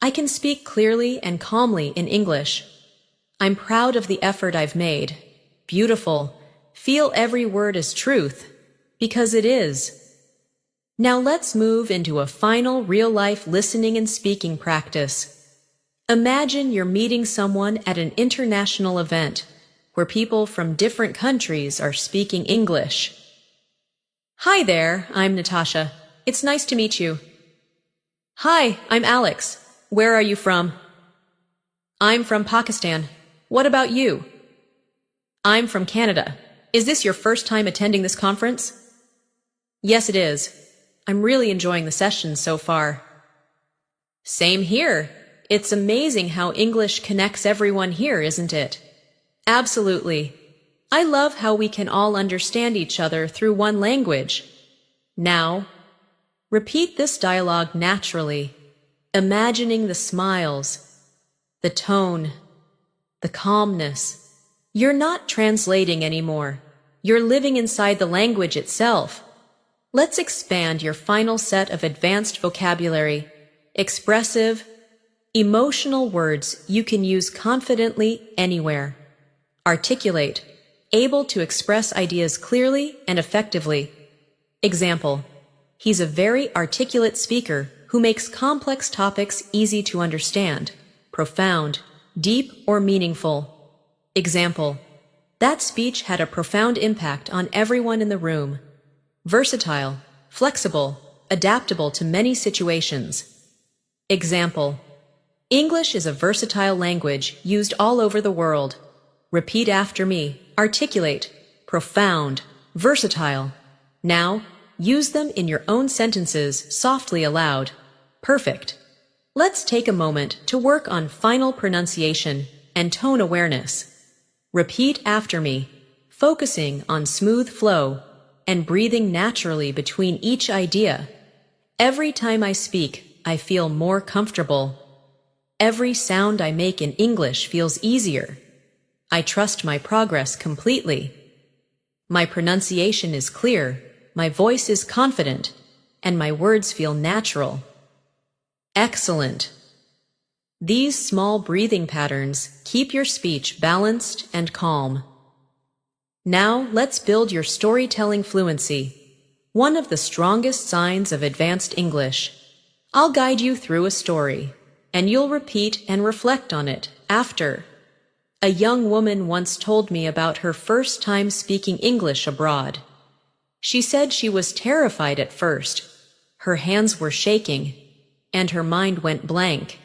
I can speak clearly and calmly in English. I'm proud of the effort I've made. Beautiful. Feel every word as truth, because it is. Now let's move into a final real-life listening and speaking practice. Imagine you're meeting someone at an international event where people from different countries are speaking English. Hi there, I'm Natasha. It's nice to meet you. Hi, I'm Alex. Where are you from? I'm from Pakistan. What about you? I'm from Canada. Is this your first time attending this conference? Yes, it is. I'm really enjoying the sessions so far. Same here. It's amazing how English connects everyone here, isn't it? Absolutely. I love how we can all understand each other through one language. Now, repeat this dialogue naturally, imagining the smiles, the tone, the calmness. You're not translating anymore. You're living inside the language itself. Let's expand your final set of advanced vocabulary, expressive, emotional words you can use confidently anywhere. Articulate, able to express ideas clearly and effectively. Example, he's a very articulate speaker who makes complex topics easy to understand, profound, deep, or meaningful. Example, that speech had a profound impact on everyone in the room. Versatile, flexible, adaptable to many situations. Example, English is a versatile language used all over the world. Repeat after me. Articulate, profound, versatile. Now, use them in your own sentences softly aloud. Perfect. Let's take a moment to work on final pronunciation and tone awareness. Repeat after me, focusing on smooth flow and breathing naturally between each idea. Every time I speak, I feel more comfortable. Every sound I make in English feels easier. I trust my progress completely. My pronunciation is clear, my voice is confident, and my words feel natural. Excellent. These small breathing patterns keep your speech balanced and calm. Now let's build your storytelling fluency, one of the strongest signs of advanced English. I'll guide you through a story, and you'll repeat and reflect on it after. A young woman once told me about her first time speaking English abroad. She said she was terrified at first. Her hands were shaking, and her mind went blank.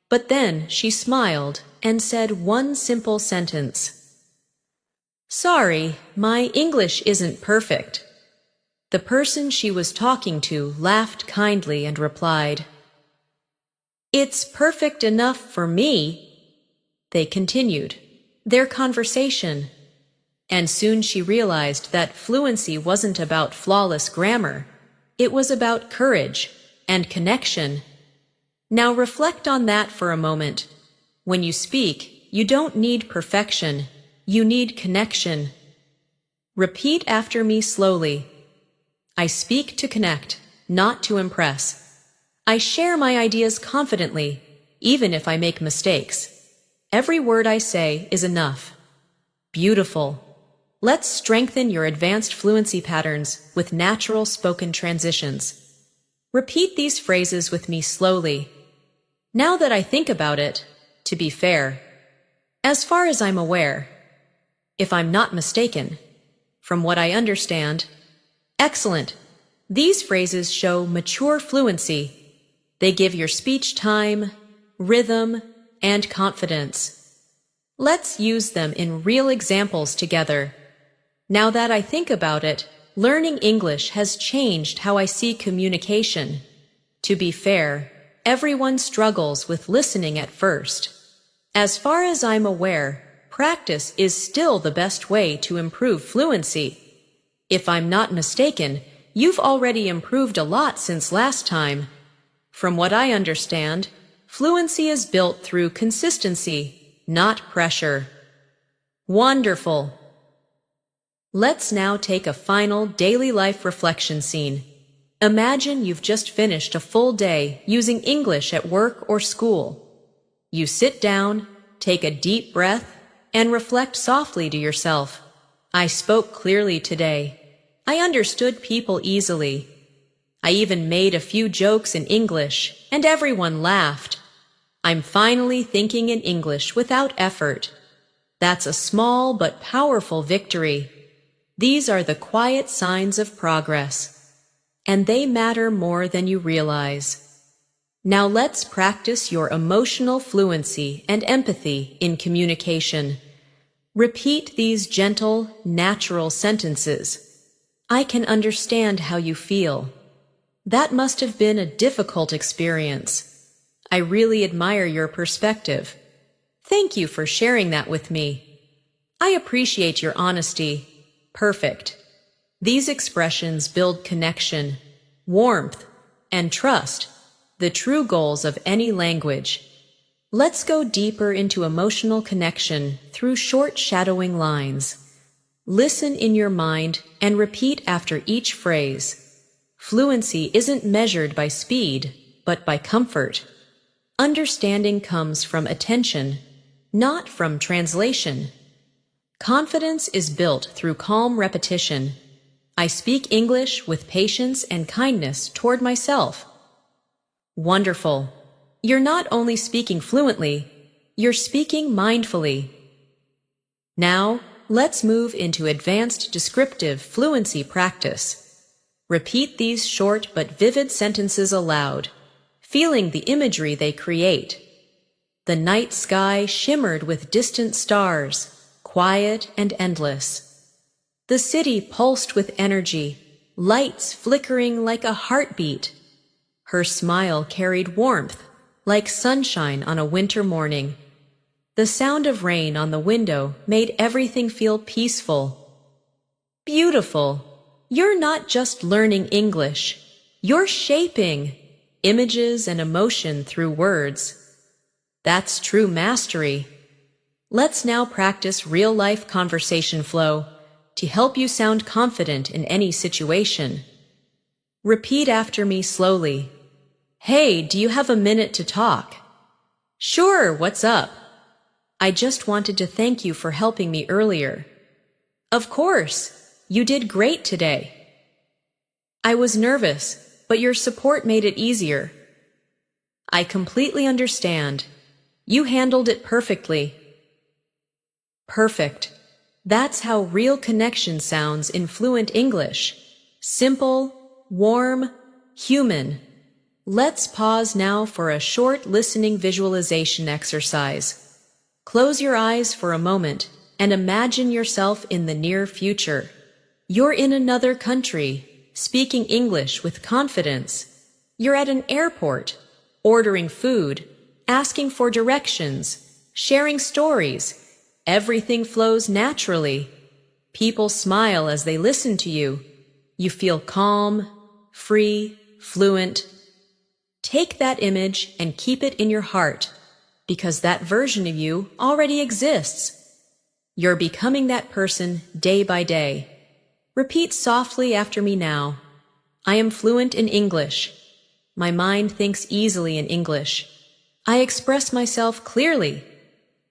But then she smiled and said one simple sentence. Sorry, my English isn't perfect. The person she was talking to laughed kindly and replied, It's perfect enough for me. They continued their conversation, and soon she realized that fluency wasn't about flawless grammar. It was about courage and connection. Now reflect on that for a moment. When you speak, you don't need perfection. You need connection. Repeat after me slowly. I speak to connect, not to impress. I share my ideas confidently, even if I make mistakes. Every word I say is enough. Beautiful. Let's strengthen your advanced fluency patterns with natural spoken transitions. Repeat these phrases with me slowly. Now that I think about it, to be fair, as far as I'm aware, if I'm not mistaken, from what I understand, excellent. These phrases show mature fluency. They give your speech time, rhythm, and confidence. Let's use them in real examples together. Now that I think about it, learning English has changed how I see communication. To be fair, everyone struggles with listening at first. As far as I'm aware, practice is still the best way to improve fluency. If I'm not mistaken, you've already improved a lot since last time. From what I understand, fluency is built through consistency, not pressure. Wonderful! Let's now take a final daily life reflection scene. Imagine you've just finished a full day using English at work or school. You sit down, take a deep breath, and reflect softly to yourself. I spoke clearly today. I understood people easily. I even made a few jokes in English, and everyone laughed. I'm finally thinking in English without effort. That's a small but powerful victory. These are the quiet signs of progress, and they matter more than you realize. Now let's practice your emotional fluency and empathy in communication. Repeat these gentle, natural sentences. I can understand how you feel. That must have been a difficult experience. I really admire your perspective. Thank you for sharing that with me. I appreciate your honesty. Perfect. These expressions build connection, warmth, and trust, the true goals of any language. Let's go deeper into emotional connection through short shadowing lines. Listen in your mind and repeat after each phrase. Fluency isn't measured by speed, but by comfort. Understanding comes from attention, not from translation. Confidence is built through calm repetition. I speak English with patience and kindness toward myself. Wonderful! You're not only speaking fluently, you're speaking mindfully. Now, let's move into advanced descriptive fluency practice. Repeat these short but vivid sentences aloud, feeling the imagery they create. The night sky shimmered with distant stars, quiet and endless. The city pulsed with energy, lights flickering like a heartbeat. Her smile carried warmth, like sunshine on a winter morning. The sound of rain on the window made everything feel peaceful. Beautiful! You're not just learning English. You're shaping images and emotion through words. That's true mastery. Let's now practice real-life conversation flow to help you sound confident in any situation. Repeat after me slowly. Hey, do you have a minute to talk? Sure, what's up? I just wanted to thank you for helping me earlier. Of course, you did great today. I was nervous, but your support made it easier. I completely understand. You handled it perfectly. Perfect. That's how real connection sounds in fluent English. Simple, warm, human. Let's pause now for a short listening visualization exercise. Close your eyes for a moment and imagine yourself in the near future. You're in another country, speaking English with confidence. You're at an airport, ordering food, asking for directions, sharing stories. Everything flows naturally. People smile as they listen to you. You feel calm, free, fluent. Take that image and keep it in your heart, because that version of you already exists. You're becoming that person day by day. Repeat softly after me now. I am fluent in English. My mind thinks easily in English. I express myself clearly,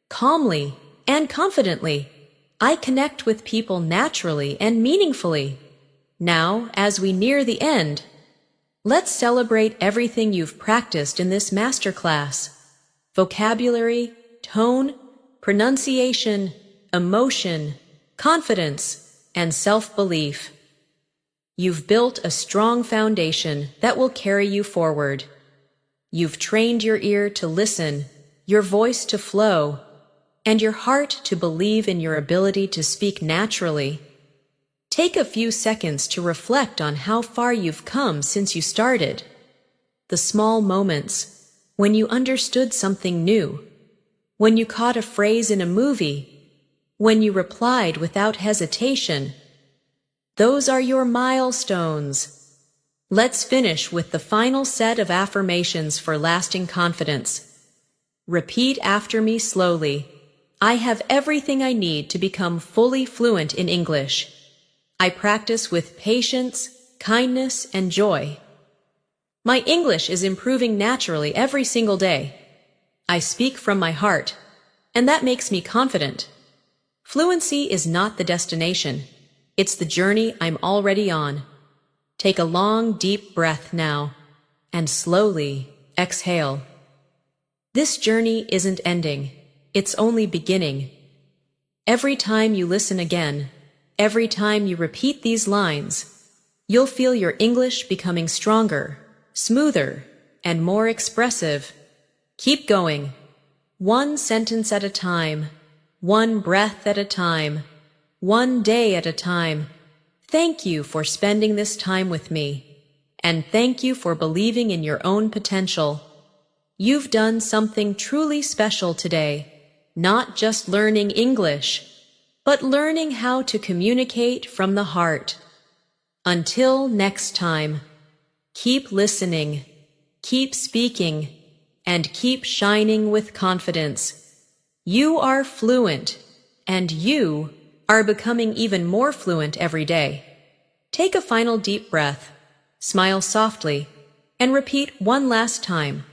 calmly, and confidently. I connect with people naturally and meaningfully. Now, as we near the end, let's celebrate everything you've practiced in this masterclass. Vocabulary, tone, pronunciation, emotion, confidence, and self-belief. You've built a strong foundation that will carry you forward. You've trained your ear to listen, your voice to flow, and your heart to believe in your ability to speak naturally. Take a few seconds to reflect on how far you've come since you started. The small moments, when you understood something new, when you caught a phrase in a movie, when you replied without hesitation. Those are your milestones. Let's finish with the final set of affirmations for lasting confidence. Repeat after me slowly. I have everything I need to become fully fluent in English. I practice with patience, kindness, and joy. My English is improving naturally every single day. I speak from my heart, and that makes me confident. Fluency is not the destination. It's the journey I'm already on. Take a long, deep breath now, and slowly exhale. This journey isn't ending. It's only beginning. Every time you listen again, every time you repeat these lines, you'll feel your English becoming stronger, smoother, and more expressive. Keep going. One sentence at a time, one breath at a time, one day at a time. Thank you for spending this time with me, and thank you for believing in your own potential. You've done something truly special today, not just learning English, but learning how to communicate from the heart. Until next time, keep listening, keep speaking, and keep shining with confidence. You are fluent, and you are becoming even more fluent every day. Take a final deep breath, smile softly, and repeat one last time.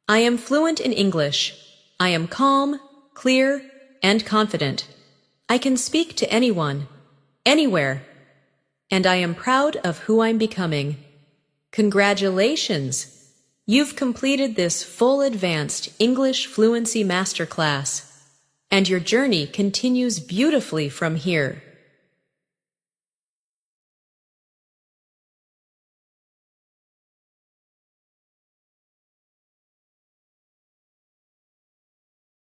I am fluent in English. I am calm, clear, and confident. I can speak to anyone, anywhere, and I am proud of who I'm becoming. Congratulations! You've completed this full Advanced English Fluency Masterclass, and your journey continues beautifully from here.